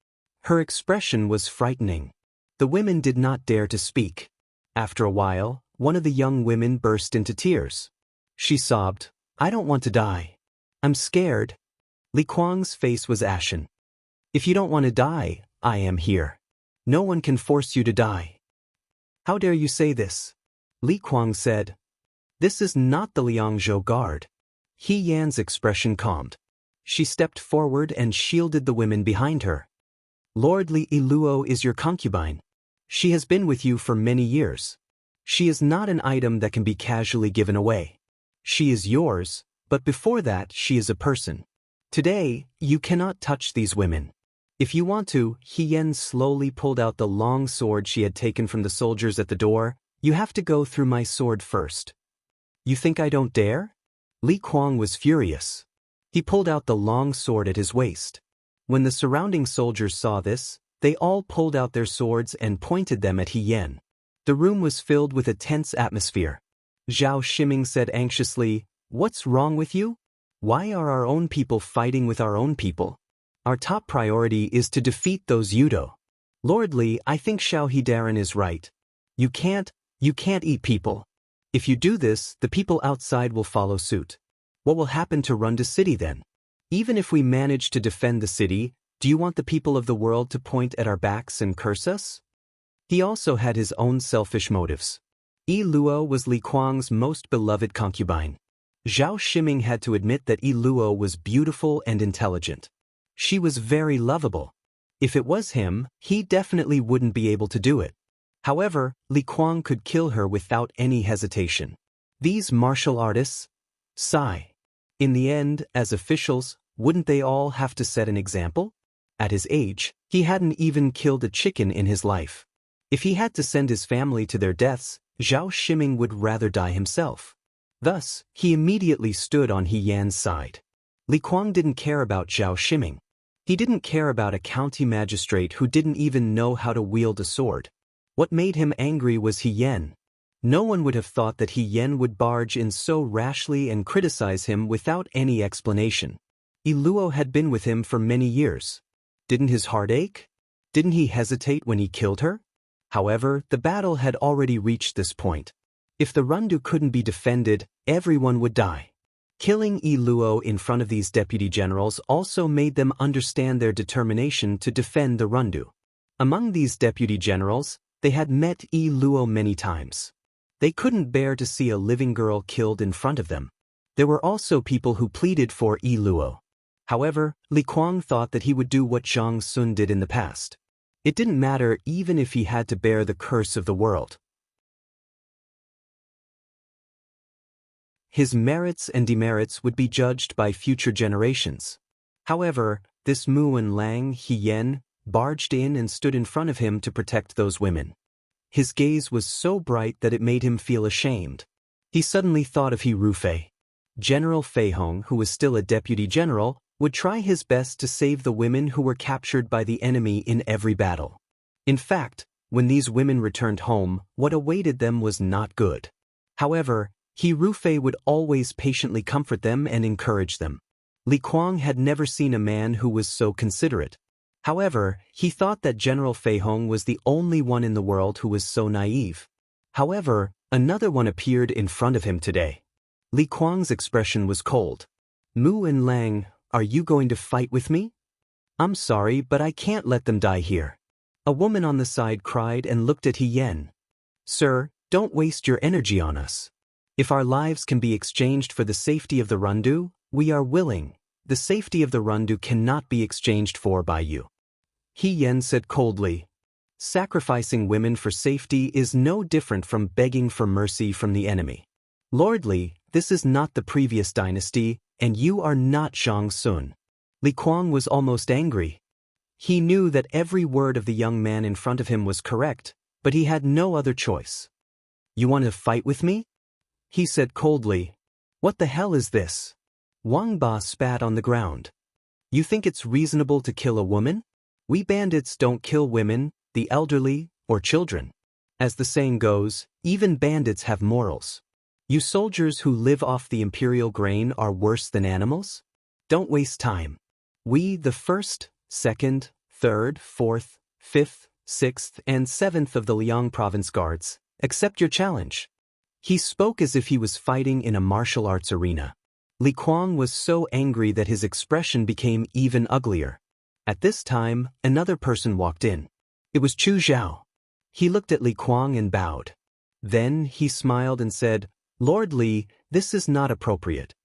[SPEAKER 1] Her expression was frightening. The women did not dare to speak. After a while, one of the young women burst into tears. She sobbed, "I don't want to die. I'm scared." Li Kuang's face was ashen. If you don't want to die, I am here. No one can force you to die. How dare you say this? Li Kuang said. This is not the Liangzhou guard. He Yan's expression calmed. She stepped forward and shielded the women behind her. Lord Li Iluo is your concubine. She has been with you for many years. She is not an item that can be casually given away. She is yours, but before that she is a person. Today, you cannot touch these women. If you want to, He Yan slowly pulled out the long sword she had taken from the soldiers at the door. You have to go through my sword first. You think I don't dare? Li Kuang was furious. He pulled out the long sword at his waist. When the surrounding soldiers saw this, they all pulled out their swords and pointed them at He Yan. The room was filled with a tense atmosphere. Zhao Shiming said anxiously, "What's wrong with you? Why are our own people fighting with our own people? Our top priority is to defeat those Yudo." Lord Li, I think Xiao Hidaran is right. You can't eat people. If you do this, the people outside will follow suit. What will happen to Rundu City then? Even if we manage to defend the city, do you want the people of the world to point at our backs and curse us? He also had his own selfish motives. Yi Luo was Li Kuang's most beloved concubine. Zhao Shiming had to admit that Yi Luo was beautiful and intelligent. She was very lovable. If it was him, he definitely wouldn't be able to do it. However, Li Kuang could kill her without any hesitation. These martial artists? Sigh. In the end, as officials, wouldn't they all have to set an example? At his age, he hadn't even killed a chicken in his life. If he had to send his family to their deaths, Zhao Shiming would rather die himself. Thus, he immediately stood on He Yan's side. Li Kuang didn't care about Zhao Shiming. He didn't care about a county magistrate who didn't even know how to wield a sword. What made him angry was He Yan. No one would have thought that He Yan would barge in so rashly and criticize him without any explanation. Yi Luo had been with him for many years. Didn't his heart ache? Didn't he hesitate when he killed her? However, the battle had already reached this point. If the Rundu couldn't be defended, everyone would die. Killing Yi Luo in front of these deputy generals also made them understand their determination to defend the Rundu. Among these deputy generals, they had met Yi Luo many times. They couldn't bear to see a living girl killed in front of them. There were also people who pleaded for Yi Luo. However, Li Kuang thought that he would do what Zhang Sun did in the past. It didn't matter even if he had to bear the curse of the world. His merits and demerits would be judged by future generations. However, this Muan Lang He Yan barged in and stood in front of him to protect those women. His gaze was so bright that it made him feel ashamed. He suddenly thought of He Rufei. General Fei Hong, who was still a deputy general, would try his best to save the women who were captured by the enemy in every battle. In fact, when these women returned home, what awaited them was not good. However, He Rufei would always patiently comfort them and encourage them. Li Kuang had never seen a man who was so considerate. However, he thought that General Fei Hong was the only one in the world who was so naive. However, another one appeared in front of him today. Li Kuang's expression was cold. Muan Lang, are you going to fight with me? I'm sorry, but I can't let them die here. A woman on the side cried and looked at He Yan. Sir, don't waste your energy on us. If our lives can be exchanged for the safety of the Rundu, we are willing. The safety of the Rundu cannot be exchanged for by you. He Yan said coldly. Sacrificing women for safety is no different from begging for mercy from the enemy. Lord Li, this is not the previous dynasty, and you are not Zhang Sun. Li Kuang was almost angry. He knew that every word of the young man in front of him was correct, but he had no other choice. You want to fight with me? He said coldly. What the hell is this? Wang Ba spat on the ground. You think it's reasonable to kill a woman? We bandits don't kill women, the elderly, or children. As the saying goes, even bandits have morals. You soldiers who live off the imperial grain are worse than animals? Don't waste time. We, the 1st, 2nd, 3rd, 4th, 5th, 6th, and 7th of the Liang Province Guards, accept your challenge. He spoke as if he was fighting in a martial arts arena. Li Kuang was so angry that his expression became even uglier. At this time, another person walked in. It was Chu Zhao. He looked at Li Kuang and bowed. Then he smiled and said, "Lord Li, this is not appropriate.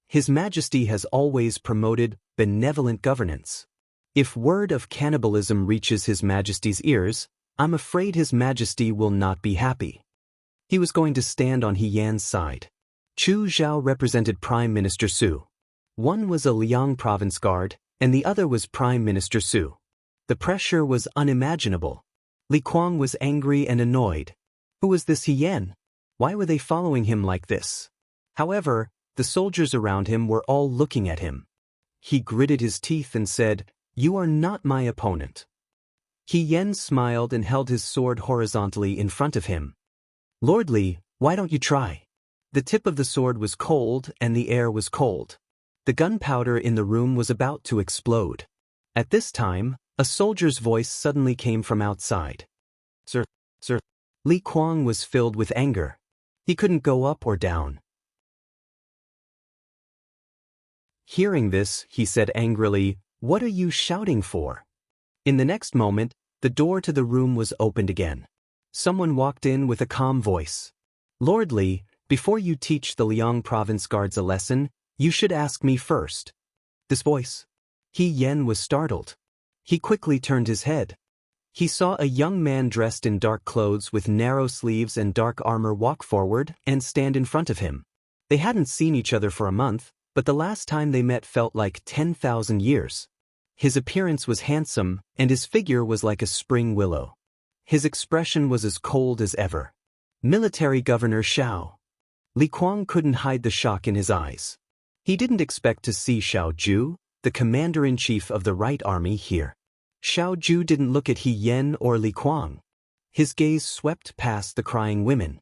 [SPEAKER 1] His Majesty has always promoted benevolent governance. If word of cannibalism reaches His Majesty's ears, I'm afraid His Majesty will not be happy." He was going to stand on He Yan's side. Chu Zhao represented Prime Minister Su. One was a Liang province guard, and the other was Prime Minister Su. The pressure was unimaginable. Li Kuang was angry and annoyed. Who was this He Yan? Why were they following him like this? However, the soldiers around him were all looking at him. He gritted his teeth and said, "You are not my opponent." He Yan smiled and held his sword horizontally in front of him. "Lord Li, why don't you try?" The tip of the sword was cold and the air was cold. The gunpowder in the room was about to explode. At this time, a soldier's voice suddenly came from outside. Sir. Li Kuang was filled with anger. He couldn't go up or down. Hearing this, he said angrily, "What are you shouting for?" In the next moment, the door to the room was opened again. Someone walked in with a calm voice. "Lord Li, before you teach the Liang province guards a lesson, you should ask me first." This voice. He Yan was startled. He quickly turned his head. He saw a young man dressed in dark clothes with narrow sleeves and dark armor walk forward and stand in front of him. They hadn't seen each other for a month, but the last time they met felt like 10,000 years. His appearance was handsome, and his figure was like a spring willow. His expression was as cold as ever. Military Governor Xiao. Li Kuang couldn't hide the shock in his eyes. He didn't expect to see Xiao Ju, the commander-in-chief of the Right Army, here. Xiao Ju didn't look at He Yan or Li Kuang. His gaze swept past the crying women.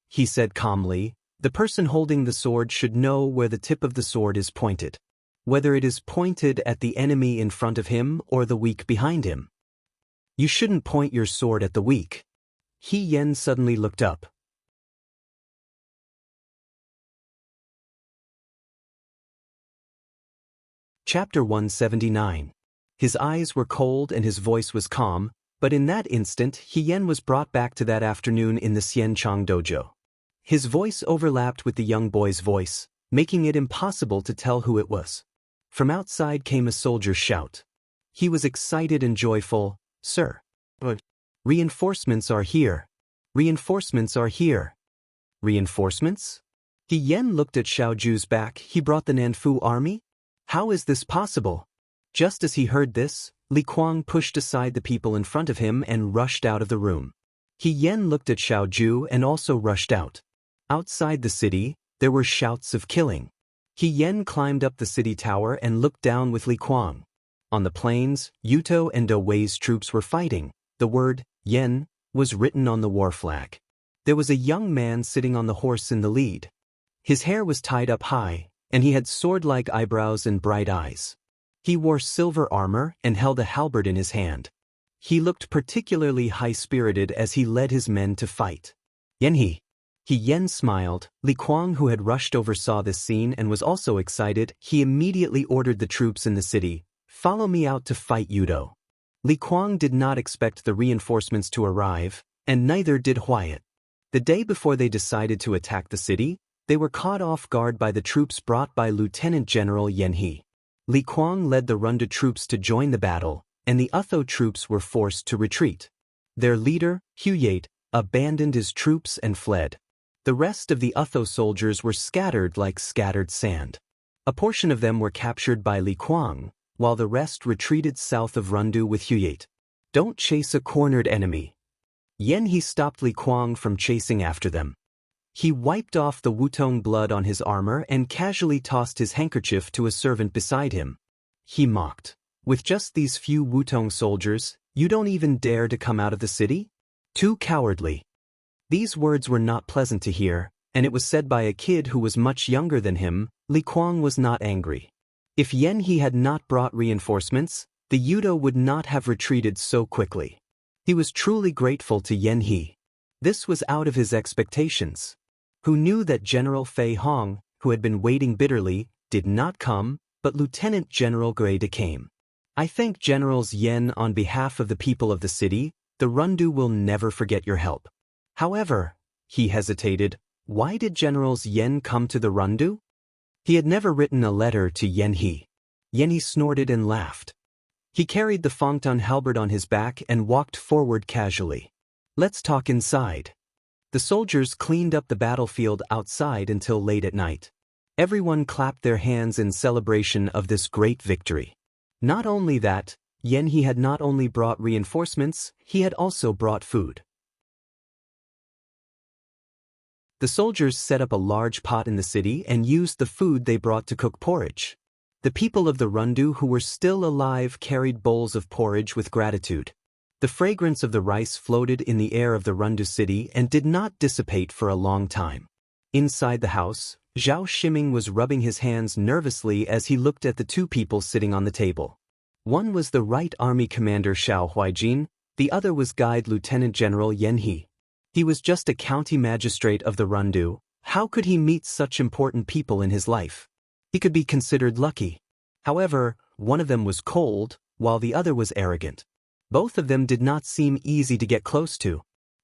[SPEAKER 1] He said calmly, "The person holding the sword should know where the tip of the sword is pointed. Whether it is pointed at the enemy in front of him or the weak behind him. You shouldn't point your sword at the weak." He Yan suddenly looked up. Chapter 179. His eyes were cold and his voice was calm, but in that instant He Yan was brought back to that afternoon in the Xianchang dojo. His voice overlapped with the young boy's voice, making it impossible to tell who it was. From outside came a soldier's shout. He was excited and joyful. "Sir! Reinforcements are here! Reinforcements are here!" Reinforcements? He Yan looked at Xiao Ju's back. He brought the Nanfu army? How is this possible? Just as he heard this, Li Kuang pushed aside the people in front of him and rushed out of the room. He Yan looked at Xiao Ju and also rushed out. Outside the city, there were shouts of killing. He Yan climbed up the city tower and looked down with Li Kuang. On the plains, Yuto and Do Wei's troops were fighting. The word, Yan, was written on the war flag. There was a young man sitting on the horse in the lead. His hair was tied up high, and he had sword-like eyebrows and bright eyes. He wore silver armor and held a halberd in his hand. He looked particularly high-spirited as he led his men to fight. "Yan He Yan smiled. Li Kuang, who had rushed over, saw this scene and was also excited. He immediately ordered the troops in the city, "Follow me out to fight Yudo." Li Kuang did not expect the reinforcements to arrive, and neither did Huayat. The day before they decided to attack the city, they were caught off guard by the troops brought by Lieutenant General Yan He. Li Kuang led the Runda troops to join the battle, and the Utho troops were forced to retreat. Their leader, Huyate, abandoned his troops and fled. The rest of the Utho soldiers were scattered like scattered sand. A portion of them were captured by Li Kuang, while the rest retreated south of Rundu with Huyate. "Don't chase a cornered enemy." Yan He stopped Li Kuang from chasing after them. He wiped off the Wutong blood on his armor and casually tossed his handkerchief to a servant beside him. He mocked. "With just these few Wutong soldiers, you don't even dare to come out of the city? Too cowardly." These words were not pleasant to hear, and it was said by a kid who was much younger than him. Li Kuang was not angry. If Yan He had not brought reinforcements, the Yudo would not have retreated so quickly. He was truly grateful to Yan He. This was out of his expectations. Who knew that General Fei Hong, who had been waiting bitterly, did not come, but Lieutenant General Guide came. I thank Generals Yen on behalf of the people of the city. The Rundu will never forget your help. However, he hesitated. Why did Generals Yen come to the Rundu? He had never written a letter to Yen-he. Yen-he snorted and laughed. He carried the Fongtan halberd on his back and walked forward casually. Let's talk inside. The soldiers cleaned up the battlefield outside until late at night. Everyone clapped their hands in celebration of this great victory. Not only that, Yen-he had not only brought reinforcements, he had also brought food. The soldiers set up a large pot in the city and used the food they brought to cook porridge. The people of the Rundu who were still alive carried bowls of porridge with gratitude. The fragrance of the rice floated in the air of the Rundu city and did not dissipate for a long time. Inside the house, Zhao Shiming was rubbing his hands nervously as he looked at the two people sitting on the table. One was the Right Army Commander Xiao Huijin, the other was Guide Lieutenant General Yen-he. He was just a county magistrate of the Rundu. How could he meet such important people in his life? He could be considered lucky. However, one of them was cold, while the other was arrogant. Both of them did not seem easy to get close to.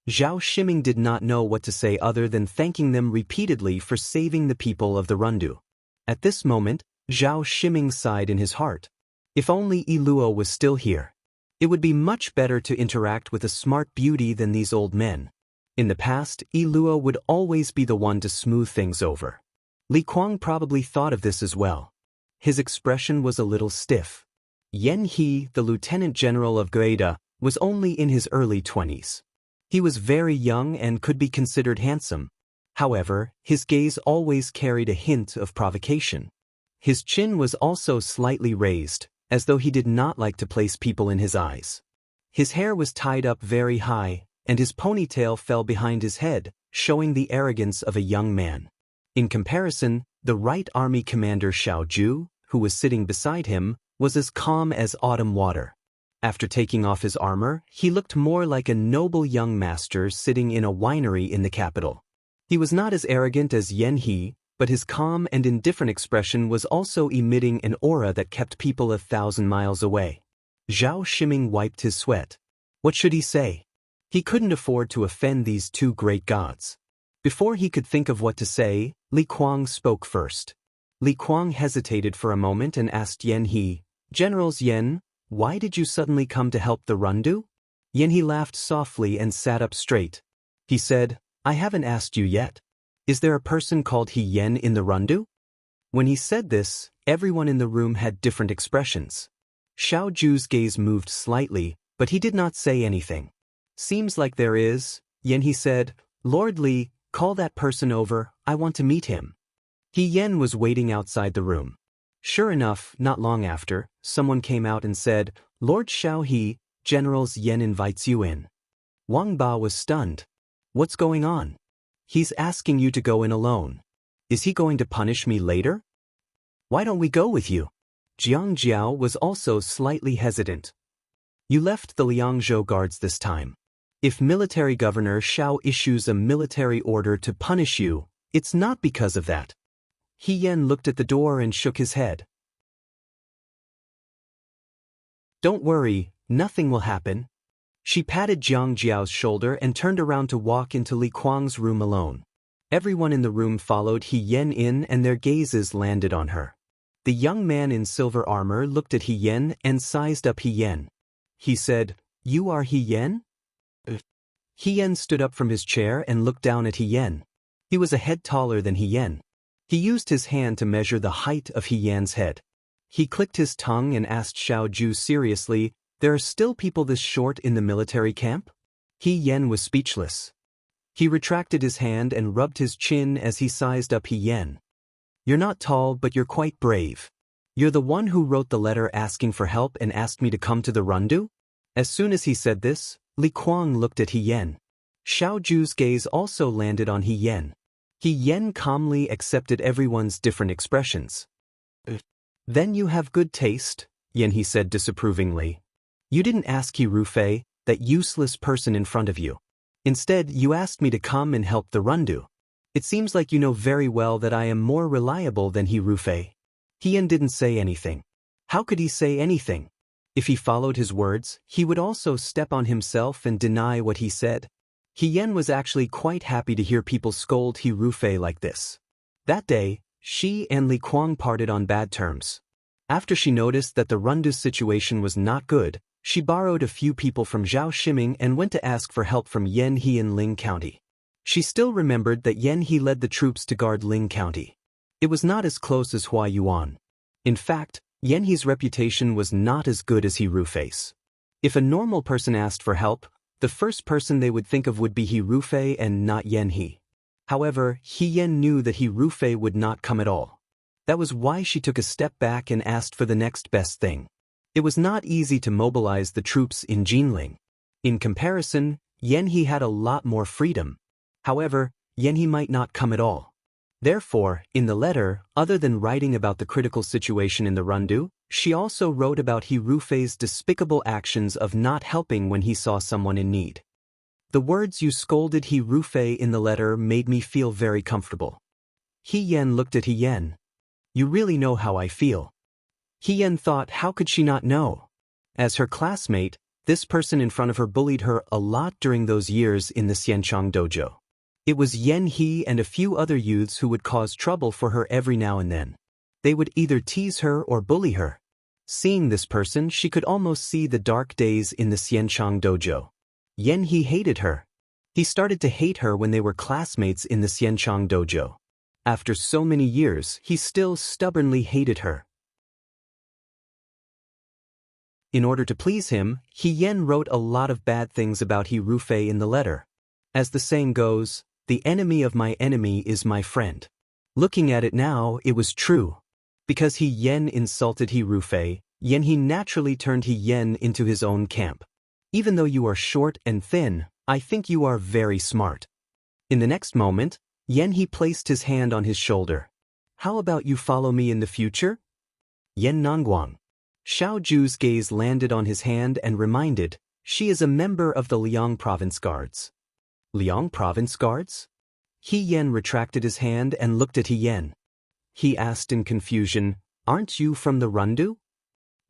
[SPEAKER 1] Zhao Shiming did not know what to say other than thanking them repeatedly for saving the people of the Rundu. At this moment, Zhao Shiming sighed in his heart. If only Iluo was still here. It would be much better to interact with a smart beauty than these old men. In the past, Iluo would always be the one to smooth things over. Li Kuang probably thought of this as well. His expression was a little stiff. Yen-he, the lieutenant general of Gueda, was only in his early 20s. He was very young and could be considered handsome. However, his gaze always carried a hint of provocation. His chin was also slightly raised, as though he did not like to place people in his eyes. His hair was tied up very high, and his ponytail fell behind his head, showing the arrogance of a young man. In comparison, the Right Army Commander Xiao Ju, who was sitting beside him, was as calm as autumn water. After taking off his armor, he looked more like a noble young master sitting in a winery in the capital. He was not as arrogant as Yen-he, but his calm and indifferent expression was also emitting an aura that kept people 1,000 miles away. Zhao Shiming wiped his sweat. What should he say? He couldn't afford to offend these two great gods. Before he could think of what to say, Li Kuang spoke first. Li Kuang hesitated for a moment and asked Yen-he, Generals Yen, why did you suddenly come to help the Rundu? Yen-he laughed softly and sat up straight. He said, I haven't asked you yet. Is there a person called He Yen in the Rundu? When he said this, everyone in the room had different expressions. Xiao Ju's gaze moved slightly, but he did not say anything. Seems like there is, Yen-he said. Lord Li, call that person over, I want to meet him. He Yen was waiting outside the room. Sure enough, not long after, someone came out and said, Lord Xiao He, Generals Yen invites you in. Wang Ba was stunned. What's going on? He's asking you to go in alone. Is he going to punish me later? Why don't we go with you? Jiang Jiao was also slightly hesitant. You left the Liangzhou guards this time. If military governor Xiao issues a military order to punish you, it's not because of that. He Yen looked at the door and shook his head. Don't worry, nothing will happen. She patted Jiang Jiao's shoulder and turned around to walk into Li Kuang's room alone. Everyone in the room followed He Yen in and their gazes landed on her. The young man in silver armor looked at He Yen and sized up He Yen. He said, You are He Yen? He Yen stood up from his chair and looked down at He Yen. He was a head taller than He Yen. He used his hand to measure the height of He Yen's head. He clicked his tongue and asked Xiao Ju seriously, There are still people this short in the military camp? He Yen was speechless. He retracted his hand and rubbed his chin as he sized up He Yen. You're not tall, but you're quite brave. You're the one who wrote the letter asking for help and asked me to come to the Rundu? As soon as he said this, Li Kuang looked at He Yen. Xiao Ju's gaze also landed on He Yen. He Yen calmly accepted everyone's different expressions. Then you have good taste, Yen-he said disapprovingly. You didn't ask He Rufei, that useless person in front of you. Instead, you asked me to come and help the Rundu. It seems like you know very well that I am more reliable than He Rufei. He Yen didn't say anything. How could he say anything? If he followed his words, he would also step on himself and deny what he said. He Yan was actually quite happy to hear people scold He Rufei like this. That day, she and Li Kuang parted on bad terms. After she noticed that the Rundu's situation was not good, she borrowed a few people from Zhao Shiming and went to ask for help from Yan He in Ling County. She still remembered that Yan He led the troops to guard Ling County. It was not as close as Hua Yuan. In fact, Yan He's reputation was not as good as He Rufei's. If a normal person asked for help, the first person they would think of would be He Rufei and not Yan He. However, He Yan knew that He Rufei would not come at all. That was why she took a step back and asked for the next best thing. It was not easy to mobilize the troops in Jinling. In comparison, Yan He had a lot more freedom. However, Yan He might not come at all. Therefore, in the letter, other than writing about the critical situation in the Rundu, she also wrote about He Rufei's despicable actions of not helping when he saw someone in need. The words "you scolded He Rufei" in the letter made me feel very comfortable. He Yan looked at He Yan. You really know how I feel. He Yan thought, how could she not know? As her classmate, this person in front of her bullied her a lot during those years in the Xianchang dojo. It was Yan He and a few other youths who would cause trouble for her every now and then. They would either tease her or bully her. Seeing this person, she could almost see the dark days in the Xianchang dojo. Yan He hated her. He started to hate her when they were classmates in the Xianchang dojo. After so many years, he still stubbornly hated her. In order to please him, He Yan wrote a lot of bad things about He Rufei in the letter. As the saying goes, the enemy of my enemy is my friend. Looking at it now, it was true. Because He Yan insulted He Rufei, Yan He naturally turned He Yan into his own camp. Even though you are short and thin, I think you are very smart. In the next moment, Yan He placed his hand on his shoulder. How about you follow me in the future? Yan Nongguang. Xiao Ju's gaze landed on his hand and reminded, she is a member of the Liang Province Guards. Liang Province Guards? He Yan retracted his hand and looked at He Yan. He asked in confusion, aren't you from the Rundu?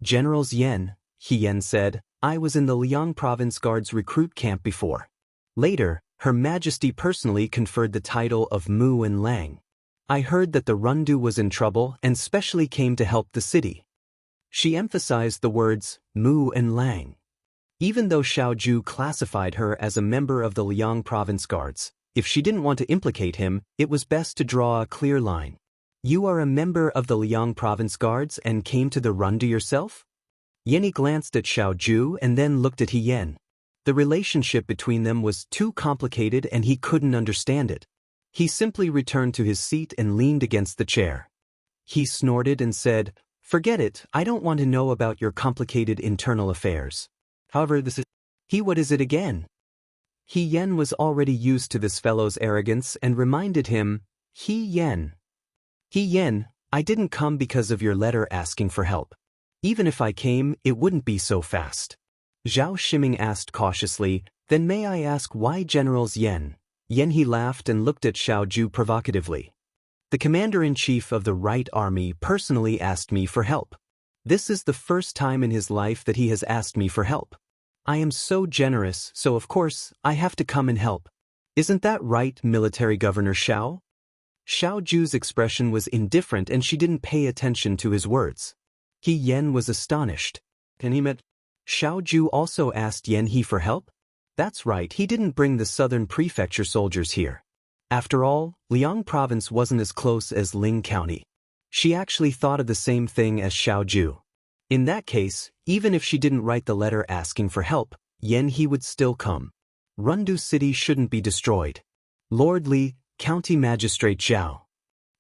[SPEAKER 1] Generals Yan, He Yan said, I was in the Liang Province Guards recruit camp before. Later, Her Majesty personally conferred the title of Mu and Lang. I heard that the Rundu was in trouble and specially came to help the city. She emphasized the words Mu and Lang. Even though Xiao Ju classified her as a member of the Liang Province Guards, if she didn't want to implicate him, it was best to draw a clear line. You are a member of the Liang Province Guards and came to the Rundu yourself? Yan He glanced at Xiao Ju and then looked at He Yan. The relationship between them was too complicated and he couldn't understand it. He simply returned to his seat and leaned against the chair. He snorted and said, forget it, I don't want to know about your complicated internal affairs. However, what is it again? He Yan was already used to this fellow's arrogance and reminded him, He Yan, I didn't come because of your letter asking for help. Even if I came, it wouldn't be so fast. Zhao Shiming asked cautiously, then may I ask why Generals Yan? Yan He laughed and looked at Xiao Ju provocatively. The commander-in-chief of the Right Army personally asked me for help. This is the first time in his life that he has asked me for help. I am so generous, so of course, I have to come and help. Isn't that right, Military Governor Xiao? Xiao Ju's expression was indifferent and she didn't pay attention to his words. He Yan was astonished. And he met Xiao Ju also asked Yan He for help? That's right, he didn't bring the southern prefecture soldiers here. After all, Liang Province wasn't as close as Ling County. She actually thought of the same thing as Xiao Ju. In that case, even if she didn't write the letter asking for help, Yan He would still come. Rundu City shouldn't be destroyed. Lord Li, County Magistrate Zhao.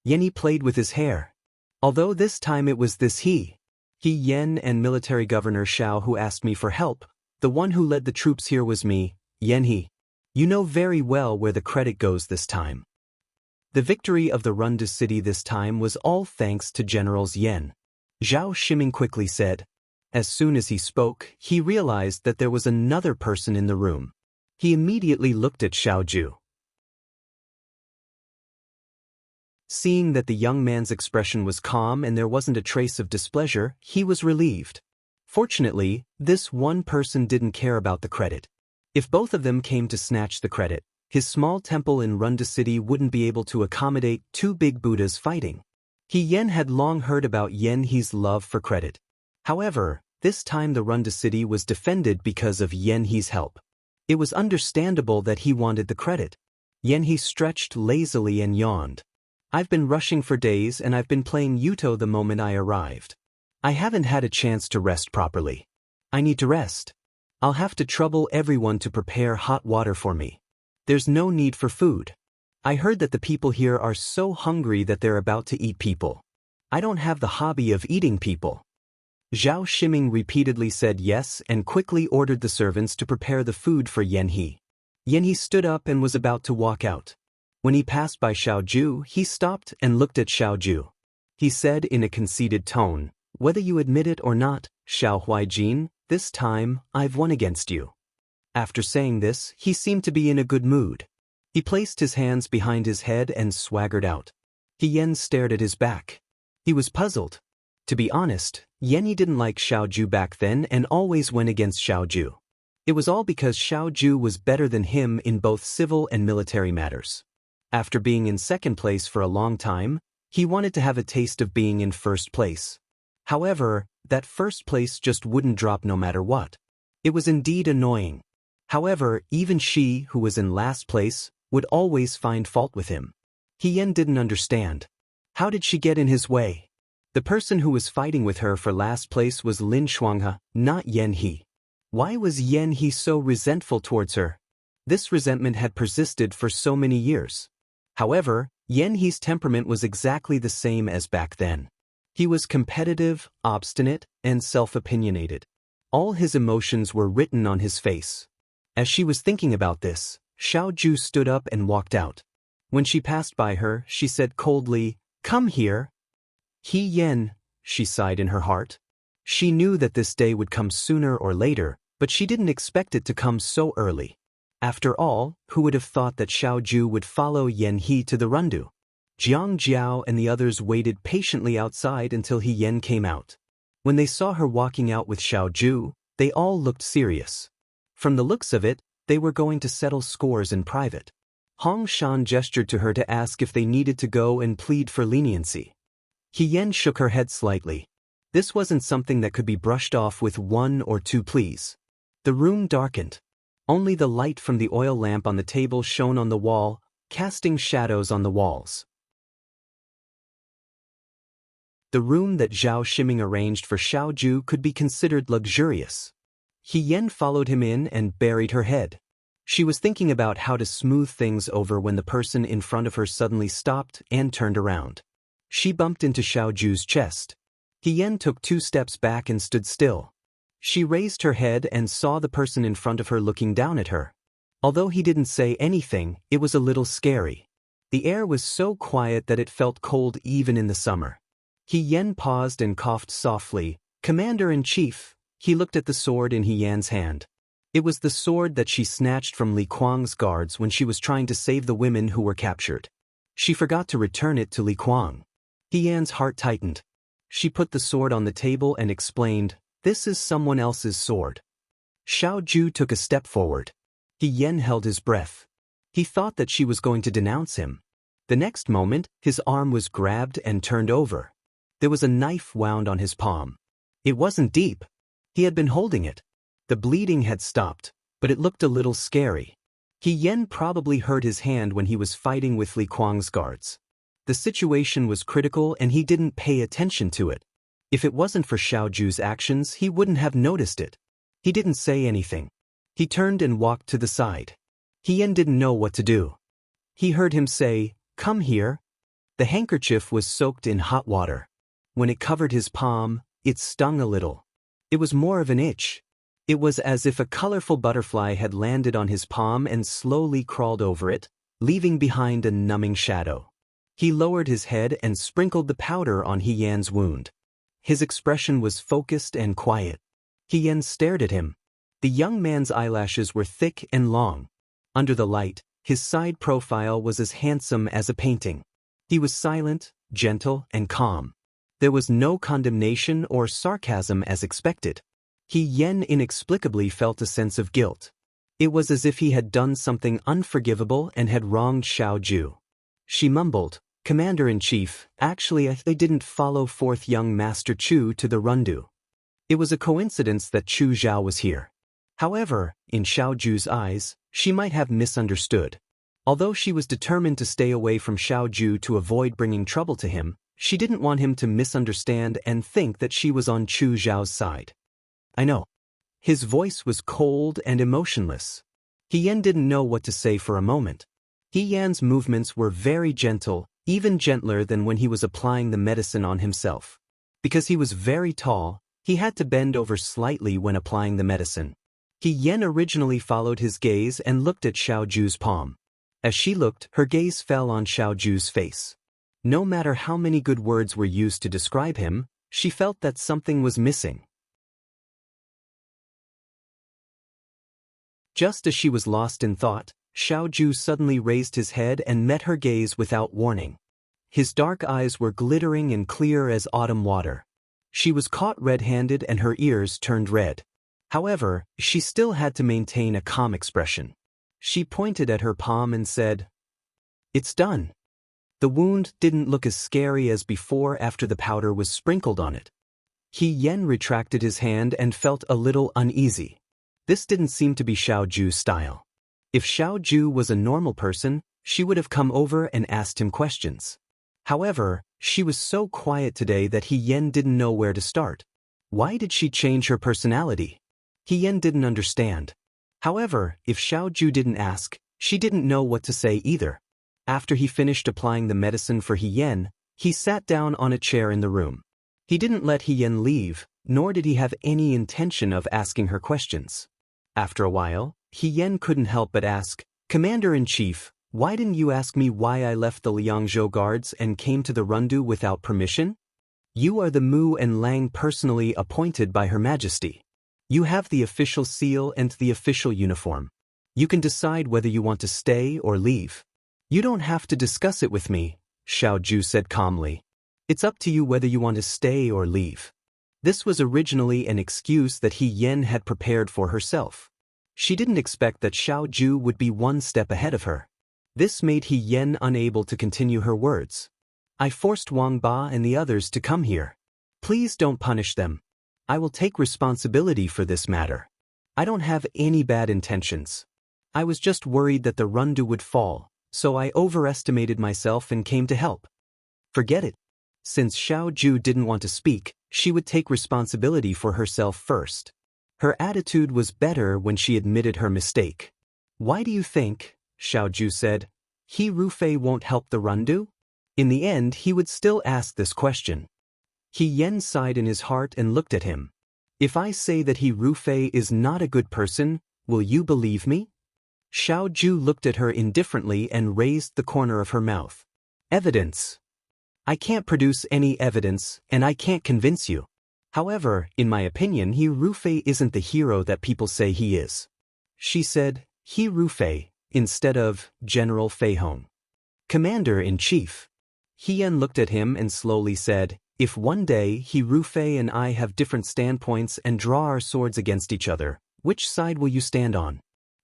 [SPEAKER 1] Yan He played with his hair. Although this time it was this He Yan and Military Governor Xiao who asked me for help, the one who led the troops here was me, Yan He. You know very well where the credit goes this time. The victory of the Rundu city this time was all thanks to Generals Yan. Zhao Shiming quickly said. As soon as he spoke, he realized that there was another person in the room. He immediately looked at Xiao Ju. Seeing that the young man's expression was calm and there wasn't a trace of displeasure, he was relieved. Fortunately, this one person didn't care about the credit. If both of them came to snatch the credit, his small temple in Runda City wouldn't be able to accommodate two big Buddhas fighting. He Yen had long heard about Yen He's love for credit. However, this time the Runda City was defended because of Yen He's help. It was understandable that he wanted the credit. Yen He stretched lazily and yawned. I've been rushing for days and I've been playing Yuto the moment I arrived. I haven't had a chance to rest properly. I need to rest. I'll have to trouble everyone to prepare hot water for me. There's no need for food. I heard that the people here are so hungry that they're about to eat people. I don't have the hobby of eating people. Zhao Shiming repeatedly said yes and quickly ordered the servants to prepare the food for Yen He. Yen He stood up and was about to walk out. When he passed by Xiao Ju, he stopped and looked at Xiao Ju. He said in a conceited tone, "Whether you admit it or not, Xiao Huaijin, this time, I've won against you." After saying this, he seemed to be in a good mood. He placed his hands behind his head and swaggered out. He Yen stared at his back. He was puzzled. To be honest, Yen He didn't like Xiao Ju back then and always went against Xiao Ju. It was all because Xiao Ju was better than him in both civil and military matters. After being in second place for a long time, he wanted to have a taste of being in first place. However, that first place just wouldn't drop no matter what. It was indeed annoying. However, even she, who was in last place, would always find fault with him. He Yen didn't understand. How did she get in his way? The person who was fighting with her for last place was Lin Shuanghe, not Yen He. Why was Yen He so resentful towards her? This resentment had persisted for so many years. However, Yen He's temperament was exactly the same as back then. He was competitive, obstinate, and self-opinionated. All his emotions were written on his face. As she was thinking about this, Xiao Ju stood up and walked out. When she passed by her, she said coldly, "Come here." He Yen, she sighed in her heart. She knew that this day would come sooner or later, but she didn't expect it to come so early. After all, who would have thought that Xiao Ju would follow Yen He to the Rundu? Jiang Jiao and the others waited patiently outside until He Yen came out. When they saw her walking out with Xiao Ju, they all looked serious. From the looks of it, they were going to settle scores in private. Hong Shan gestured to her to ask if they needed to go and plead for leniency. He Yen shook her head slightly. This wasn't something that could be brushed off with one or two pleas. The room darkened. Only the light from the oil lamp on the table shone on the wall, casting shadows on the walls. The room that Zhao Shiming arranged for Xiao Ju could be considered luxurious. He Yen followed him in and buried her head. She was thinking about how to smooth things over when the person in front of her suddenly stopped and turned around. She bumped into Xiao Ju's chest. He Yen took 2 steps back and stood still. She raised her head and saw the person in front of her looking down at her. Although he didn't say anything, it was a little scary. The air was so quiet that it felt cold even in the summer. He Yen paused and coughed softly. "Commander-in-Chief." He looked at the sword in He Yan's hand. It was the sword that she snatched from Li Kuang's guards when she was trying to save the women who were captured. She forgot to return it to Li Kuang. He Yan's heart tightened. She put the sword on the table and explained, "This is someone else's sword." Xiao Ju took a step forward. He Yen held his breath. He thought that she was going to denounce him. The next moment, his arm was grabbed and turned over. There was a knife wound on his palm. It wasn't deep. He had been holding it. The bleeding had stopped, but it looked a little scary. He Yen probably hurt his hand when he was fighting with Li Kuang's guards. The situation was critical and he didn't pay attention to it. If it wasn't for Xiao Ju's actions, he wouldn't have noticed it. He didn't say anything. He turned and walked to the side. He Yen didn't know what to do. He heard him say, "Come here." The handkerchief was soaked in hot water. When it covered his palm, it stung a little. It was more of an itch. It was as if a colorful butterfly had landed on his palm and slowly crawled over it, leaving behind a numbing shadow. He lowered his head and sprinkled the powder on He Yan's wound. His expression was focused and quiet. He Yen stared at him. The young man's eyelashes were thick and long. Under the light, his side profile was as handsome as a painting. He was silent, gentle, and calm. There was no condemnation or sarcasm as expected. He Yen inexplicably felt a sense of guilt. It was as if he had done something unforgivable and had wronged Xiao Ju. She mumbled, "Commander-in-Chief, actually I didn't follow fourth young Master Chu to the Rundu. It was a coincidence that Chu Zhao was here." However, in Xiao Ju's eyes, she might have misunderstood. Although she was determined to stay away from Xiao Ju to avoid bringing trouble to him, she didn't want him to misunderstand and think that she was on Chu Zhao's side. "I know." His voice was cold and emotionless. He Yan didn't know what to say for a moment. He Yan's movements were very gentle, even gentler than when he was applying the medicine on himself. Because he was very tall, he had to bend over slightly when applying the medicine. He Yan originally followed his gaze and looked at Xiao Ju's palm. As she looked, her gaze fell on Xiao Ju's face. No matter how many good words were used to describe him, she felt that something was missing. Just as she was lost in thought, Xiao Ju suddenly raised his head and met her gaze without warning. His dark eyes were glittering and clear as autumn water. She was caught red-handed and her ears turned red. However, she still had to maintain a calm expression. She pointed at her palm and said, "It's done." The wound didn't look as scary as before after the powder was sprinkled on it. He Yen retracted his hand and felt a little uneasy. This didn't seem to be Xiao Ju's style. If Xiao Ju was a normal person, she would have come over and asked him questions. However, she was so quiet today that He Yen didn't know where to start. Why did she change her personality? He Yen didn't understand. However, if Xiao Ju didn't ask, she didn't know what to say either. After he finished applying the medicine for He Yen, he sat down on a chair in the room. He didn't let He Yen leave, nor did he have any intention of asking her questions. After a while, He Yen couldn't help but ask, "Commander-in-Chief, why didn't you ask me why I left the Liangzhou guards and came to the Rundu without permission? You are the Mu and Lang personally appointed by Her Majesty. You have the official seal and the official uniform. You can decide whether you want to stay or leave. You don't have to discuss it with me," Xiao Ju said calmly. "It's up to you whether you want to stay or leave." This was originally an excuse that He Yen had prepared for herself. She didn't expect that Xiao Ju would be one step ahead of her. This made He Yen unable to continue her words. "I forced Wang Ba and the others to come here. Please don't punish them. I will take responsibility for this matter. I don't have any bad intentions. I was just worried that the Rundu would fall, so I overestimated myself and came to help." Forget it. Since Xiao Ju didn't want to speak, she would take responsibility for herself first. Her attitude was better when she admitted her mistake. "Why do you think," Xiao Ju said, "He Rufei won't help the Rundu?" In the end, he would still ask this question. He Yen sighed in his heart and looked at him. "If I say that He Rufei is not a good person, will you believe me?" Xiao Ju looked at her indifferently and raised the corner of her mouth. "Evidence. I can't produce any evidence, and I can't convince you. However, in my opinion, He Rufei isn't the hero that people say he is." She said, "He Rufei," instead of General Fei Hong. "Commander-in-Chief." He Yen looked at him and slowly said, "If one day He Rufei and I have different standpoints and draw our swords against each other, which side will you stand on?"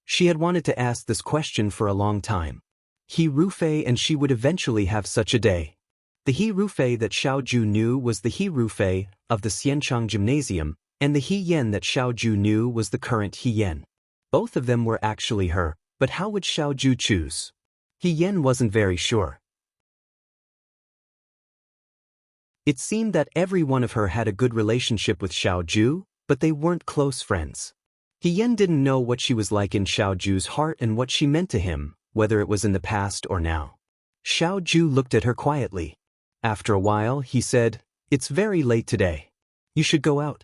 [SPEAKER 1] She had wanted to ask this question for a long time. He Rufei and she would eventually have such a day. The He Rufei that Xiao Ju knew was the He Rufei of the Xianchang Gymnasium, and the He Yen that Xiao Ju knew was the current He Yen. Both of them were actually her, but how would Xiao Ju choose? He Yen wasn't very sure. It seemed that every one of her had a good relationship with Xiao Ju, but they weren't close friends. He Yen didn't know what she was like in Xiao Ju's heart and what she meant to him, whether it was in the past or now. Xiao Ju looked at her quietly. After a while, he said, "It's very late today. You should go out."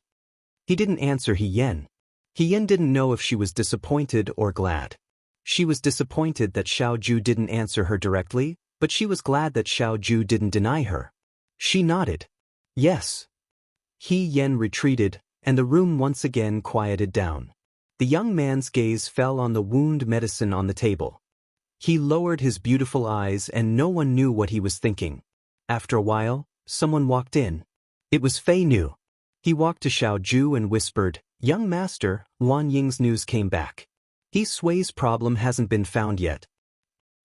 [SPEAKER 1] He didn't answer He Yen. He Yen didn't know if she was disappointed or glad. She was disappointed that Xiao Ju didn't answer her directly, but she was glad that Xiao Ju didn't deny her. She nodded. "Yes." He Yen retreated, and the room once again quieted down. The young man's gaze fell on the wound medicine on the table. He lowered his beautiful eyes and no one knew what he was thinking. After a while, someone walked in. It was Fei Nu. He walked to Xiao Ju and whispered, Young master, Wan Ying's news came back. He Sui's problem hasn't been found yet.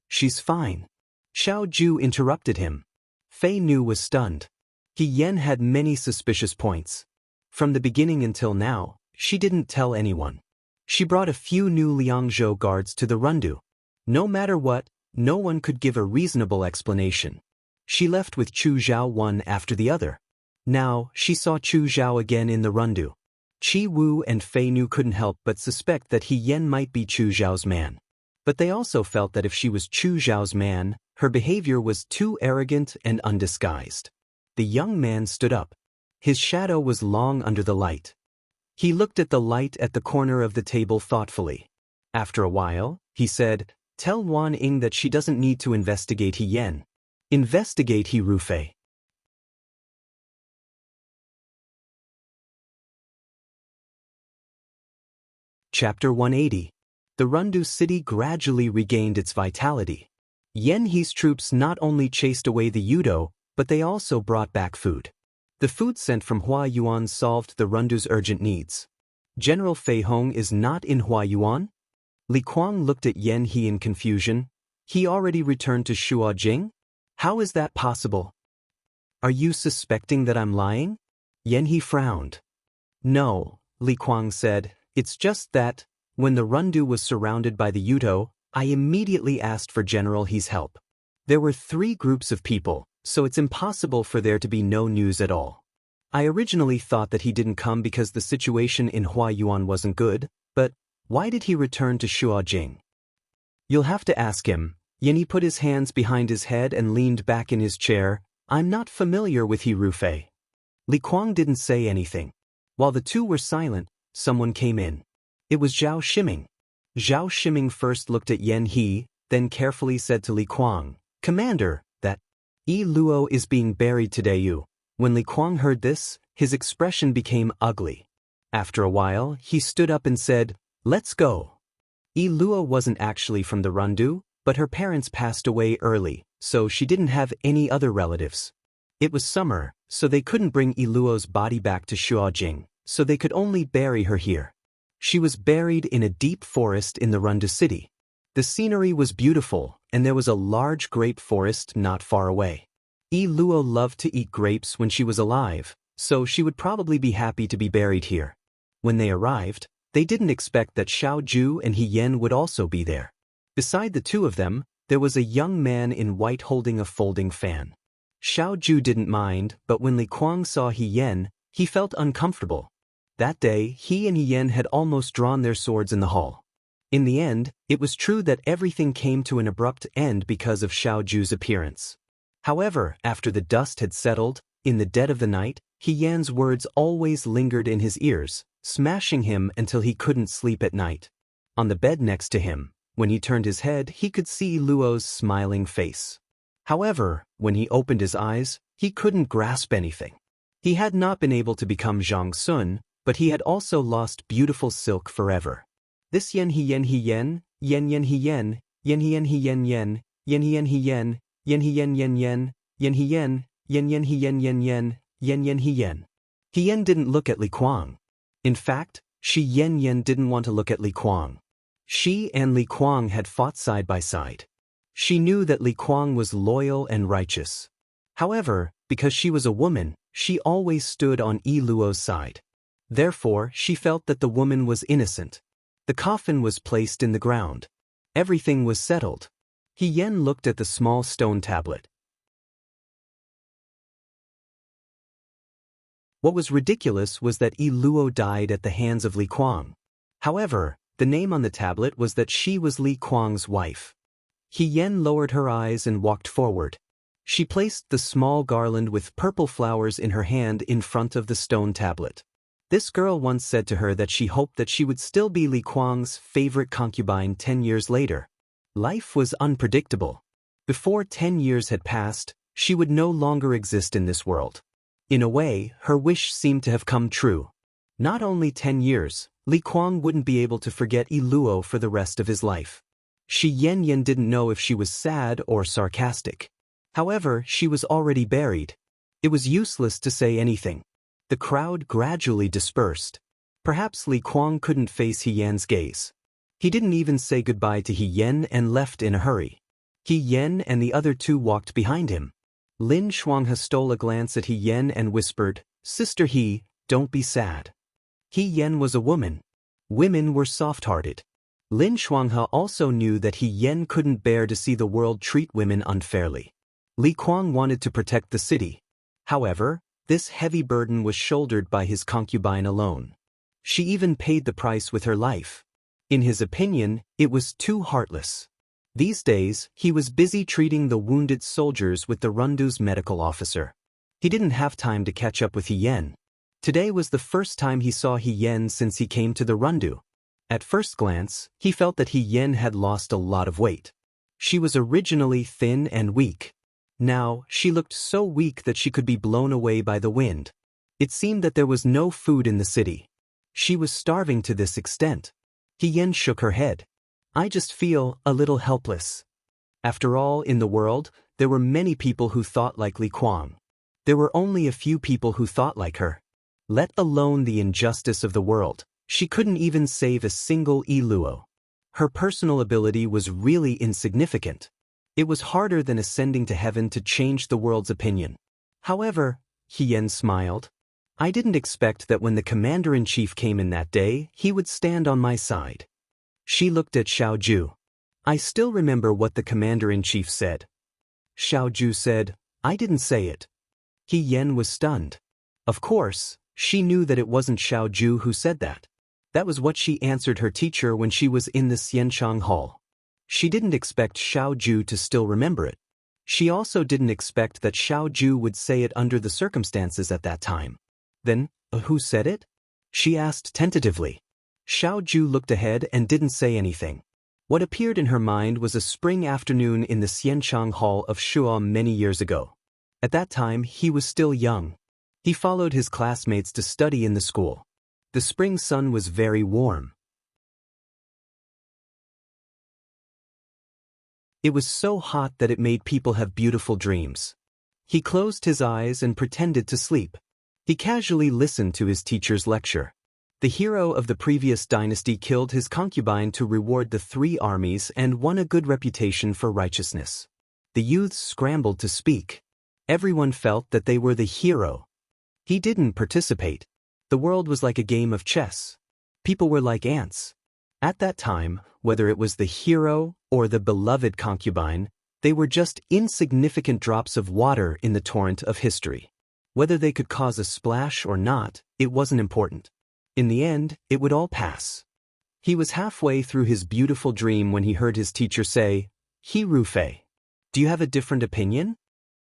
[SPEAKER 1] She's fine. Xiao Ju interrupted him. Fei Nu was stunned. He Yen had many suspicious points. From the beginning until now, she didn't tell anyone. She brought a few new Liangzhou guards to the Rundu. No matter what, no one could give a reasonable explanation. She left with Chu Zhao one after the other. Now, she saw Chu Zhao again in the Rundu. Qi Wu and Fei Nu couldn't help but suspect that He Yen might be Chu Zhao's man. But they also felt that if she was Chu Zhao's man, her behavior was too arrogant and undisguised. The young man stood up. His shadow was long under the light. He looked at the light at the corner of the table thoughtfully. After a while, he said, "Tell Wan Ying that she doesn't need to investigate He Yen. Investigate He Rufei." Chapter 180. The Rundu city gradually regained its vitality. Yen He's troops not only chased away the Yudo, but they also brought back food. The food sent from Huayuan solved the Rundu's urgent needs. General Fei Hong is not in Huayuan? Li Kuang looked at Yen He in confusion. He already returned to Shuajing? How is that possible? Are you suspecting that I'm lying? Yen He frowned. No, Li Kuang said, it's just that, when the Rundu was surrounded by the Yudo, I immediately asked for General He's help. There were 3 groups of people, so it's impossible for there to be no news at all. I originally thought that he didn't come because the situation in Huayuan wasn't good, but why did he return to Shuajing? You'll have to ask him. Yen He put his hands behind his head and leaned back in his chair. I'm not familiar with He Rufei. Li Kuang didn't say anything. While the two were silent, someone came in. It was Zhao Shiming. Zhao Shiming first looked at Yen He, then carefully said to Li Kuang, "Commander, that Yi Luo is being buried today." When Li Kuang heard this, his expression became ugly. After a while, he stood up and said, "Let's go." Yi Luo wasn't actually from the Rundu, but her parents passed away early, so she didn't have any other relatives. It was summer, so they couldn't bring Yi Luo's body back to Shuajing, so they could only bury her here. She was buried in a deep forest in the Rundu city. The scenery was beautiful, and there was a large grape forest not far away. Yi Luo loved to eat grapes when she was alive, so she would probably be happy to be buried here. When they arrived, they didn't expect that Xiao Ju and He Yen would also be there. Beside the two of them, there was a young man in white holding a folding fan. Xiao Ju didn't mind, but when Li Kuang saw He Yen, he felt uncomfortable. That day, he and He Yen had almost drawn their swords in the hall. In the end, it was true that everything came to an abrupt end because of Xiao Ju's appearance. However, after the dust had settled, in the dead of the night, He Yen's words always lingered in his ears, smashing him until he couldn't sleep at night. On the bed next to him, when he turned his head, he could see Luo's smiling face. However, when he opened his eyes, he couldn't grasp anything. He had not been able to become Zhang Sun, but he had also lost beautiful silk forever. This Yen He Yen He Yen, Yen Yen He Yen, Yen He Yen He Yen Yen, Yen He Yen He Yen, Yen He Yen Yen Yen, Yen He Yen, Yen Yen He Yen Yen Yen, Yen Yen He Yen. He Yen didn't look at Li Kuang. In fact, Shi Yen Yen didn't want to look at Li Kuang. She and Li Kuang had fought side by side. She knew that Li Kuang was loyal and righteous. However, because she was a woman, she always stood on Yi Luo's side. Therefore, she felt that the woman was innocent. The coffin was placed in the ground. Everything was settled. He Yen looked at the small stone tablet. What was ridiculous was that Yi Luo died at the hands of Li Kuang. However, the name on the tablet was that she was Li Kuang's wife. He Yen lowered her eyes and walked forward. She placed the small garland with purple flowers in her hand in front of the stone tablet. This girl once said to her that she hoped that she would still be Li Kuang's favorite concubine 10 years later. Life was unpredictable. Before 10 years had passed, she would no longer exist in this world. In a way, her wish seemed to have come true. Not only 10 years, Li Kuang wouldn't be able to forget Yi Luo for the rest of his life. Shi Yen Yen didn't know if she was sad or sarcastic. However, she was already buried. It was useless to say anything. The crowd gradually dispersed. Perhaps Li Kuang couldn't face He Yan's gaze. He didn't even say goodbye to He Yan and left in a hurry. He Yan and the other two walked behind him. Lin Shuanghe stole a glance at He Yan and whispered, "Sister He, don't be sad." He Yan was a woman. Women were soft-hearted. Lin Shuanghe also knew that He Yan couldn't bear to see the world treat women unfairly. Li Kuang wanted to protect the city. However, this heavy burden was shouldered by his concubine alone. She even paid the price with her life. In his opinion, it was too heartless. These days, he was busy treating the wounded soldiers with the Rundu's medical officer. He didn't have time to catch up with He Yan. Today was the first time he saw He Yan since he came to the Rundu. At first glance, he felt that He Yan had lost a lot of weight. She was originally thin and weak. Now, she looked so weak that she could be blown away by the wind. It seemed that there was no food in the city. She was starving to this extent. He Yan shook her head. "I just feel a little helpless." After all, in the world, there were many people who thought like Li Kuang. There were only a few people who thought like her. Let alone the injustice of the world, she couldn't even save a single Iluo. Her personal ability was really insignificant. It was harder than ascending to heaven to change the world's opinion. However, He Yan smiled. "I didn't expect that when the commander-in-chief came in that day, he would stand on my side." She looked at Xiao Ju. "I still remember what the commander-in-chief said." Xiao Ju said, "I didn't say it." He Yan was stunned. Of course, she knew that it wasn't Xiao Ju who said that. That was what she answered her teacher when she was in the Xianchang Hall. She didn't expect Xiao Ju to still remember it. She also didn't expect that Xiao Ju would say it under the circumstances at that time. Then, who said it? She asked tentatively. Xiao Ju looked ahead and didn't say anything. What appeared in her mind was a spring afternoon in the Xianchang Hall of Shuo many years ago. At that time, he was still young. He followed his classmates to study in the school. The spring sun was very warm. It was so hot that it made people have beautiful dreams. He closed his eyes and pretended to sleep. He casually listened to his teacher's lecture. The hero of the previous dynasty killed his concubine to reward the 3 armies and won a good reputation for righteousness. The youths scrambled to speak. Everyone felt that they were the hero. He didn't participate. The world was like a game of chess. People were like ants. At that time, whether it was the hero or the beloved concubine, they were just insignificant drops of water in the torrent of history. Whether they could cause a splash or not, it wasn't important. In the end, it would all pass. He was halfway through his beautiful dream when he heard his teacher say, "He Rufei. Do you have a different opinion?"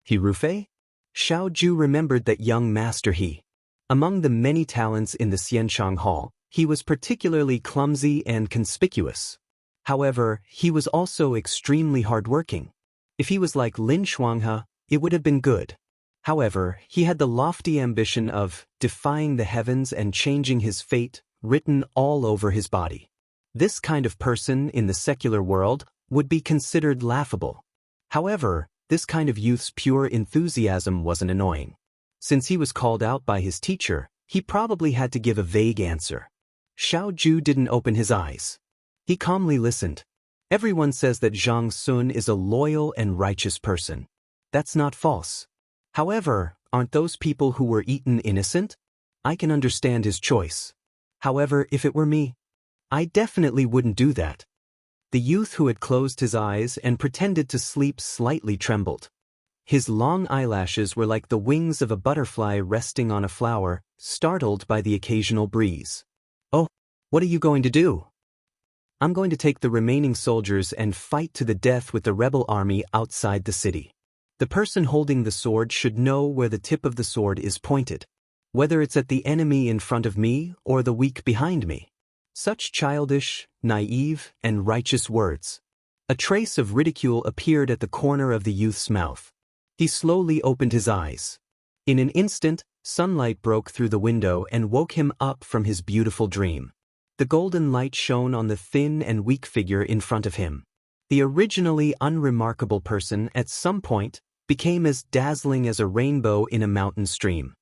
[SPEAKER 1] He Rufei? Xiao Ju remembered that young master He. Among the many talents in the Xianchang Hall, he was particularly clumsy and conspicuous. However, he was also extremely hardworking. If he was like Lin Shuanghe, it would have been good. However, he had the lofty ambition of defying the heavens and changing his fate, written all over his body. This kind of person in the secular world would be considered laughable. However, this kind of youth's pure enthusiasm wasn't annoying. Since he was called out by his teacher, he probably had to give a vague answer. Xiao Ju didn't open his eyes. He calmly listened. Everyone says that Zhang Sun is a loyal and righteous person. That's not false. However, aren't those people who were eaten innocent? I can understand his choice. However, if it were me, I definitely wouldn't do that. The youth who had closed his eyes and pretended to sleep slightly trembled. His long eyelashes were like the wings of a butterfly resting on a flower, startled by the occasional breeze. "Oh, what are you going to do?" "I'm going to take the remaining soldiers and fight to the death with the rebel army outside the city. The person holding the sword should know where the tip of the sword is pointed, whether it's at the enemy in front of me or the weak behind me." Such childish, naive, and righteous words. A trace of ridicule appeared at the corner of the youth's mouth. He slowly opened his eyes. In an instant, sunlight broke through the window and woke him up from his beautiful dream. The golden light shone on the thin and weak figure in front of him. The originally unremarkable person at some point became as dazzling as a rainbow in a mountain stream.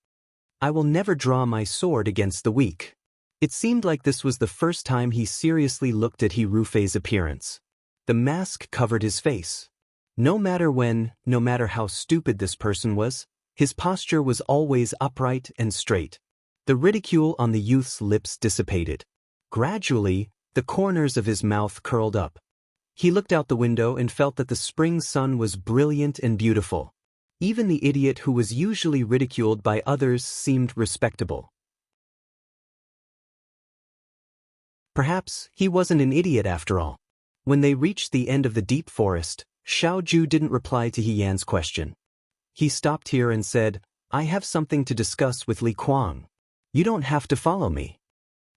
[SPEAKER 1] "I will never draw my sword against the weak." It seemed like this was the first time he seriously looked at He Rufei's appearance. The mask covered his face. No matter when, no matter how stupid this person was, his posture was always upright and straight. The ridicule on the youth's lips dissipated. Gradually, the corners of his mouth curled up. He looked out the window and felt that the spring sun was brilliant and beautiful. Even the idiot who was usually ridiculed by others seemed respectable. Perhaps he wasn't an idiot after all. When they reached the end of the deep forest, Xiaoju didn't reply to He Yan's question. He stopped here and said, "I have something to discuss with Li Kuang. You don't have to follow me."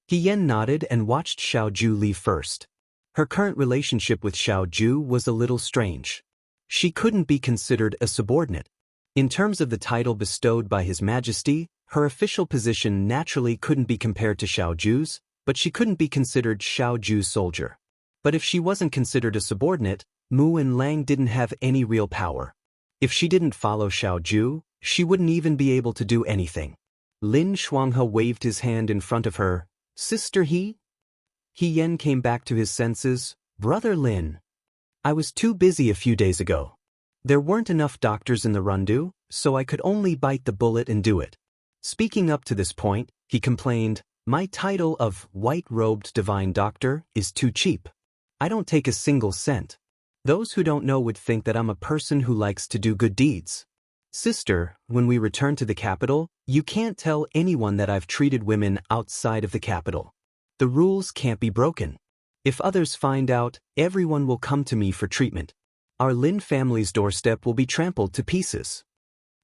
[SPEAKER 1] He Yan nodded and watched Xiaoju leave first. Her current relationship with Xiaoju was a little strange. She couldn't be considered a subordinate. In terms of the title bestowed by His Majesty, her official position naturally couldn't be compared to Xiaoju's, but she couldn't be considered Xiaoju's soldier. But if she wasn't considered a subordinate, Mu and Lang didn't have any real power. If she didn't follow Xiaoju, she wouldn't even be able to do anything. Lin Shuanghe waved his hand in front of her. "Sister He?" He Yan came back to his senses. "Brother Lin. I was too busy a few days ago. There weren't enough doctors in the Rundu, so I could only bite the bullet and do it." Speaking up to this point, he complained, "My title of white-robed divine doctor is too cheap. I don't take a single cent. Those who don't know would think that I'm a person who likes to do good deeds. Sister, when we return to the capital, you can't tell anyone that I've treated women outside of the capital. The rules can't be broken. If others find out, everyone will come to me for treatment. Our Lin family's doorstep will be trampled to pieces."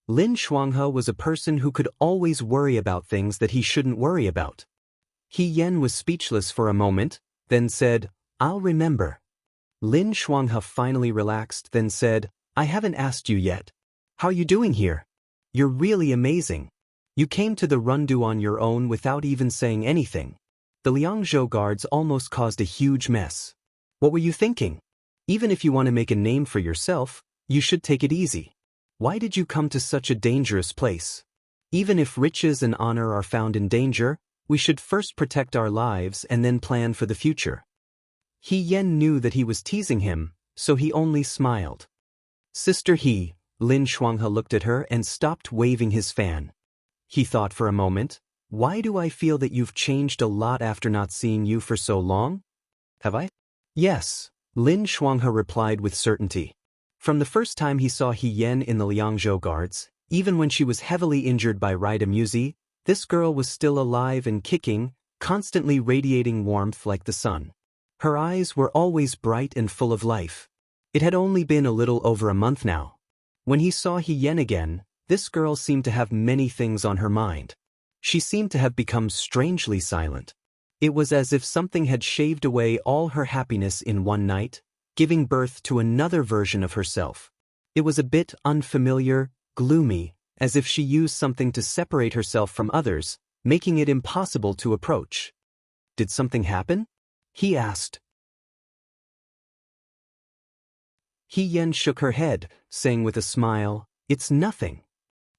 [SPEAKER 1] Lin Shuanghe was a person who could always worry about things that he shouldn't worry about. He Yan was speechless for a moment, then said, "I'll remember." Lin Shuanghe finally relaxed, then said, "I haven't asked you yet. How are you doing here? You're really amazing. You came to the Rundu on your own without even saying anything. The Liangzhou guards almost caused a huge mess. What were you thinking? Even if you want to make a name for yourself, you should take it easy. Why did you come to such a dangerous place? Even if riches and honor are found in danger, we should first protect our lives and then plan for the future." He Yan knew that he was teasing him, so he only smiled. "Sister He," Lin Shuanghe looked at her and stopped waving his fan. He thought for a moment, "Why do I feel that you've changed a lot after not seeing you for so long? Have I?" "Yes," Lin Shuanghe replied with certainty. From the first time he saw He Yan in the Liangzhou guards, even when she was heavily injured by Rida Musi, this girl was still alive and kicking, constantly radiating warmth like the sun. Her eyes were always bright and full of life. It had only been a little over a month now. When he saw He Yan again, this girl seemed to have many things on her mind. She seemed to have become strangely silent. It was as if something had shaved away all her happiness in one night, giving birth to another version of herself. It was a bit unfamiliar, gloomy, as if she used something to separate herself from others, making it impossible to approach. "Did something happen?" he asked. He Yan shook her head, saying with a smile, "It's nothing."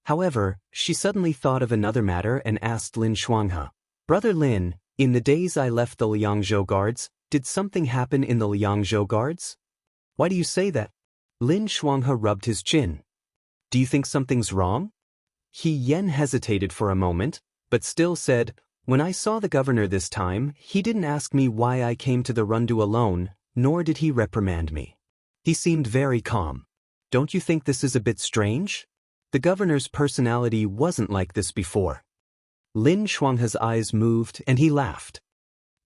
[SPEAKER 1] However, she suddenly thought of another matter and asked Lin Shuanghe, "Brother Lin, in the days I left the Liangzhou guards, did something happen in the Liangzhou guards?" "Why do you say that?" Lin Shuanghe rubbed his chin. "Do you think something's wrong?" He Yan hesitated for a moment, but still said, "When I saw the governor this time, he didn't ask me why I came to the Rundu alone, nor did he reprimand me. He seemed very calm. Don't you think this is a bit strange? The governor's personality wasn't like this before." Lin Shuanghe's eyes moved and he laughed.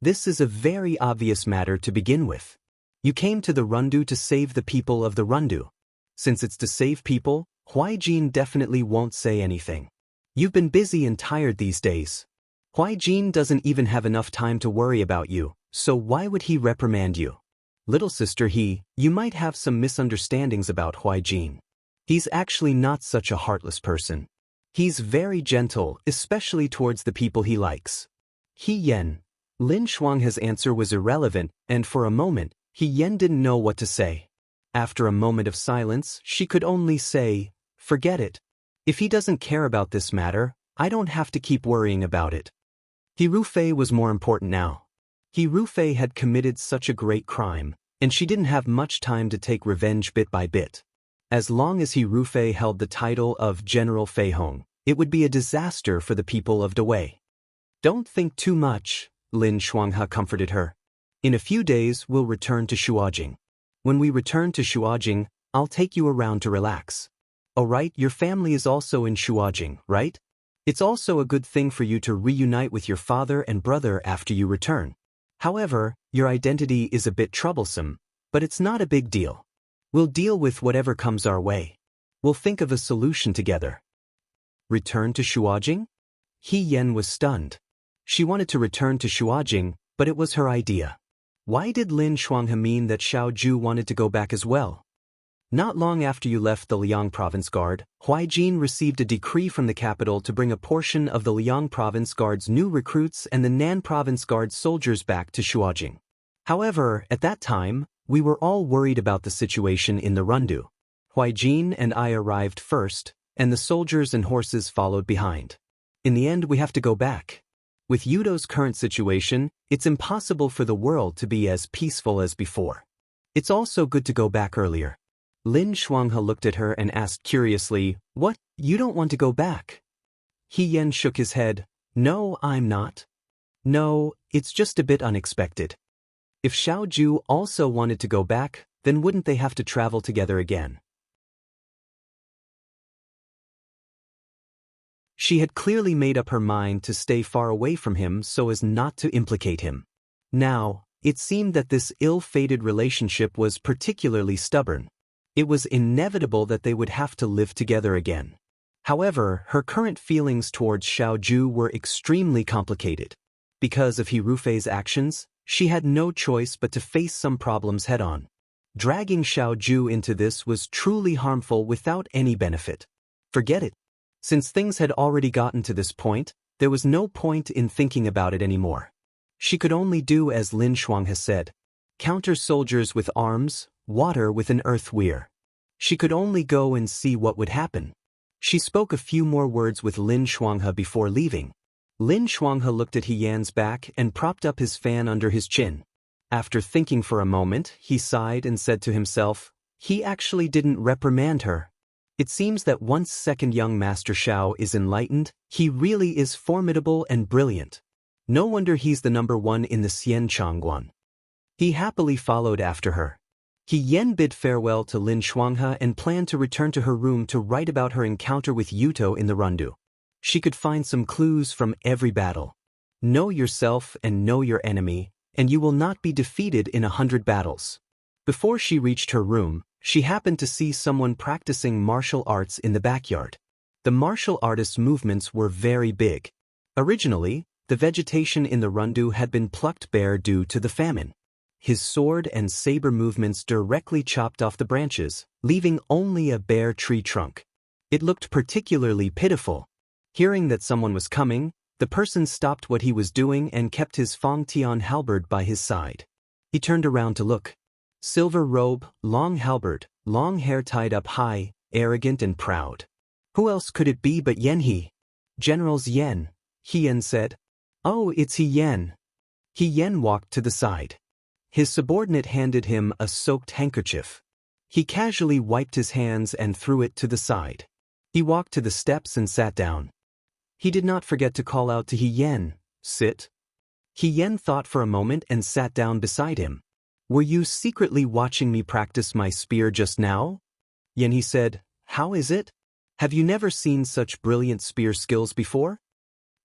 [SPEAKER 1] "This is a very obvious matter to begin with. You came to the Rundu to save the people of the Rundu. Since it's to save people, Huaijin definitely won't say anything. You've been busy and tired these days. Huaijin doesn't even have enough time to worry about you, so why would he reprimand you? Little sister He, you might have some misunderstandings about Huaijin. He's actually not such a heartless person. He's very gentle, especially towards the people he likes." He Yan. Lin Shuanghe's answer was irrelevant, and for a moment, He Yan didn't know what to say. After a moment of silence, she could only say, "Forget it. If he doesn't care about this matter, I don't have to keep worrying about it." He Rufei was more important now. He Rufei had committed such a great crime, and she didn't have much time to take revenge bit by bit. As long as He Rufei held the title of General Fei Hong, it would be a disaster for the people of Dawei. Don't think too much, Lin Shuanghe comforted her. In a few days we'll return to Shuajing. When we return to Shuajing, I'll take you around to relax. Oh right, your family is also in Shuajing, right? It's also a good thing for you to reunite with your father and brother after you return. However, your identity is a bit troublesome, but it's not a big deal. We'll deal with whatever comes our way. We'll think of a solution together. Return to Shuajing? He Yen was stunned. She wanted to return to Shuajing, but it was her idea. Why did Lin Shuanghe mean that Xiao Ju wanted to go back as well? Not long after you left the Liang Province Guard, Huaijin received a decree from the capital to bring a portion of the Liang Province Guard's new recruits and the Nan Province Guard's soldiers back to Shuajing. However, at that time, we were all worried about the situation in the Rundu. Huaijin and I arrived first, and the soldiers and horses followed behind. In the end, we have to go back. With Yudo's current situation, it's impossible for the world to be as peaceful as before. It's also good to go back earlier. Lin Shuanghe looked at her and asked curiously, "What, you don't want to go back?" He Yen shook his head. "No, I'm not. No, it's just a bit unexpected. If Xiao Ju also wanted to go back, then wouldn't they have to travel together again?" She had clearly made up her mind to stay far away from him so as not to implicate him. Now, it seemed that this ill-fated relationship was particularly stubborn. It was inevitable that they would have to live together again. However, her current feelings towards Xiao Ju were extremely complicated. Because of He Rufei's actions, she had no choice but to face some problems head-on. Dragging Xiao Ju into this was truly harmful without any benefit. Forget it. Since things had already gotten to this point, there was no point in thinking about it anymore. She could only do as Lin Shuanghe said. Counter soldiers with arms, water with an earth weir. She could only go and see what would happen. She spoke a few more words with Lin Shuanghe before leaving. Lin Shuanghe looked at He Yan's back and propped up his fan under his chin. After thinking for a moment, he sighed and said to himself, he actually didn't reprimand her. It seems that once second young Master Xiao is enlightened, he really is formidable and brilliant. No wonder he's the #1 in the Xian Changguan. He happily followed after her. He Yen bid farewell to Lin Shuanghe and planned to return to her room to write about her encounter with Yuto in the Rundu. She could find some clues from every battle. Know yourself and know your enemy, and you will not be defeated in 100 battles. Before she reached her room, she happened to see someone practicing martial arts in the backyard. The martial artist's movements were very big. Originally, the vegetation in the Rundu had been plucked bare due to the famine. His sword and saber movements directly chopped off the branches, leaving only a bare tree trunk. It looked particularly pitiful. Hearing that someone was coming, the person stopped what he was doing and kept his Fong Tian halberd by his side. He turned around to look. Silver robe, long halberd, long hair tied up high, arrogant and proud. Who else could it be but Yen He? General's Yen, He Yen said. Oh, it's He Yen. He Yen walked to the side. His subordinate handed him a soaked handkerchief. He casually wiped his hands and threw it to the side. He walked to the steps and sat down. He did not forget to call out to He Yen, sit. He Yen thought for a moment and sat down beside him. Were you secretly watching me practice my spear just now? Yen He said, how is it? Have you never seen such brilliant spear skills before?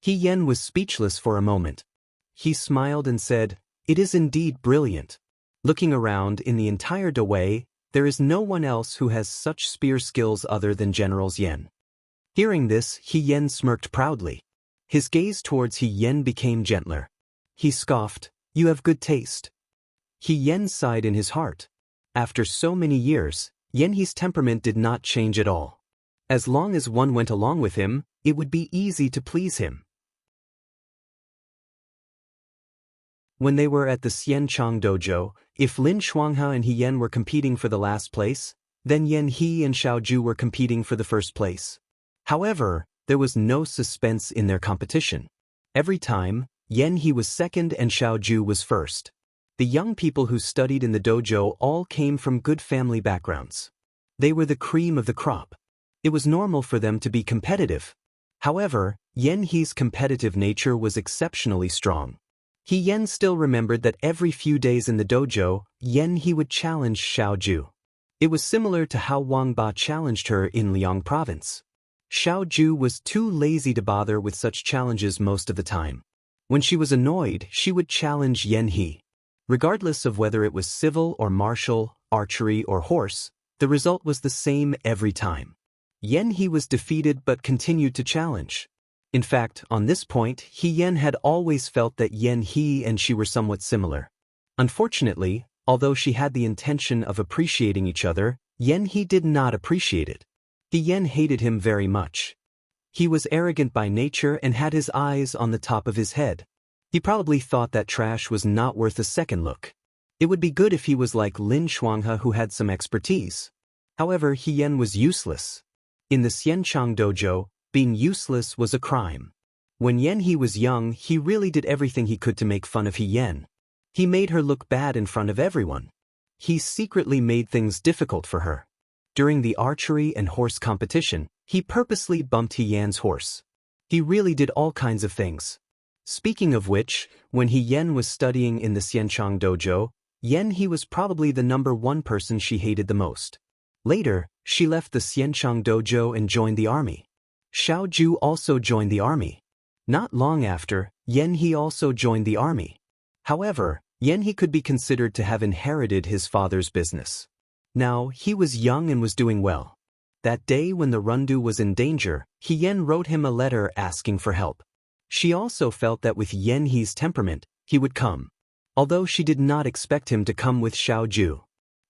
[SPEAKER 1] He Yen was speechless for a moment. He smiled and said, it is indeed brilliant. Looking around in the entire Dawei, there is no one else who has such spear skills other than Generals Yen. Hearing this, He Yen smirked proudly. His gaze towards He Yen became gentler. He scoffed, you have good taste. He Yen sighed in his heart. After so many years, Yen He's temperament did not change at all. As long as one went along with him, it would be easy to please him. When they were at the Xianchang dojo, if Lin Shuanghe and He Yen were competing for the last place, then Yen He and Xiao Ju were competing for the first place. However, there was no suspense in their competition. Every time, Yan He was second and Xiao Ju was first. The young people who studied in the dojo all came from good family backgrounds. They were the cream of the crop. It was normal for them to be competitive. However, Yan He's competitive nature was exceptionally strong. Yan still remembered that every few days in the dojo, Yan He would challenge Xiao Ju. It was similar to how Wang Ba challenged her in Liang province. Xiao Ju was too lazy to bother with such challenges most of the time. When she was annoyed, she would challenge Yan He. Regardless of whether it was civil or martial, archery or horse, the result was the same every time. Yan He was defeated but continued to challenge. In fact, on this point, Yan had always felt that Yan He and she were somewhat similar. Unfortunately, although she had the intention of appreciating each other, Yan He did not appreciate it. Yan hated him very much. He was arrogant by nature and had his eyes on the top of his head. He probably thought that trash was not worth a second look. It would be good if he was like Lin Shuanghe who had some expertise. However, Yan was useless. In the Xianchang dojo, being useless was a crime. When Yan He was young, he really did everything he could to make fun of Yan. He made her look bad in front of everyone. He secretly made things difficult for her. During the archery and horse competition, he purposely bumped Yan's horse. He really did all kinds of things. Speaking of which, when Yan was studying in the Xianchang dojo, Yan He was probably the #1 person she hated the most. Later, she left the Xianchang dojo and joined the army. Xiao Ju also joined the army. Not long after, Yan He also joined the army. However, Yan He could be considered to have inherited his father's business. Now, he was young and was doing well. That day when the Rundu was in danger, Yan wrote him a letter asking for help. She also felt that with Yan He's temperament, he would come. Although she did not expect him to come with Xiao Ju.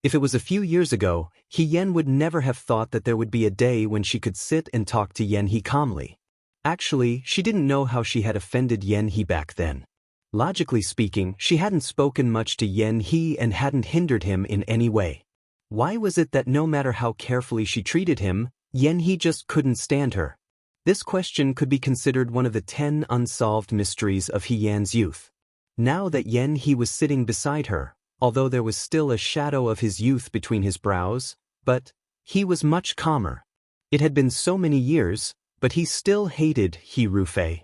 [SPEAKER 1] If it was a few years ago, Yan would never have thought that there would be a day when she could sit and talk to Yan He calmly. Actually, she didn't know how she had offended Yan He back then. Logically speaking, she hadn't spoken much to Yan He and hadn't hindered him in any way. Why was it that no matter how carefully she treated him, Yan He just couldn't stand her? This question could be considered one of the 10 unsolved mysteries of Yan's youth. Now that Yan He was sitting beside her, although there was still a shadow of his youth between his brows, but he was much calmer. It had been so many years, but he still hated He Rufei.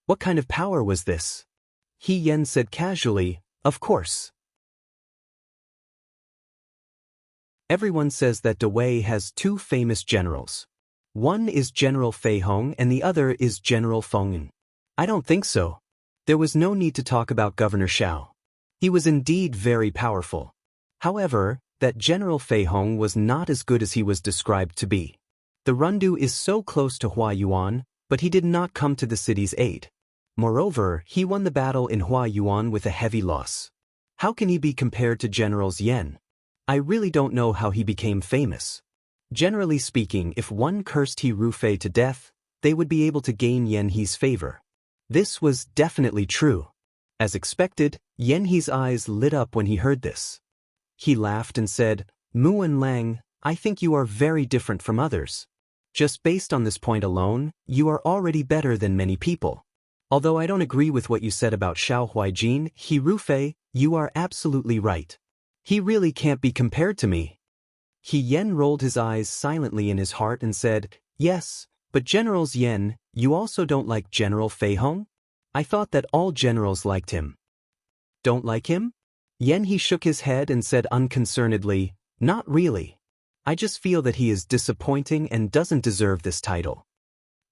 [SPEAKER 1] What kind of power was this? Yan said casually, "Of course." Everyone says that Dawei has 2 famous generals. One is General Fei Hong and the other is General Feng'en. I don't think so. There was no need to talk about Governor Xiao. He was indeed very powerful. However, that General Fei Hong was not as good as he was described to be. The Rundu is so close to Huayuan, but he did not come to the city's aid. Moreover, he won the battle in Huayuan with a heavy loss. How can he be compared to Generals Yan? I really don't know how he became famous. Generally speaking, if one cursed He Rufei to death, they would be able to gain Yan He's favor. This was definitely true. As expected, Yan He's eyes lit up when he heard this. He laughed and said, "Muan Lang, I think you are very different from others. Just based on this point alone, you are already better than many people. Although I don't agree with what you said about Xiao Huaijin, He Rufei, you are absolutely right. He really can't be compared to me." Yan rolled his eyes silently in his heart and said, "Yes, but Generals Yan, you also don't like General Fei Hong? I thought that all generals liked him." "Don't like him?" Yan He shook his head and said unconcernedly, "Not really. I just feel that he is disappointing and doesn't deserve this title."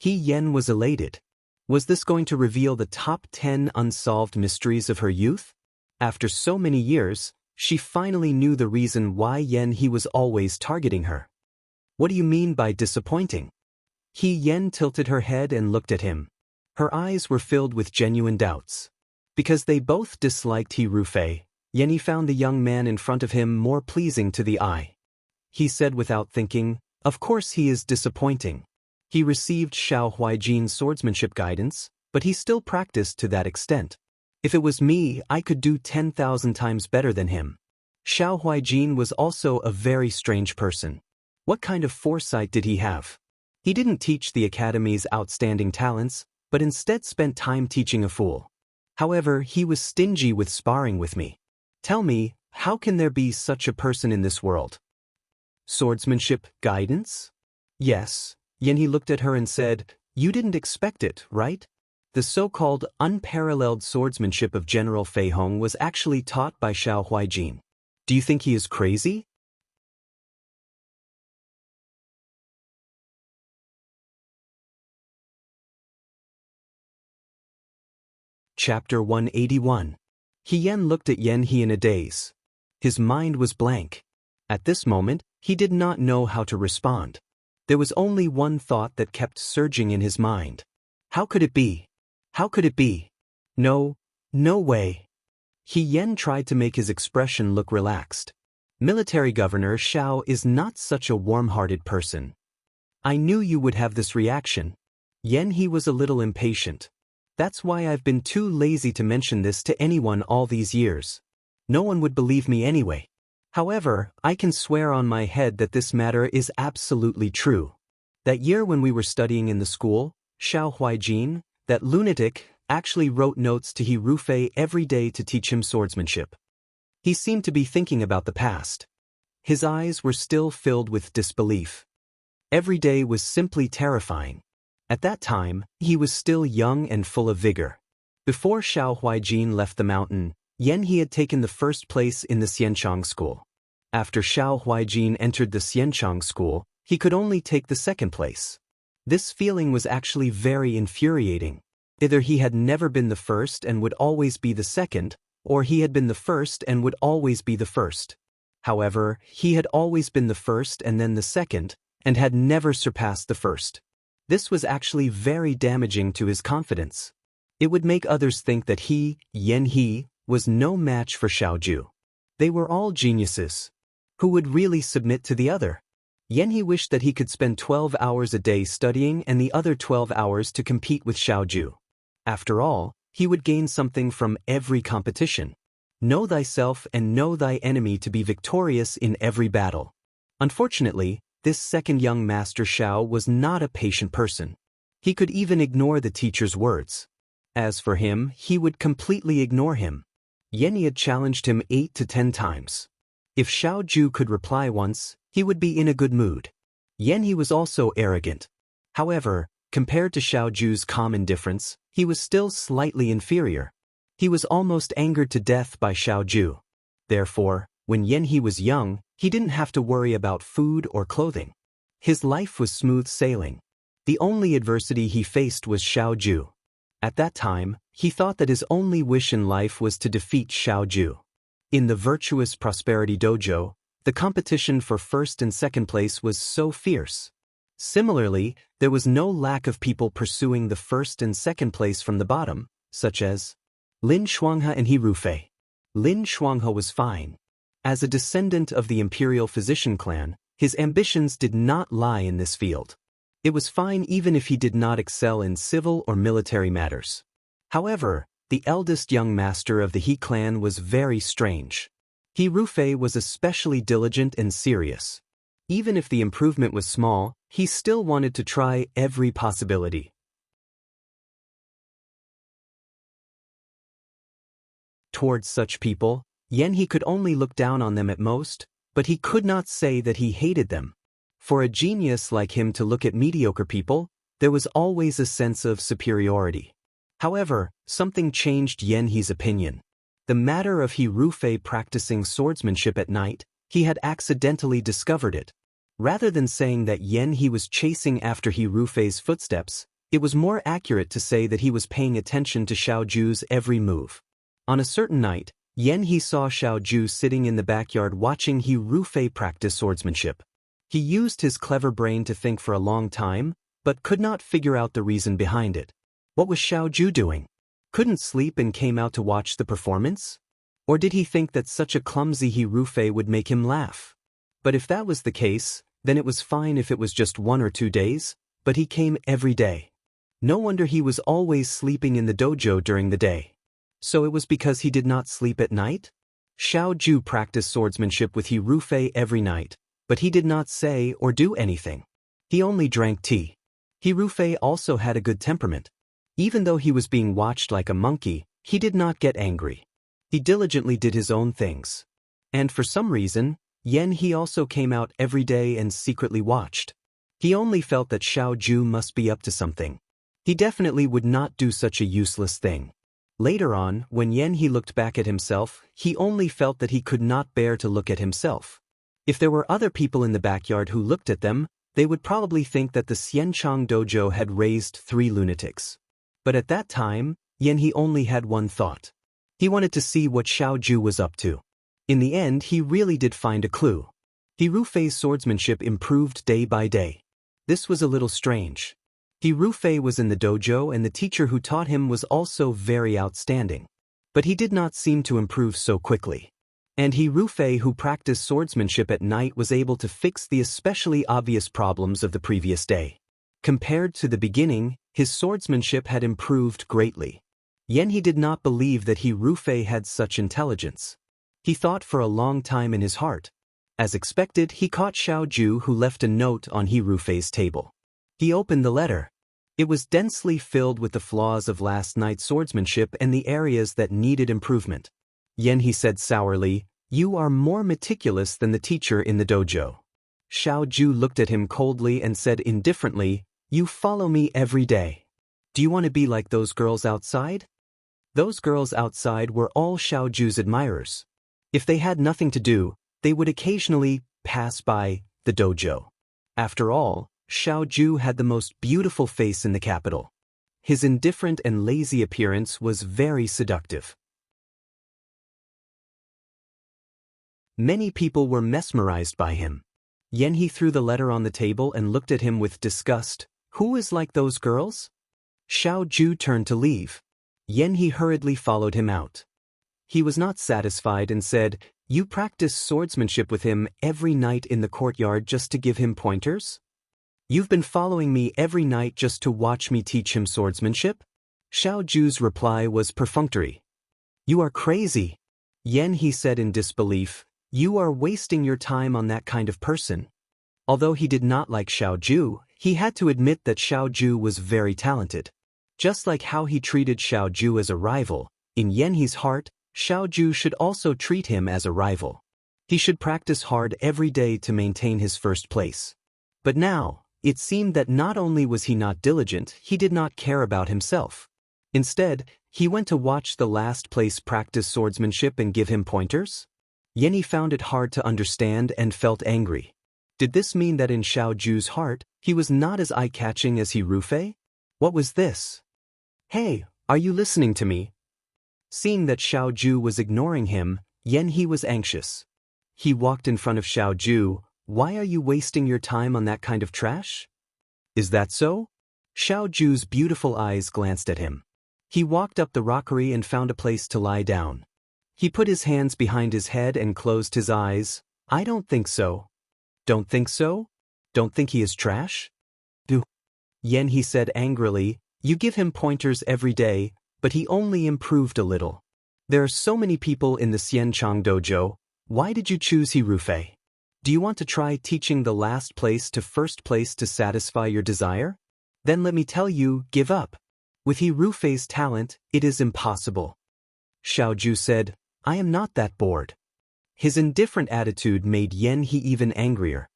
[SPEAKER 1] Yan was elated. Was this going to reveal the top 10 unsolved mysteries of her youth? After so many years, she finally knew the reason why Yan He was always targeting her. "What do you mean by disappointing?" Yan tilted her head and looked at him. Her eyes were filled with genuine doubts. Because they both disliked He Rufei, Yan He found the young man in front of him more pleasing to the eye. He said without thinking, "Of course he is disappointing. He received Xiao Huaijin's swordsmanship guidance, but he still practiced to that extent. If it was me, I could do 10,000 times better than him." Xiao Huaijin was also a very strange person. What kind of foresight did he have? He didn't teach the academy's outstanding talents, but instead spent time teaching a fool. However, he was stingy with sparring with me. Tell me, how can there be such a person in this world? Swordsmanship guidance? Yes. Yanhe looked at her and said, you didn't expect it, right? The so-called unparalleled swordsmanship of General Fei Hong was actually taught by Xiao Huaijin. Do you think he is crazy? Chapter 181. He Yan looked at Yanhe in a daze. His mind was blank. At this moment, he did not know how to respond. There was only one thought that kept surging in his mind. How could it be? How could it be? No, no way. He Yan tried to make his expression look relaxed. Military Governor Xiao is not such a warm-hearted person. I knew you would have this reaction. Yanhe was a little impatient. That's why I've been too lazy to mention this to anyone all these years. No one would believe me anyway. However, I can swear on my head that this matter is absolutely true. That year when we were studying in the school, Xiao Huaijin, that lunatic, actually wrote notes to He Rufei every day to teach him swordsmanship. He seemed to be thinking about the past. His eyes were still filled with disbelief. Every day was simply terrifying. At that time, he was still young and full of vigor. Before Xiao Huaijin left the mountain, Yanhe had taken the first place in the Xianchang school. After Xiao Huaijin entered the Xianchang school, he could only take the second place. This feeling was actually very infuriating. Either he had never been the first and would always be the second, or he had been the first and would always be the first. However, he had always been the first and then the second, and had never surpassed the first. This was actually very damaging to his confidence. It would make others think that he, Yanhe, was no match for Xiaoju. They were all geniuses. Who would really submit to the other? Yanhe wished that he could spend 12 hours a day studying and the other 12 hours to compete with Xiaoju. After all, he would gain something from every competition. Know thyself and know thy enemy to be victorious in every battle. Unfortunately, this second young master Xiao was not a patient person. He could even ignore the teacher's words. As for him, he would completely ignore him. Yanhe had challenged him 8 to 10 times. If Xiaoju could reply once, he would be in a good mood. Yanhe was also arrogant. However, compared to Xiaoju's calm indifference, he was still slightly inferior. He was almost angered to death by Xiaoju. Therefore, when Yanhe was young, he didn't have to worry about food or clothing. His life was smooth sailing. The only adversity he faced was Xiaoju. At that time, he thought that his only wish in life was to defeat Xiaoju. In the Virtuous Prosperity Dojo, the competition for first and second place was so fierce. Similarly, there was no lack of people pursuing the first and second place from the bottom, such as Lin Shuanghe and He Rufei. Lin Shuanghe was fine. As a descendant of the imperial physician clan, his ambitions did not lie in this field. It was fine even if he did not excel in civil or military matters. However, the eldest young master of the He clan was very strange. He Rufei was especially diligent and serious. Even if the improvement was small, he still wanted to try every possibility. Towards such people, Yanhe could only look down on them at most, but he could not say that he hated them. For a genius like him to look at mediocre people, there was always a sense of superiority. However, something changed Yanhe's opinion. The matter of He Rufei practicing swordsmanship at night, he had accidentally discovered it. Rather than saying that Yanhe was chasing after He Rufei's footsteps, it was more accurate to say that he was paying attention to Xiaoju's every move. On a certain night, Yanhe saw Xiaoju sitting in the backyard watching He Rufei practice swordsmanship. He used his clever brain to think for a long time, but could not figure out the reason behind it. What was Xiaoju doing? Couldn't sleep and came out to watch the performance? Or did he think that such a clumsy He Rufei would make him laugh? But if that was the case, then it was fine if it was just 1 or 2 days, but he came every day. No wonder he was always sleeping in the dojo during the day. So it was because he did not sleep at night? Xiaoju practiced swordsmanship with He Rufei every night, but he did not say or do anything. He only drank tea. He Rufei also had a good temperament. Even though he was being watched like a monkey, He did not get angry. He diligently did his own things. And for some reason, he also came out every day and secretly watched. He only felt that Xiao Ju must be up to something. He definitely would not do such a useless thing. Later on, when he looked back at himself, he only felt that he could not bear to look at himself. If there were other people in the backyard who looked at them, they would probably think that the Xianchang dojo had raised 3 lunatics. But at that time, he only had one thought. He wanted to see what Xiao Ju was up to. In the end, he really did find a clue. Rufei's swordsmanship improved day by day. This was a little strange. Rufei was in the dojo and the teacher who taught him was also very outstanding. But he did not seem to improve so quickly. And Rufei who practiced swordsmanship at night was able to fix the especially obvious problems of the previous day. Compared to the beginning, his swordsmanship had improved greatly. He did not believe that Rufei had such intelligence. He thought for a long time in his heart. As expected, he caught Xiao Ju who left a note on Rufei's table. He opened the letter. It was densely filled with the flaws of last night's swordsmanship and the areas that needed improvement. He said sourly, "You are more meticulous than the teacher in the dojo." Xiao Ju looked at him coldly and said indifferently, "You follow me every day. Do you want to be like those girls outside?" Those girls outside were all Xiao Ju's admirers. If they had nothing to do, they would occasionally pass by the dojo. After all, Xiao Ju had the most beautiful face in the capital. His indifferent and lazy appearance was very seductive. Many people were mesmerized by him. He threw the letter on the table and looked at him with disgust. "Who is like those girls?" Xiao Ju turned to leave. He hurriedly followed him out. He was not satisfied and said, "You practice swordsmanship with him every night in the courtyard just to give him pointers? You've been following me every night just to watch me teach him swordsmanship?" Xiao Ju's reply was perfunctory. "You are crazy." He said in disbelief, "You are wasting your time on that kind of person." Although he did not like Xiao Ju, he had to admit that Xiao Ju was very talented. Just like how he treated Xiao Ju as a rival, in Yanhe's heart, Xiao Ju should also treat him as a rival. He should practice hard every day to maintain his first place. But now, it seemed that not only was he not diligent, he did not care about himself. Instead, he went to watch the last place practice swordsmanship and give him pointers. He found it hard to understand and felt angry. Did this mean that in Xiao Ju's heart, he was not as eye-catching as Rufei? What was this? "Hey, are you listening to me?" Seeing that Xiao Ju was ignoring him, he was anxious. He walked in front of Xiao Ju. "Why are you wasting your time on that kind of trash?" "Is that so?" Xiao Ju's beautiful eyes glanced at him. He walked up the rockery and found a place to lie down. He put his hands behind his head and closed his eyes. "I don't think so." "Don't think so? Don't think he is trash?" "Do." He said angrily, "You give him pointers every day, but he only improved a little. There are so many people in the Xianchang dojo. Why did you choose Rufei? Do you want to try teaching the last place to first place to satisfy your desire? Then let me tell you, give up. With Rufei's talent, it is impossible." Xiao Ju said, "I am not that bored." His indifferent attitude made He even angrier.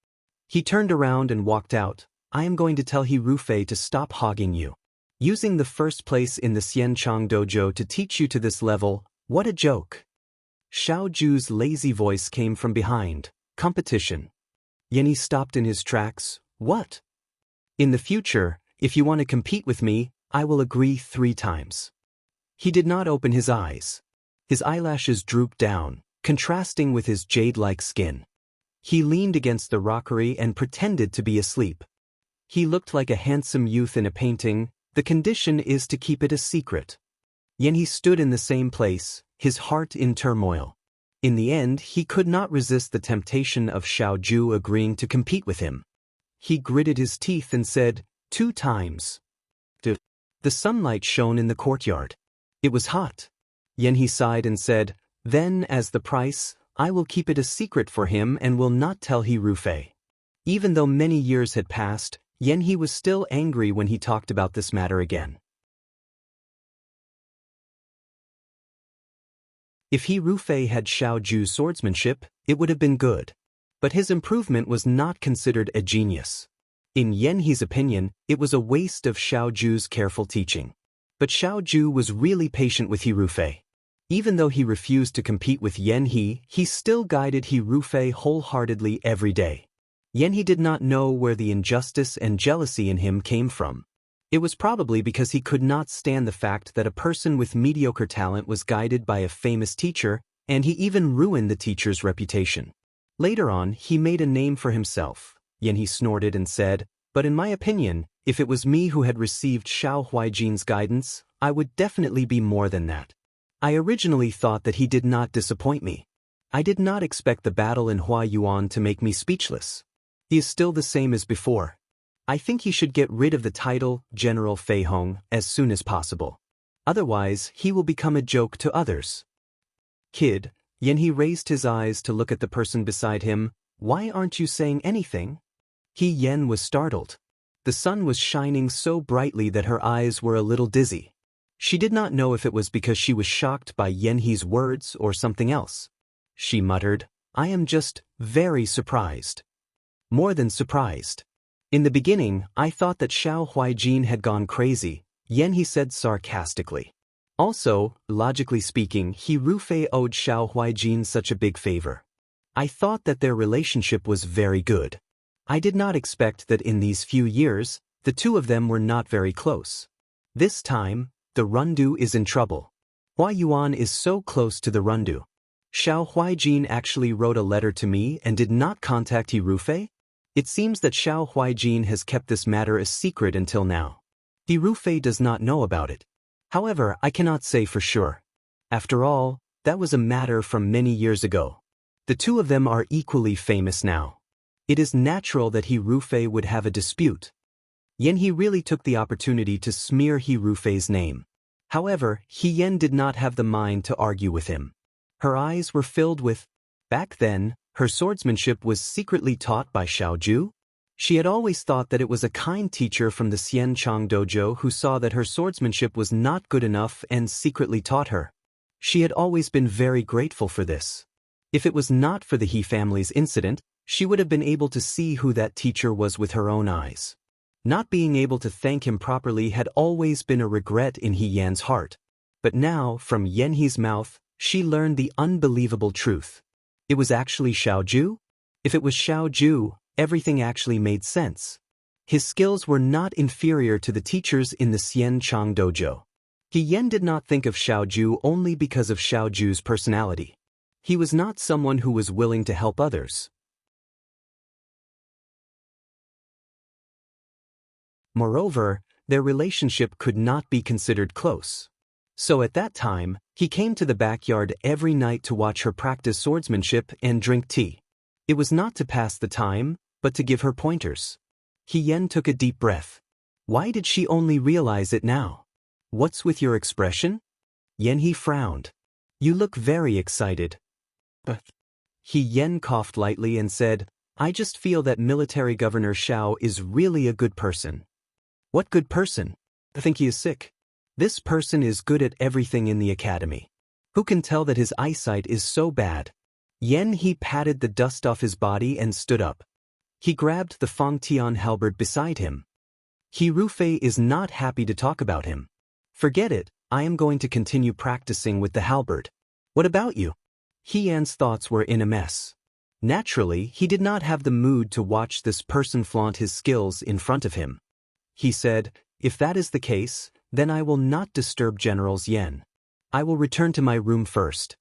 [SPEAKER 1] He turned around and walked out. "I am going to tell Rufei to stop hogging you. Using the first place in the Xianchang dojo to teach you to this level, what a joke." Xiao Ju's lazy voice came from behind. "Competition." He stopped in his tracks. "What?" "In the future, if you want to compete with me, I will agree 3 times. He did not open his eyes. His eyelashes drooped down, contrasting with his jade-like skin. He leaned against the rockery and pretended to be asleep. He looked like a handsome youth in a painting. The condition is to keep it a secret. He stood in the same place, his heart in turmoil. In the end, he could not resist the temptation of Xiao Ju agreeing to compete with him. He gritted his teeth and said, 2 times. The sunlight shone in the courtyard. It was hot. He sighed and said, "Then, as the price, I will keep it a secret for him and will not tell Rufei." Even though many years had passed, He was still angry when he talked about this matter again. If He Rufei had Xiao Ju's swordsmanship, it would have been good. But his improvement was not considered a genius. In Yan He's opinion, it was a waste of Xiao Ju's careful teaching. But Xiao Ju was really patient with He Rufei. Even though he refused to compete with Yan He still guided He Rufei wholeheartedly every day. Yan He did not know where the injustice and jealousy in him came from. It was probably because he could not stand the fact that a person with mediocre talent was guided by a famous teacher, and he even ruined the teacher's reputation. Later on, he made a name for himself. Yan He snorted and said, "But in my opinion, if it was me who had received Xiao Huaijin's guidance, I would definitely be more than that. I originally thought that he did not disappoint me. I did not expect the battle in Huayuan to make me speechless. He is still the same as before. I think he should get rid of the title General Fei Hong as soon as possible. Otherwise, he will become a joke to others." "Kid," Yan He raised his eyes to look at the person beside him, "why aren't you saying anything?" He Yan was startled. The sun was shining so brightly that her eyes were a little dizzy. She did not know if it was because she was shocked by Yan He's words or something else. She muttered, "I am just very surprised. More than surprised. In the beginning, I thought that Xiao Huaijin had gone crazy," Yan He said sarcastically. "Also, logically speaking, He Rufei owed Xiao Huaijin such a big favor. I thought that their relationship was very good. I did not expect that in these few years, the two of them were not very close. This time, the Rundu is in trouble. Huayuan is so close to the Rundu. Xiao Huaijin actually wrote a letter to me and did not contact He Rufei? It seems that Xiao Huaijin has kept this matter a secret until now. He Rufei does not know about it. However, I cannot say for sure. After all, that was a matter from many years ago. The two of them are equally famous now. It is natural that He Rufei would have a dispute." Yan He really took the opportunity to smear He Rufei's name. However, He Yan did not have the mind to argue with him. Her eyes were filled with, back then, her swordsmanship was secretly taught by Xiao Ju? She had always thought that it was a kind teacher from the Xianchang dojo who saw that her swordsmanship was not good enough and secretly taught her. She had always been very grateful for this. If it was not for the He family's incident, she would have been able to see who that teacher was with her own eyes. Not being able to thank him properly had always been a regret in He Yan's heart. But now, from Yan He's mouth, she learned the unbelievable truth. It was actually Xiao Ju? If it was Xiao Ju, everything actually made sense. His skills were not inferior to the teachers in the Xianchang dojo. He Yan did not think of Xiao Ju only because of Xiao Ju's personality. He was not someone who was willing to help others. Moreover, their relationship could not be considered close. So at that time, he came to the backyard every night to watch her practice swordsmanship and drink tea. It was not to pass the time, but to give her pointers. He Yan took a deep breath. Why did she only realize it now? "What's with your expression?" Yan He frowned. "You look very excited." He Yan coughed lightly and said, "I just feel that Military Governor Xiao is really a good person." "What good person?" "I think he is sick. This person is good at everything in the academy. Who can tell that his eyesight is so bad?" Yan He patted the dust off his body and stood up. He grabbed the Fangtian halberd beside him. He Rufei is not happy to talk about him. "Forget it, I am going to continue practicing with the halberd. What about you?" He Yan's thoughts were in a mess. Naturally, he did not have the mood to watch this person flaunt his skills in front of him. He said, "If that is the case, then I will not disturb Generals Yan. I will return to my room first."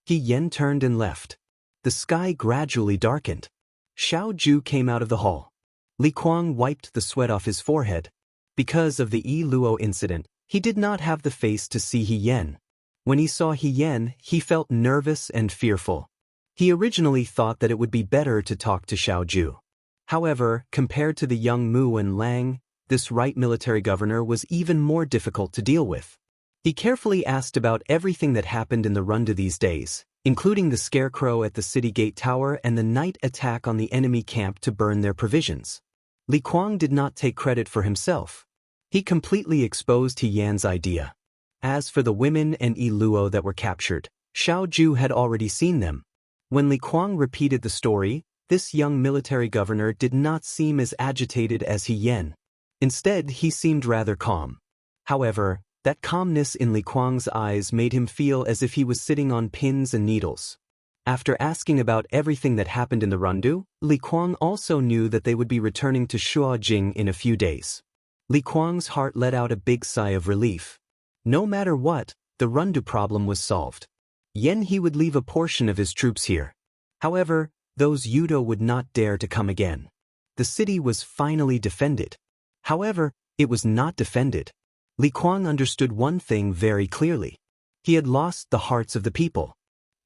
[SPEAKER 1] He Yan turned and left. The sky gradually darkened. Xiao Ju came out of the hall. Li Kuang wiped the sweat off his forehead. Because of the Yi Luo incident, he did not have the face to see He Yan. When he saw He Yan, he felt nervous and fearful. He originally thought that it would be better to talk to Xiao Ju. However, compared to the young Mu and Lang, this right military governor was even more difficult to deal with. He carefully asked about everything that happened in the Rundu these days, including the scarecrow at the city gate tower and the night attack on the enemy camp to burn their provisions. Li Kuang did not take credit for himself. He completely exposed He Yan's idea. As for the women and Yi Luo that were captured, Xiao Ju had already seen them. When Li Kuang repeated the story, this young military governor did not seem as agitated as He Yan. Instead, he seemed rather calm. However, that calmness in Li Kuang's eyes made him feel as if he was sitting on pins and needles. After asking about everything that happened in the Rundu, Li Kuang also knew that they would be returning to Shuajing in a few days. Li Kuang's heart let out a big sigh of relief. No matter what, the Rundu problem was solved. He would leave a portion of his troops here. However, those Yudo would not dare to come again. The city was finally defended. However, it was not defended. Li Kuang understood one thing very clearly. He had lost the hearts of the people.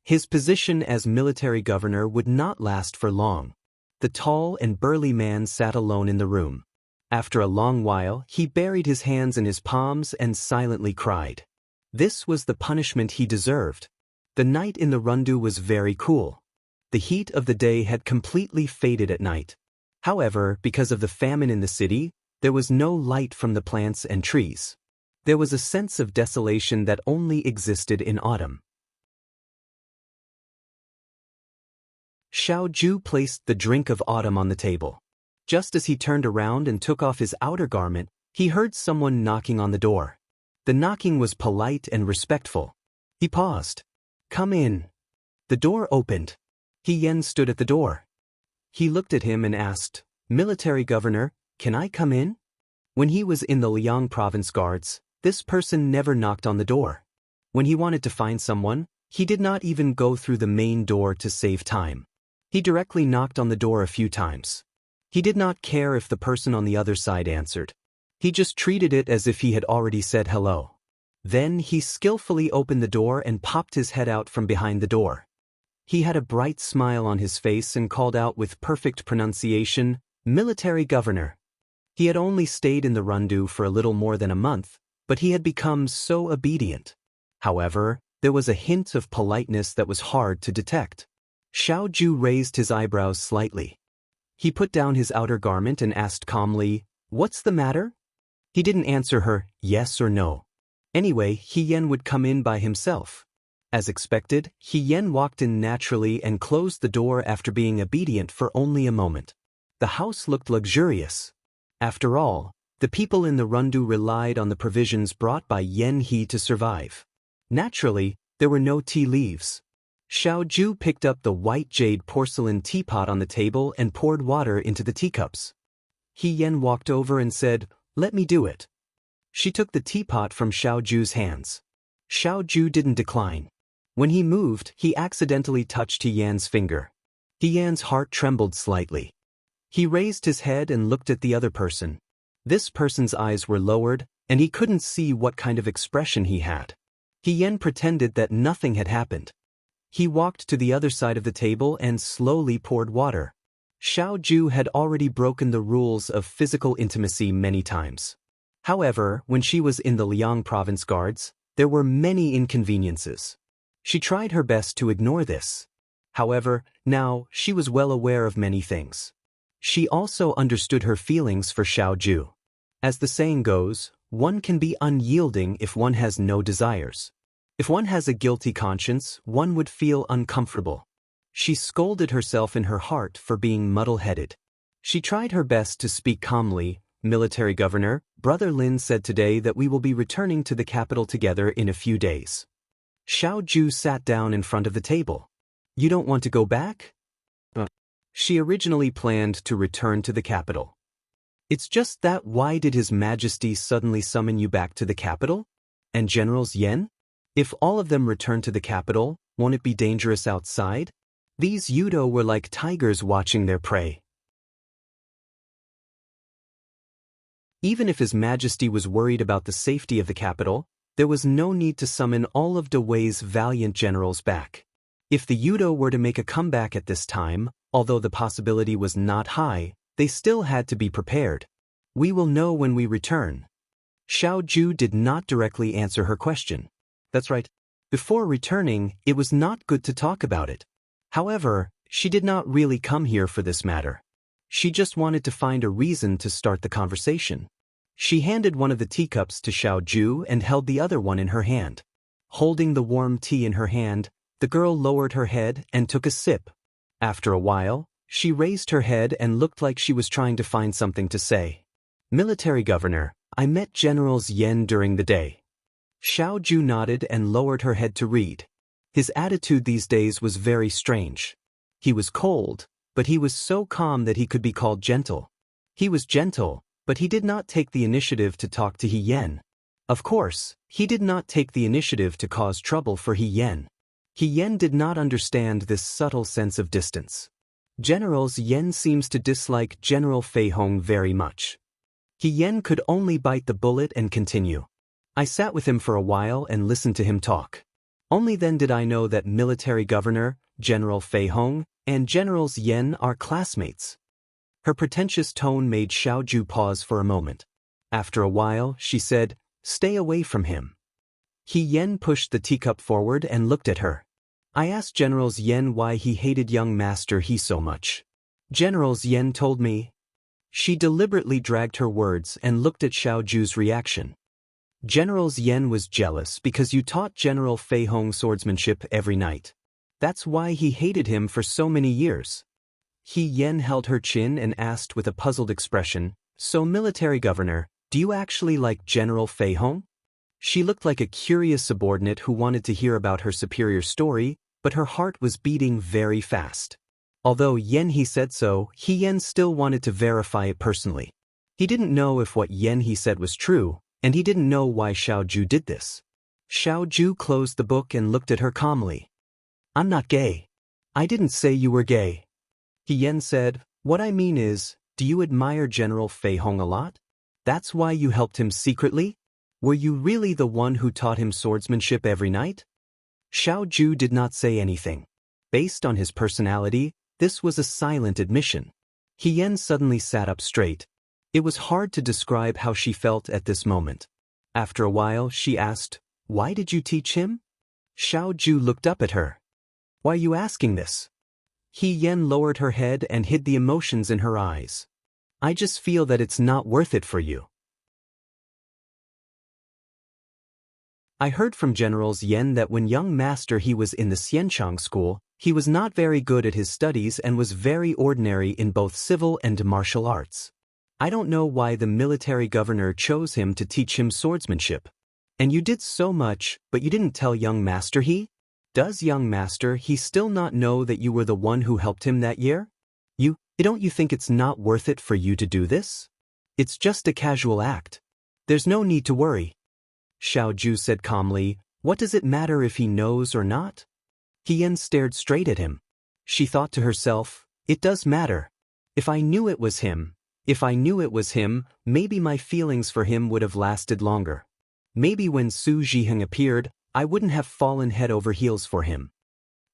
[SPEAKER 1] His position as military governor would not last for long. The tall and burly man sat alone in the room. After a long while, he buried his hands in his palms and silently cried. This was the punishment he deserved. The night in the Rundu was very cool. The heat of the day had completely faded at night. However, because of the famine in the city, there was no light from the plants and trees. There was a sense of desolation that only existed in autumn. Xiao Ju placed the drink of autumn on the table. Just as he turned around and took off his outer garment, he heard someone knocking on the door. The knocking was polite and respectful. He paused. "Come in." The door opened. He Yan stood at the door. He looked at him and asked, "Military governor, can I come in?" When he was in the Liang province guards, this person never knocked on the door. When he wanted to find someone, he did not even go through the main door to save time. He directly knocked on the door a few times. He did not care if the person on the other side answered. He just treated it as if he had already said hello. Then he skillfully opened the door and popped his head out from behind the door. He had a bright smile on his face and called out with perfect pronunciation, "Military governor." He had only stayed in the Rundu for a little more than a month, but he had become so obedient. However, there was a hint of politeness that was hard to detect. Xiao Ju raised his eyebrows slightly. He put down his outer garment and asked calmly, "What's the matter?" He didn't answer her yes or no. Anyway, He Yan would come in by himself. As expected, He Yan walked in naturally and closed the door after being obedient for only a moment. The house looked luxurious. After all, the people in the Rundu relied on the provisions brought by Yan He to survive. Naturally, there were no tea leaves. Xiao Ju picked up the white jade porcelain teapot on the table and poured water into the teacups. He Yan walked over and said, "Let me do it." She took the teapot from Xiao Ju's hands. Xiao Ju didn't decline. When he moved, he accidentally touched He Yan's finger. He Yan's heart trembled slightly. He raised his head and looked at the other person. This person's eyes were lowered, and he couldn't see what kind of expression he had. He Yan pretended that nothing had happened. He walked to the other side of the table and slowly poured water. Xiao Ju had already broken the rules of physical intimacy many times. However, when she was in the Liang province guards, there were many inconveniences. She tried her best to ignore this. However, now she was well aware of many things. She also understood her feelings for Xiao Ju. As the saying goes, one can be unyielding if one has no desires. If one has a guilty conscience, one would feel uncomfortable. She scolded herself in her heart for being muddle-headed. She tried her best to speak calmly. "Military governor, Brother Lin said today that we will be returning to the capital together in a few days." Xiao Ju sat down in front of the table. "You don't want to go back?" She originally planned to return to the capital. "It's just that why did His Majesty suddenly summon you back to the capital? And Generals Yan? If all of them return to the capital, won't it be dangerous outside? These Yudo were like tigers watching their prey." Even if His Majesty was worried about the safety of the capital, there was no need to summon all of Wei's valiant generals back. If the Yudo were to make a comeback at this time, although the possibility was not high, they still had to be prepared. "We will know when we return." Xiao Ju did not directly answer her question. That's right. Before returning, it was not good to talk about it. However, she did not really come here for this matter. She just wanted to find a reason to start the conversation. She handed one of the teacups to Xiao Ju and held the other one in her hand. Holding the warm tea in her hand, the girl lowered her head and took a sip. After a while, she raised her head and looked like she was trying to find something to say. Military Governor, I met Generals Yen during the day. Xiao Ju nodded and lowered her head to read. His attitude these days was very strange. He was cold, but he was so calm that he could be called gentle. He was gentle, but he did not take the initiative to talk to He Yen. Of course, he did not take the initiative to cause trouble for He Yen. He Yen did not understand this subtle sense of distance. Generals Yen seems to dislike General Fei Hong very much. He Yen could only bite the bullet and continue. I sat with him for a while and listened to him talk. Only then did I know that Military Governor, General Fei Hong, and Generals Yen are classmates. Her pretentious tone made Xiao Ju pause for a moment. After a while, she said, "Stay away from him." He Yen pushed the teacup forward and looked at her. I asked Generals Yen why he hated young Master He so much. Generals Yen told me. She deliberately dragged her words and looked at Xiao Ju's reaction. Generals Yen was jealous because you taught General Fei Hong swordsmanship every night. That's why he hated him for so many years. He Yen held her chin and asked with a puzzled expression, "So Military Governor, do you actually like General Fei Hong?" She looked like a curious subordinate who wanted to hear about her superior story, but her heart was beating very fast. Although Yen He said so, He Yen still wanted to verify it personally. He didn't know if what Yen He said was true, and he didn't know why Xiao Ju did this. Xiao Ju closed the book and looked at her calmly. "I'm not gay. I didn't say you were gay." He Yen said, "What I mean is, do you admire General Fei Hong a lot? That's why you helped him secretly? Were you really the one who taught him swordsmanship every night?" Xiao Ju did not say anything. Based on his personality, this was a silent admission. He Yen suddenly sat up straight. It was hard to describe how she felt at this moment. After a while, she asked, "Why did you teach him?" Xiao Ju looked up at her. "Why are you asking this?" He Yen lowered her head and hid the emotions in her eyes. "I just feel that it's not worth it for you." I heard from Generals Yen that when young Master He was in the Xianchang school, he was not very good at his studies and was very ordinary in both civil and martial arts. I don't know why the Military Governor chose him to teach him swordsmanship. And you did so much, but you didn't tell young Master He? Does young Master He still not know that you were the one who helped him that year? Don't you think it's not worth it for you to do this? It's just a casual act. There's no need to worry. Xiao Ju said calmly, "What does it matter if he knows or not?" He Yen stared straight at him. She thought to herself, "It does matter. If I knew it was him, maybe my feelings for him would have lasted longer. Maybe when Su Zhiheng appeared, I wouldn't have fallen head over heels for him."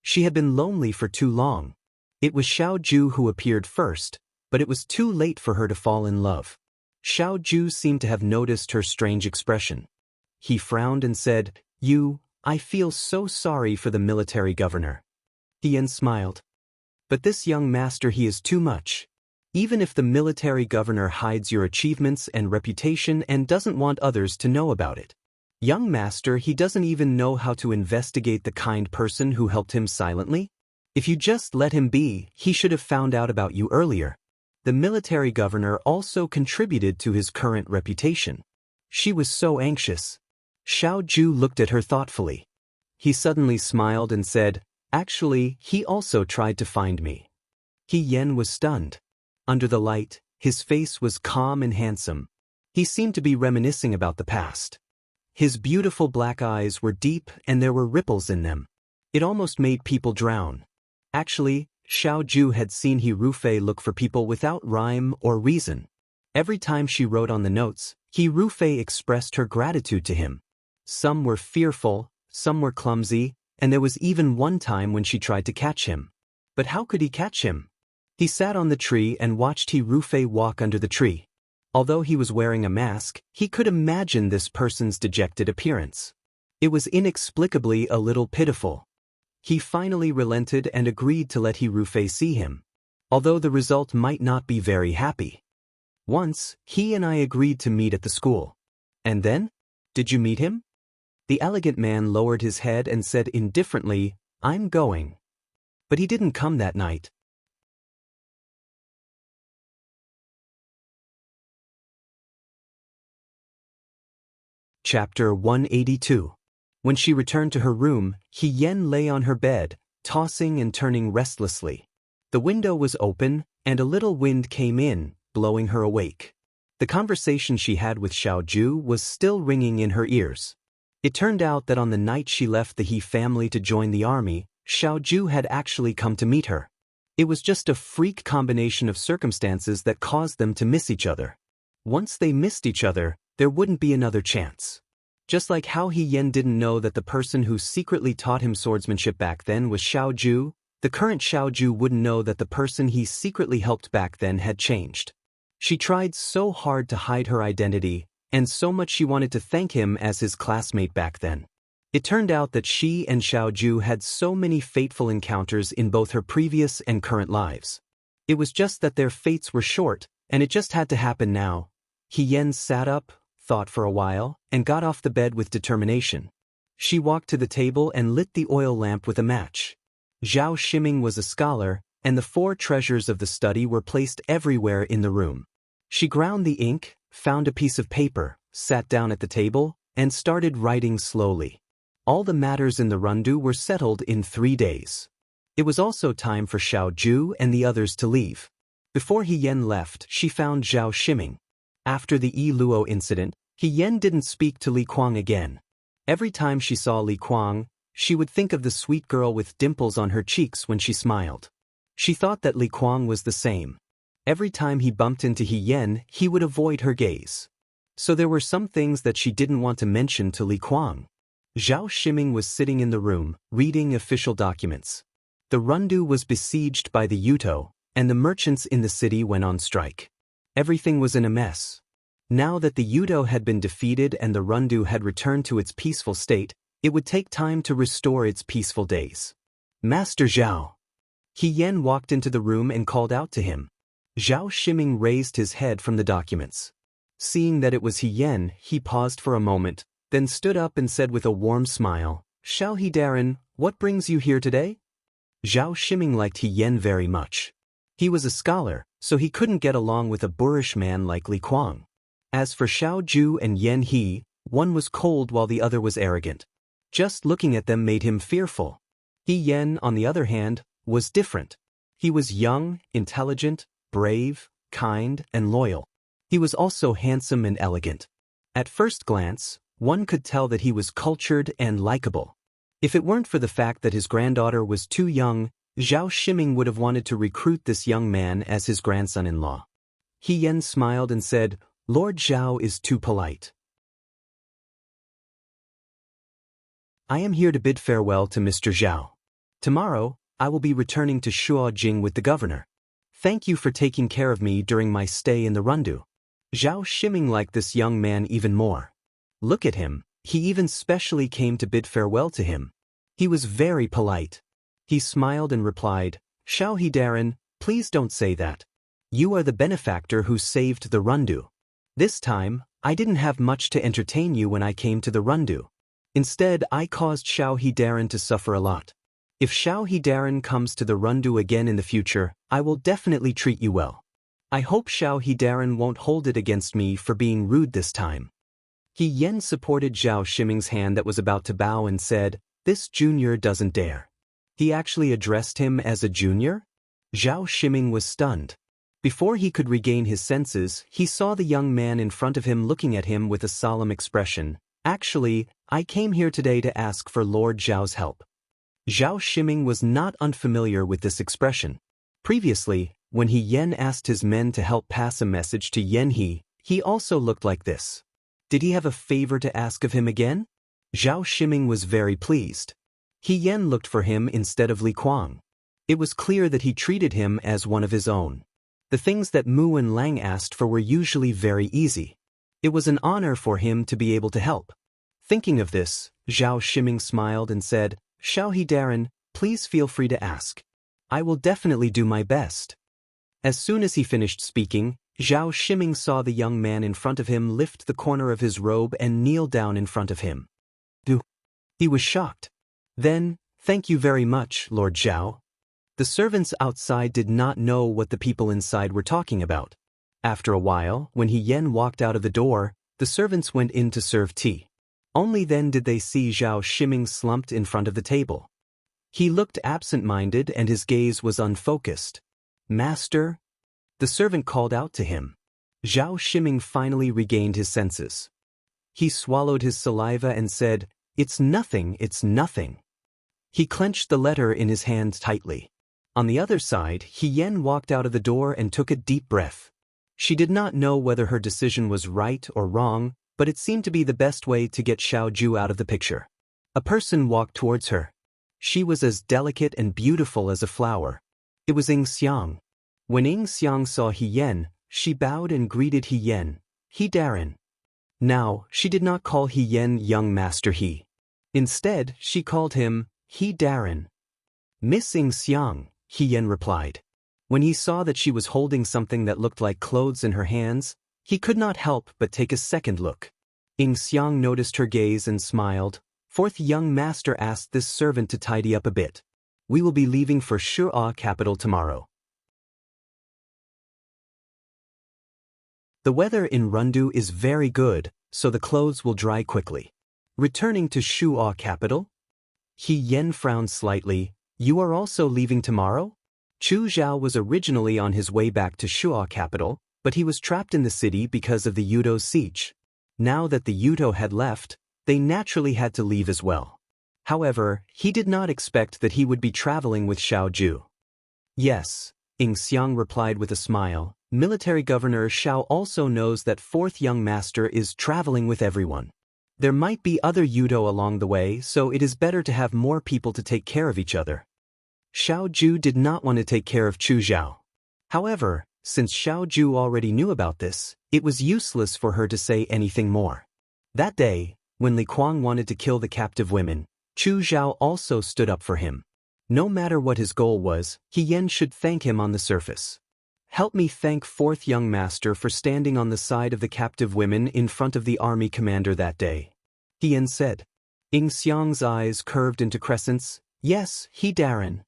[SPEAKER 1] She had been lonely for too long. It was Xiao Ju who appeared first, but it was too late for her to fall in love. Xiao Ju seemed to have noticed her strange expression. He frowned and said, I feel so sorry for the Military Governor." He Yen smiled. "But this young Master He is too much. Even if the Military Governor hides your achievements and reputation and doesn't want others to know about it. Young Master He doesn't even know how to investigate the kind person who helped him silently? If you just let him be, he should have found out about you earlier. The Military Governor also contributed to his current reputation." She was so anxious. Xiao Ju looked at her thoughtfully. He suddenly smiled and said, "Actually, he also tried to find me." He Yen was stunned. Under the light, his face was calm and handsome. He seemed to be reminiscing about the past. His beautiful black eyes were deep and there were ripples in them. It almost made people drown. Actually, Xiao Ju had seen He Rufei look for people without rhyme or reason. Every time she wrote on the notes, He Rufei expressed her gratitude to him. Some were fearful, some were clumsy, and there was even one time when she tried to catch him. But how could he catch him? He sat on the tree and watched He Rufei walk under the tree. Although he was wearing a mask, he could imagine this person's dejected appearance. It was inexplicably a little pitiful. He finally relented and agreed to let He Rufei see him. Although the result might not be very happy. Once, he and I agreed to meet at the school. And then? Did you meet him? The elegant man lowered his head and said indifferently, "I'm going." But he didn't come that night. Chapter 182. When she returned to her room, Yen lay on her bed, tossing and turning restlessly. The window was open, and a little wind came in, blowing her awake. The conversation she had with Xiaoju was still ringing in her ears. It turned out that on the night she left the He family to join the army, Xiaoju had actually come to meet her. It was just a freak combination of circumstances that caused them to miss each other. Once they missed each other, there wouldn't be another chance. Just like how Yen didn't know that the person who secretly taught him swordsmanship back then was Xiaoju, the current Xiaoju wouldn't know that the person he secretly helped back then had changed. She tried so hard to hide her identity, and so much she wanted to thank him as his classmate back then. It turned out that she and Xiaoju had so many fateful encounters in both her previous and current lives. It was just that their fates were short, and it just had to happen now. Yen sat up, thought for a while, and got off the bed with determination. She walked to the table and lit the oil lamp with a match. Zhao Ximing was a scholar, and the 4 treasures of the study were placed everywhere in the room. She ground the ink, found a piece of paper, sat down at the table, and started writing slowly. All the matters in the rundu were settled in 3 days. It was also time for Xiaoju and the others to leave. Before Yen left, she found Zhao Ximing. After the Yi Luo incident, Yen didn't speak to Li Kuang again. Every time she saw Li Kuang, she would think of the sweet girl with dimples on her cheeks when she smiled. She thought that Li Kuang was the same. Every time he bumped into Yen, he would avoid her gaze. So there were some things that she didn't want to mention to Li Kuang. Zhao Ximing was sitting in the room, reading official documents. The rundu was besieged by the Yuto, and the merchants in the city went on strike. Everything was in a mess. Now that the Yuto had been defeated and the rundu had returned to its peaceful state, it would take time to restore its peaceful days. "Master Zhao." Yen walked into the room and called out to him. Zhao Ximing raised his head from the documents. Seeing that it was Yen, he paused for a moment, then stood up and said with a warm smile, "Xiao Hedarin, what brings you here today?" Zhao Ximing liked Yen very much. He was a scholar, so he couldn't get along with a boorish man like Li Kuang. As for Xiaoju and Yen He, one was cold while the other was arrogant. Just looking at them made him fearful. Yen, on the other hand, was different. He was young, intelligent, brave, kind, and loyal. He was also handsome and elegant. At first glance, one could tell that he was cultured and likable. If it weren't for the fact that his granddaughter was too young, Zhao Ximing would have wanted to recruit this young man as his grandson-in-law. Yen smiled and said, "Lord Zhao is too polite. I am here to bid farewell to Mr. Zhao. Tomorrow, I will be returning to Shuojing with the governor. Thank you for taking care of me during my stay in the rundu." Zhao Ximing liked this young man even more. Look at him, he even specially came to bid farewell to him. He was very polite. He smiled and replied, "Xiao Hedarin, please don't say that. You are the benefactor who saved the rundu. This time, I didn't have much to entertain you when I came to the rundu. Instead, I caused Xiao Hedarin to suffer a lot. If Xiao Hedarin comes to the rundu again in the future, I will definitely treat you well. I hope Xiao Hedarin won't hold it against me for being rude this time." Yen supported Zhao Ximing's hand that was about to bow and said, "This junior doesn't dare." He actually addressed him as a junior? Zhao Ximing was stunned. Before he could regain his senses, he saw the young man in front of him looking at him with a solemn expression. "Actually, I came here today to ask for Lord Zhao's help." Zhao Ximing was not unfamiliar with this expression. Previously, when Yen asked his men to help pass a message to Yen he also looked like this. Did he have a favor to ask of him again? Zhao Ximing was very pleased. Yen looked for him instead of Li Kuang. It was clear that he treated him as one of his own. The things that Mu and Lang asked for were usually very easy. It was an honor for him to be able to help. Thinking of this, Zhao Ximing smiled and said, "Xiao Hedarin, please feel free to ask. I will definitely do my best." As soon as he finished speaking, Zhao Ximing saw the young man in front of him lift the corner of his robe and kneel down in front of him. "Do He was shocked. Then, "Thank you very much, Lord Zhao." The servants outside did not know what the people inside were talking about. After a while, when He Yen walked out of the door, the servants went in to serve tea. Only then did they see Zhao Shiming slumped in front of the table. He looked absent-minded and his gaze was unfocused. "Master?" The servant called out to him. Zhao Shiming finally regained his senses. He swallowed his saliva and said, "It's nothing, it's nothing." He clenched the letter in his hand tightly. On the other side, He Yen walked out of the door and took a deep breath. She did not know whether her decision was right or wrong, but it seemed to be the best way to get Xiao Ju out of the picture. A person walked towards her. She was as delicate and beautiful as a flower. It was Ying Xiang. When Ying Xiang saw He Yen, she bowed and greeted He Yen, "He Darren." Now, she did not call He Yen young Master He. Instead, she called him, "He Darren." "Miss Ying Xiang," He Yen replied. When he saw that she was holding something that looked like clothes in her hands, he could not help but take a second look. Ying Xiang noticed her gaze and smiled. "Fourth young master asked this servant to tidy up a bit. We will be leaving for Shu'a capital tomorrow." The weather in Rundu is very good, so the clothes will dry quickly. Returning to Shu'a capital? He Yen frowned slightly. "You are also leaving tomorrow?" Chu Zhao was originally on his way back to Shu'a capital, but he was trapped in the city because of the Yudo's siege. Now that the Yudo had left, they naturally had to leave as well. However, he did not expect that he would be traveling with Xiao Ju. "Yes," Ying Xiang replied with a smile. "Military Governor Xiao also knows that fourth young master is traveling with everyone. There might be other Yudo along the way, so it is better to have more people to take care of each other." Xiao Ju did not want to take care of Chu Zhao. However, since Xiao Ju already knew about this, it was useless for her to say anything more. That day, when Li Kuang wanted to kill the captive women, Chu Zhao also stood up for him. No matter what his goal was, He Yen should thank him on the surface. "Help me thank fourth young master for standing on the side of the captive women in front of the army commander that day," He Yen said. Ying Xiang's eyes curved into crescents. "Yes, He Darren."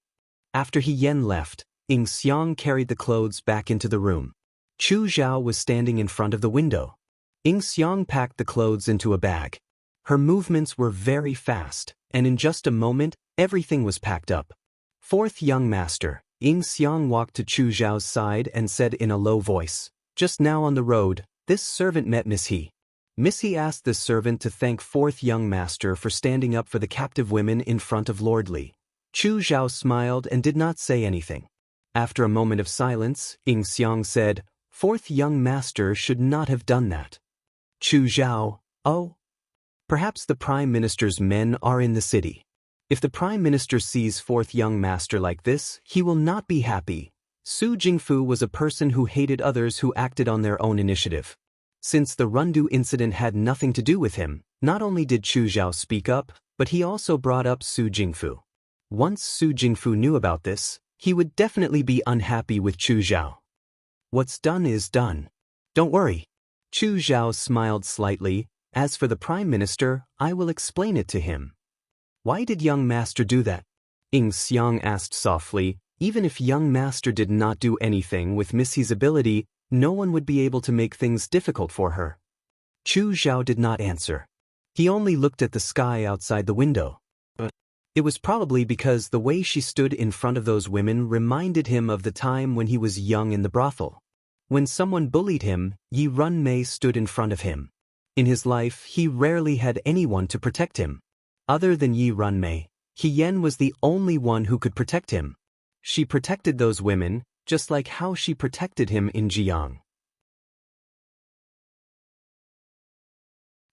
[SPEAKER 1] After He Yen left, Ying Xiang carried the clothes back into the room. Chu Zhao was standing in front of the window. Ying Xiang packed the clothes into a bag. Her movements were very fast, and in just a moment, everything was packed up. "Fourth young master," Ying Xiang walked to Chu Zhao's side and said in a low voice, "Just now on the road, this servant met Miss He. Miss He asked this servant to thank fourth young master for standing up for the captive women in front of Lord Li." Chu Zhao smiled and did not say anything. After a moment of silence, Ying Xiang said, "Fourth young master should not have done that." Chu Zhao, "Oh? Perhaps the Prime Minister's men are in the city. If the Prime Minister sees fourth young master like this, he will not be happy." Su Jingfu was a person who hated others who acted on their own initiative. Since the Rundu incident had nothing to do with him, not only did Chu Zhao speak up, but he also brought up Su Jingfu. Once Su Jingfu knew about this, he would definitely be unhappy with Chu Zhao. "What's done is done. Don't worry." Chu Zhao smiled slightly. "As for the Prime Minister, I will explain it to him." "Why did young master do that?" Ying Xiang asked softly. Even if young master did not do anything with Miss He's ability, no one would be able to make things difficult for her. Chu Zhao did not answer. He only looked at the sky outside the window. It was probably because the way she stood in front of those women reminded him of the time when he was young in the brothel. When someone bullied him, Yi Runmei stood in front of him. In his life, he rarely had anyone to protect him. Other than Yi Runmei, He Yen was the only one who could protect him. She protected those women, just like how she protected him in Jiang.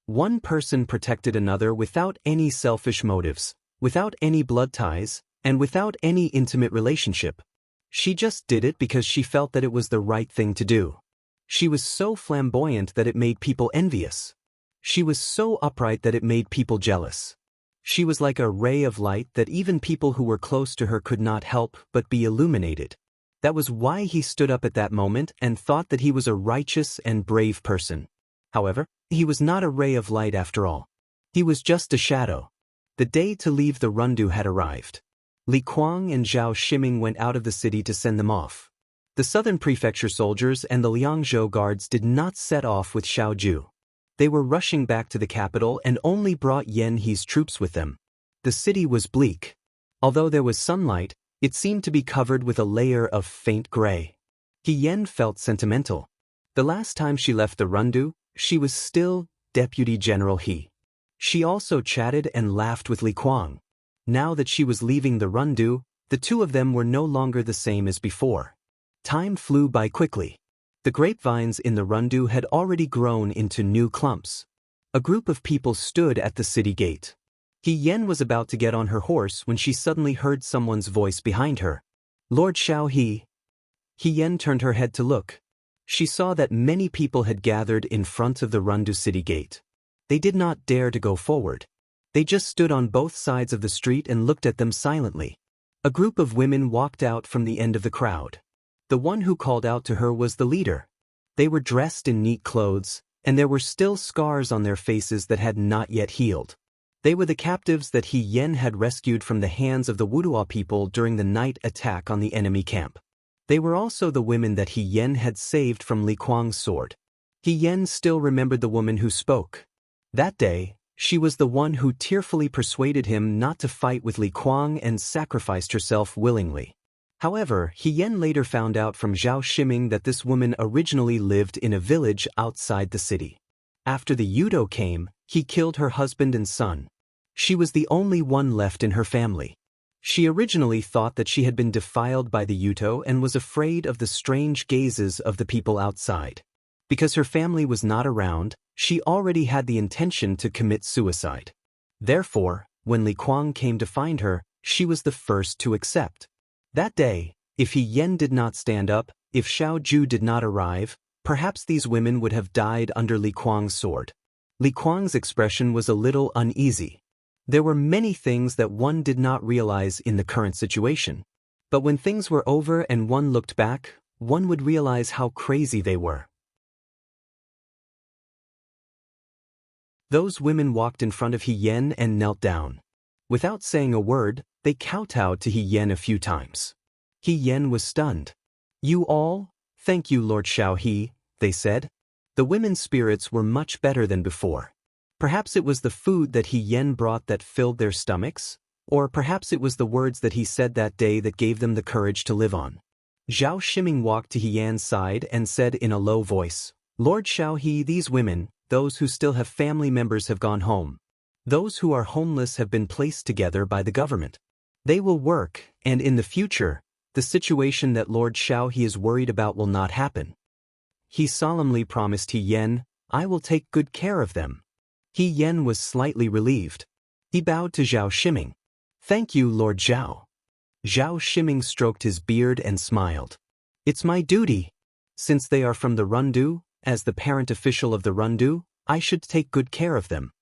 [SPEAKER 1] One person protected another without any selfish motives, without any blood ties, and without any intimate relationship. She just did it because she felt that it was the right thing to do. She was so flamboyant that it made people envious. She was so upright that it made people jealous. She was like a ray of light that even people who were close to her could not help but be illuminated. That was why he stood up at that moment and thought that he was a righteous and brave person. However, he was not a ray of light after all. He was just a shadow. The day to leave the Rundu had arrived. Li Kuang and Zhao Shiming went out of the city to send them off. The southern prefecture soldiers and the Liangzhou guards did not set off with Xiao Ju. They were rushing back to the capital and only brought Yan He's troops with them. The city was bleak. Although there was sunlight, it seemed to be covered with a layer of faint gray. He Yan felt sentimental. The last time she left the Rundu, she was still Deputy General He. She also chatted and laughed with Li Kuang. Now that she was leaving the Rundu, the two of them were no longer the same as before. Time flew by quickly. The grapevines in the Rundu had already grown into new clumps. A group of people stood at the city gate. He Yan was about to get on her horse when she suddenly heard someone's voice behind her. Lord Xiao He. He Yan turned her head to look. She saw that many people had gathered in front of the Rundu city gate. They did not dare to go forward. They just stood on both sides of the street and looked at them silently. A group of women walked out from the end of the crowd. The one who called out to her was the leader. They were dressed in neat clothes, and there were still scars on their faces that had not yet healed. They were the captives that He Yan had rescued from the hands of the Wudua people during the night attack on the enemy camp. They were also the women that He Yan had saved from Li Kuang's sword. He Yan still remembered the woman who spoke. That day, she was the one who tearfully persuaded him not to fight with Li Kuang and sacrificed herself willingly. However, He Yan later found out from Zhao Shiming that this woman originally lived in a village outside the city. After the Yudo came, he killed her husband and son. She was the only one left in her family. She originally thought that she had been defiled by the Yudo and was afraid of the strange gazes of the people outside. Because her family was not around, she already had the intention to commit suicide. Therefore, when Li Kuang came to find her, she was the first to accept. That day, if He Yan did not stand up, if Xiao Ju did not arrive, perhaps these women would have died under Li Kuang's sword. Li Kuang's expression was a little uneasy. There were many things that one did not realize in the current situation. But when things were over and one looked back, one would realize how crazy they were. Those women walked in front of He Yan and knelt down. Without saying a word, they kowtowed to He Yan a few times. He Yan was stunned. You all? Thank you, Lord Xiao He, they said. The women's spirits were much better than before. Perhaps it was the food that He Yan brought that filled their stomachs, or perhaps it was the words that he said that day that gave them the courage to live on. Zhao Shiming walked to He Yan's side and said in a low voice, Lord Xiao He, these women, those who still have family members have gone home. Those who are homeless have been placed together by the government. They will work, and in the future, the situation that Lord Xiao He is worried about will not happen. He solemnly promised He Yan, I will take good care of them. He Yan was slightly relieved. He bowed to Zhao Shiming. Thank you, Lord Zhao. Zhao Shiming stroked his beard and smiled. It's my duty. Since they are from the Rundu, as the parent official of the Rundu, I should take good care of them.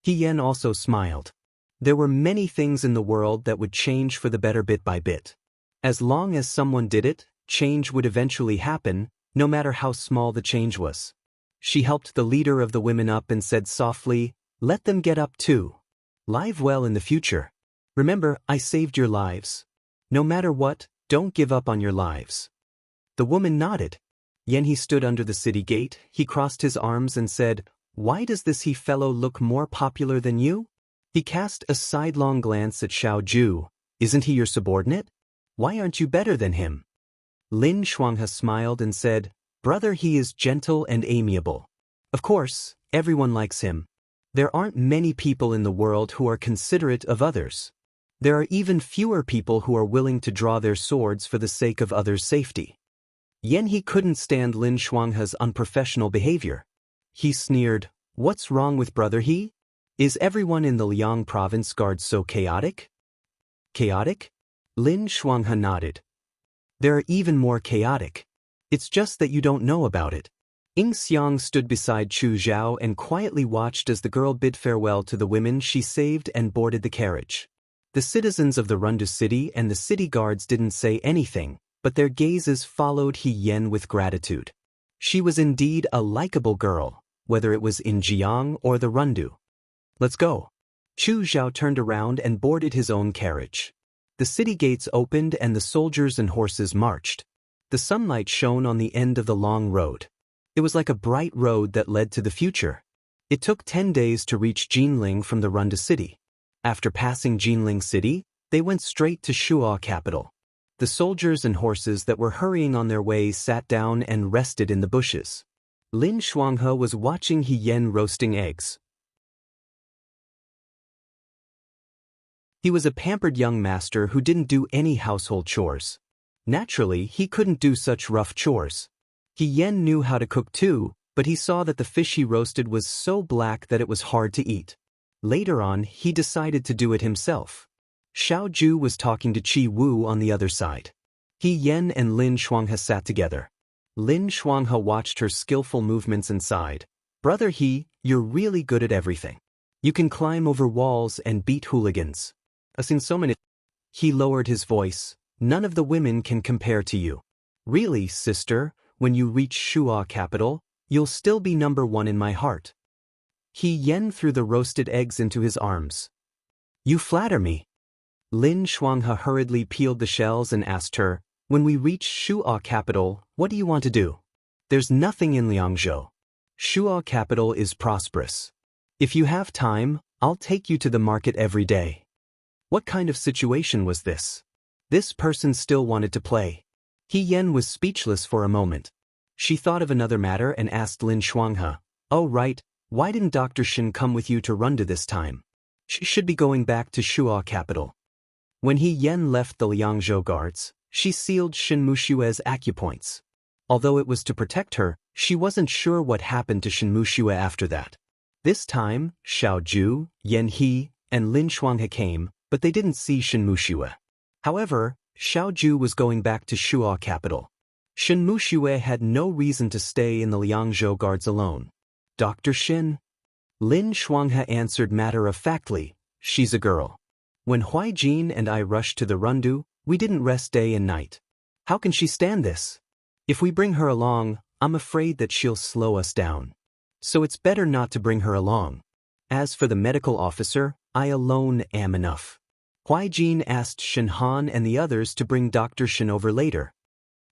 [SPEAKER 1] He Yan also smiled. There were many things in the world that would change for the better bit by bit. As long as someone did it, change would eventually happen, no matter how small the change was. She helped the leader of the women up and said softly, let them get up too. Live well in the future. Remember, I saved your lives. No matter what, don't give up on your lives. The woman nodded. Yan He stood under the city gate, he crossed his arms and said, Why does this He fellow look more popular than you? He cast a sidelong glance at Xiao Ju. Isn't he your subordinate? Why aren't you better than him? Lin Shuanghe smiled and said, Brother, he is gentle and amiable. Of course, everyone likes him. There aren't many people in the world who are considerate of others. There are even fewer people who are willing to draw their swords for the sake of others' safety. Yan He couldn't stand Lin Shuanghe's unprofessional behavior. He sneered, What's wrong with Brother He? Is everyone in the Liang province guard so chaotic? Chaotic? Lin Shuanghe nodded. There are even more chaotic. It's just that you don't know about it. Ying Xiang stood beside Chu Zhao and quietly watched as the girl bid farewell to the women she saved and boarded the carriage. The citizens of the Rundu city and the city guards didn't say anything, but their gazes followed He Yan with gratitude. She was indeed a likable girl, whether it was in Jiang or the Rundu. Let's go. Chu Zhao turned around and boarded his own carriage. The city gates opened and the soldiers and horses marched. The sunlight shone on the end of the long road. It was like a bright road that led to the future. It took 10 days to reach Jinling from the Runda city. After passing Jinling city, they went straight to Shuo capital. The soldiers and horses that were hurrying on their way sat down and rested in the bushes. Lin Shuanghe was watching He Yen roasting eggs. He was a pampered young master who didn't do any household chores. Naturally, he couldn't do such rough chores. He Yen knew how to cook too, but he saw that the fish he roasted was so black that it was hard to eat. Later on, he decided to do it himself. Xiao Ju was talking to Qi Wu on the other side. He Yen and Lin Shuanghe sat together. Lin Shuanghe watched her skillful movements and sighed. "Brother He, you're really good at everything. You can climb over walls and beat hooligans. I've seen so many." He lowered his voice. "None of the women can compare to you. Really, sister, when you reach Shuo capital, you'll still be number one in my heart." He Yen threw the roasted eggs into his arms. "You flatter me." Lin Shuanghe hurriedly peeled the shells and asked her, "When we reach Shuo capital, what do you want to do?" "There's nothing in Liangzhou. Shuo capital is prosperous. If you have time, I'll take you to the market every day." What kind of situation was this? This person still wanted to play. He Yen was speechless for a moment. She thought of another matter and asked Lin Shuanghe, "Oh right, why didn't Dr. Shin come with you to Runda this time? She should be going back to Shuo capital." When He Yen left the Liangzhou guards, she sealed Shin Mushue's acupoints. Although it was to protect her, she wasn't sure what happened to Shin Mushue after that. This time, Xiao Ju, Yan He, and Lin Shuanghe came, but they didn't see Shin Mushue. However, Xiao Ju was going back to Shuo capital. Shin Mushue had no reason to stay in the Liangzhou guards alone. "Dr. Shin?" Lin Shuanghe answered matter-of-factly, "She's a girl. When Huaijin and I rushed to the Rundu, we didn't rest day and night. How can she stand this? If we bring her along, I'm afraid that she'll slow us down. So it's better not to bring her along. As for the medical officer, I alone am enough." Huaijin asked Shin Han and the others to bring Dr. Shin over later.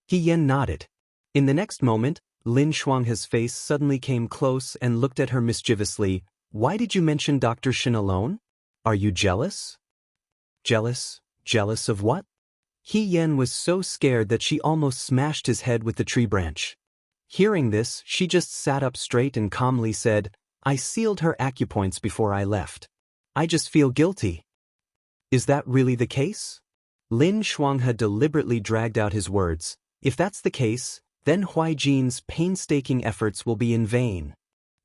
[SPEAKER 1] He Yen nodded. In the next moment, Lin Shuanghe's face suddenly came close and looked at her mischievously. "Why did you mention Dr. Shin alone? Are you jealous?" "Jealous? Jealous of what?" He Yen was so scared that she almost smashed his head with the tree branch. Hearing this, she just sat up straight and calmly said, "I sealed her acupoints before I left. I just feel guilty." "Is that really the case?" Lin Shuanghe deliberately dragged out his words. "If that's the case, then Huaijin's painstaking efforts will be in vain."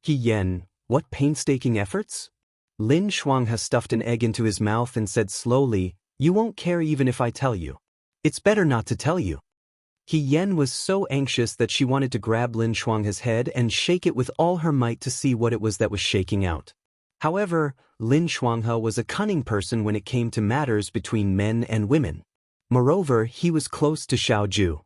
[SPEAKER 1] He Yen, "What painstaking efforts?" Lin Shuanghe stuffed an egg into his mouth and said slowly, "You won't care even if I tell you. It's better not to tell you." He Yen was so anxious that she wanted to grab Lin Shuanghe's head and shake it with all her might to see what it was that was shaking out. However, Lin Shuanghe was a cunning person when it came to matters between men and women. Moreover, he was close to Xiao Ju.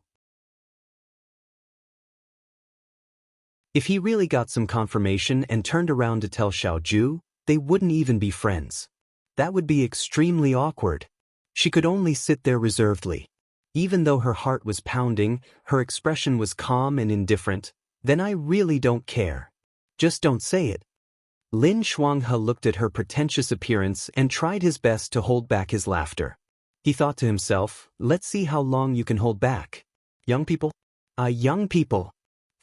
[SPEAKER 1] If he really got some confirmation and turned around to tell Xiao Ju, they wouldn't even be friends. That would be extremely awkward. She could only sit there reservedly. Even though her heart was pounding, her expression was calm and indifferent. "Then I really don't care. Just don't say it." Lin Shuanghe looked at her pretentious appearance and tried his best to hold back his laughter. He thought to himself, "Let's see how long you can hold back. Young people?" Young people.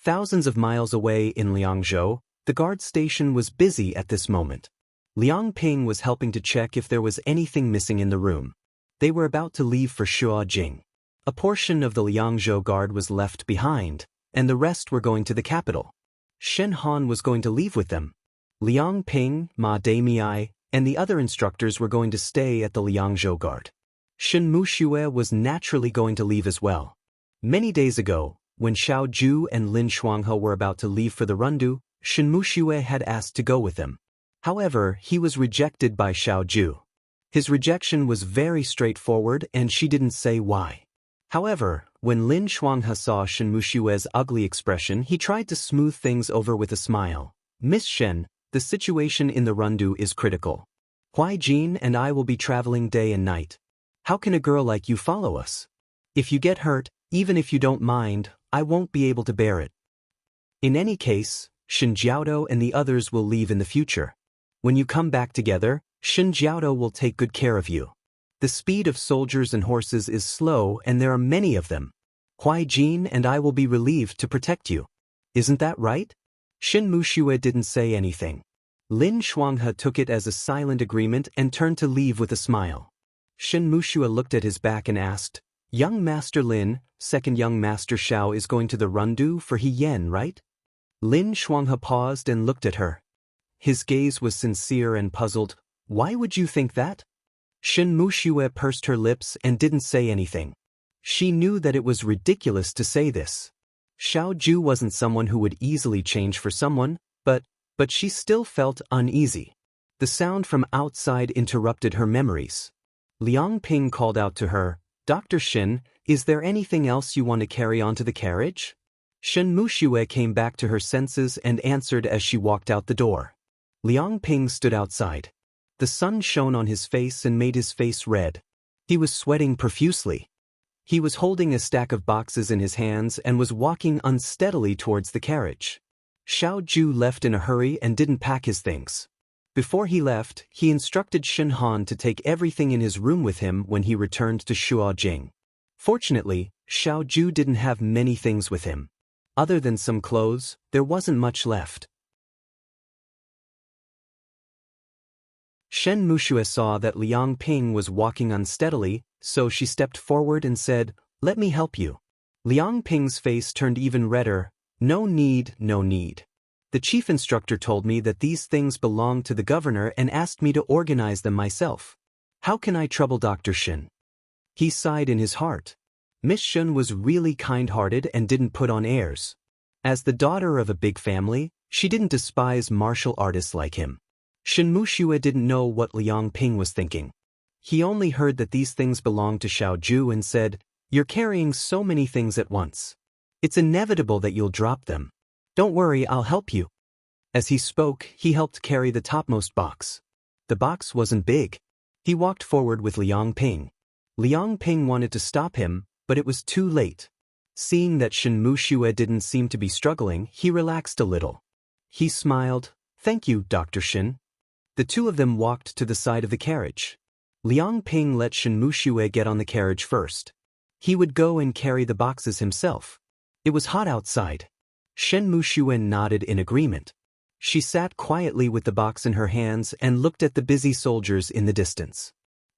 [SPEAKER 1] Thousands of miles away in Liangzhou, the guard station was busy at this moment. Liang Ping was helping to check if there was anything missing in the room. They were about to leave for Shuojing. A portion of the Liangzhou guard was left behind, and the rest were going to the capital. Shen Han was going to leave with them. Liang Ping, Ma Demiai, and the other instructors were going to stay at the Liangzhou guard. Shin Mushue was naturally going to leave as well. Many days ago, when Xiao Ju and Lin Shuanghe were about to leave for the Rundu, Shin Mushue had asked to go with them. However, he was rejected by Xiao Ju. His rejection was very straightforward and she didn't say why. However, when Lin Shuanghe saw Shin Mushue's ugly expression, he tried to smooth things over with a smile. "Miss Shen, the situation in the Rundu is critical. Why Jean and I will be traveling day and night. How can a girl like you follow us? If you get hurt, even if you don't mind, I won't be able to bear it. In any case, Shen Jiaodo and the others will leave in the future. When you come back together, Shen Jiaodo will take good care of you. The speed of soldiers and horses is slow and there are many of them. Huai Jin and I will be relieved to protect you. Isn't that right? Shen Muxue didn't say anything. Lin Shuanghe took it as a silent agreement and turned to leave with a smile. Shen Muxue looked at his back and asked, Young Master Lin, second young Master Xiao is going to the Rundu for He Yen, right? Lin Shuanghe paused and looked at her. His gaze was sincere and puzzled. Why would you think that? Shen Muxue pursed her lips and didn't say anything. She knew that it was ridiculous to say this. Xiao Ju wasn't someone who would easily change for someone, but she still felt uneasy. The sound from outside interrupted her memories. Liang Ping called out to her, Dr. Shen, is there anything else you want to carry onto the carriage? Shen Muxue came back to her senses and answered as she walked out the door. Liang Ping stood outside. The sun shone on his face and made his face red. He was sweating profusely. He was holding a stack of boxes in his hands and was walking unsteadily towards the carriage. Xiao Ju left in a hurry and didn't pack his things. Before he left, he instructed Shen Han to take everything in his room with him when he returned to Shuojing. Fortunately, Xiao Ju didn't have many things with him. Other than some clothes, there wasn't much left. Shen Muxue saw that Liang Ping was walking unsteadily, so she stepped forward and said, Let me help you. Liang Ping's face turned even redder. No need, no need. The chief instructor told me that these things belong to the governor and asked me to organize them myself. How can I trouble Dr. Shen? He sighed in his heart. Miss Shen was really kind-hearted and didn't put on airs. As the daughter of a big family, she didn't despise martial artists like him. Shen Muxue didn't know what Liang Ping was thinking. He only heard that these things belonged to Xiao Ju and said, You're carrying so many things at once. It's inevitable that you'll drop them. Don't worry, I'll help you. As he spoke, he helped carry the topmost box. The box wasn't big. He walked forward with Liang Ping. Liang Ping wanted to stop him, but it was too late. Seeing that Shen Muxue didn't seem to be struggling, he relaxed a little. He smiled, Thank you, Dr. Shen. The two of them walked to the side of the carriage. Liang Ping let Shen Muxue get on the carriage first. He would go and carry the boxes himself. It was hot outside. Shen Muxue nodded in agreement. She sat quietly with the box in her hands and looked at the busy soldiers in the distance.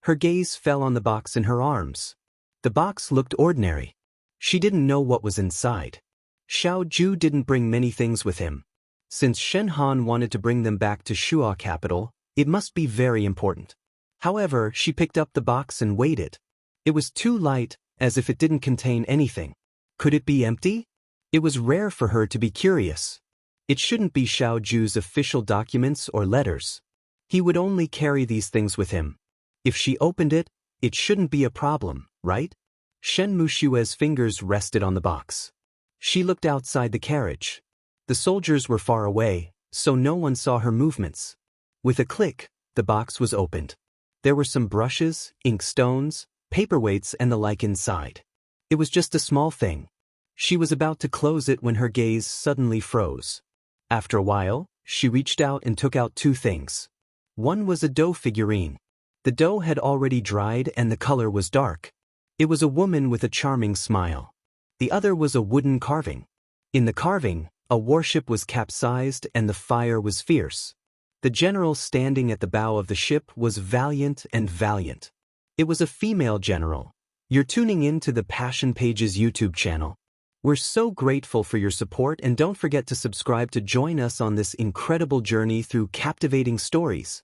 [SPEAKER 1] Her gaze fell on the box in her arms. The box looked ordinary. She didn't know what was inside. Xiao Ju didn't bring many things with him. Since Shen Han wanted to bring them back to Shuo capital, it must be very important. However, she picked up the box and weighed it. It was too light, as if it didn't contain anything. Could it be empty? It was rare for her to be curious. It shouldn't be Xiao Ju's official documents or letters. He would only carry these things with him. If she opened it, it shouldn't be a problem, right? Shen Muxue's fingers rested on the box. She looked outside the carriage. The soldiers were far away, so no one saw her movements. With a click, the box was opened. There were some brushes, ink stones, paperweights and the like inside. It was just a small thing. She was about to close it when her gaze suddenly froze. After a while, she reached out and took out two things. One was a dough figurine. The dough had already dried and the color was dark. It was a woman with a charming smile. The other was a wooden carving. In the carving, a warship was capsized and the fire was fierce. The general standing at the bow of the ship was valiant and valiant. It was a female general. You're tuning in to the Passion Pages YouTube channel. We're so grateful for your support and don't forget to subscribe to join us on this incredible journey through captivating stories.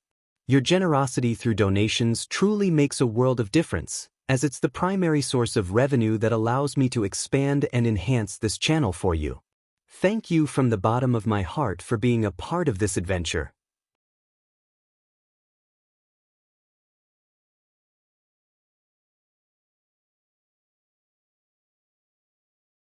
[SPEAKER 1] Your generosity through donations truly makes a world of difference, as it's the primary source of revenue that allows me to expand and enhance this channel for you. Thank you from the bottom of my heart for being a part of this adventure.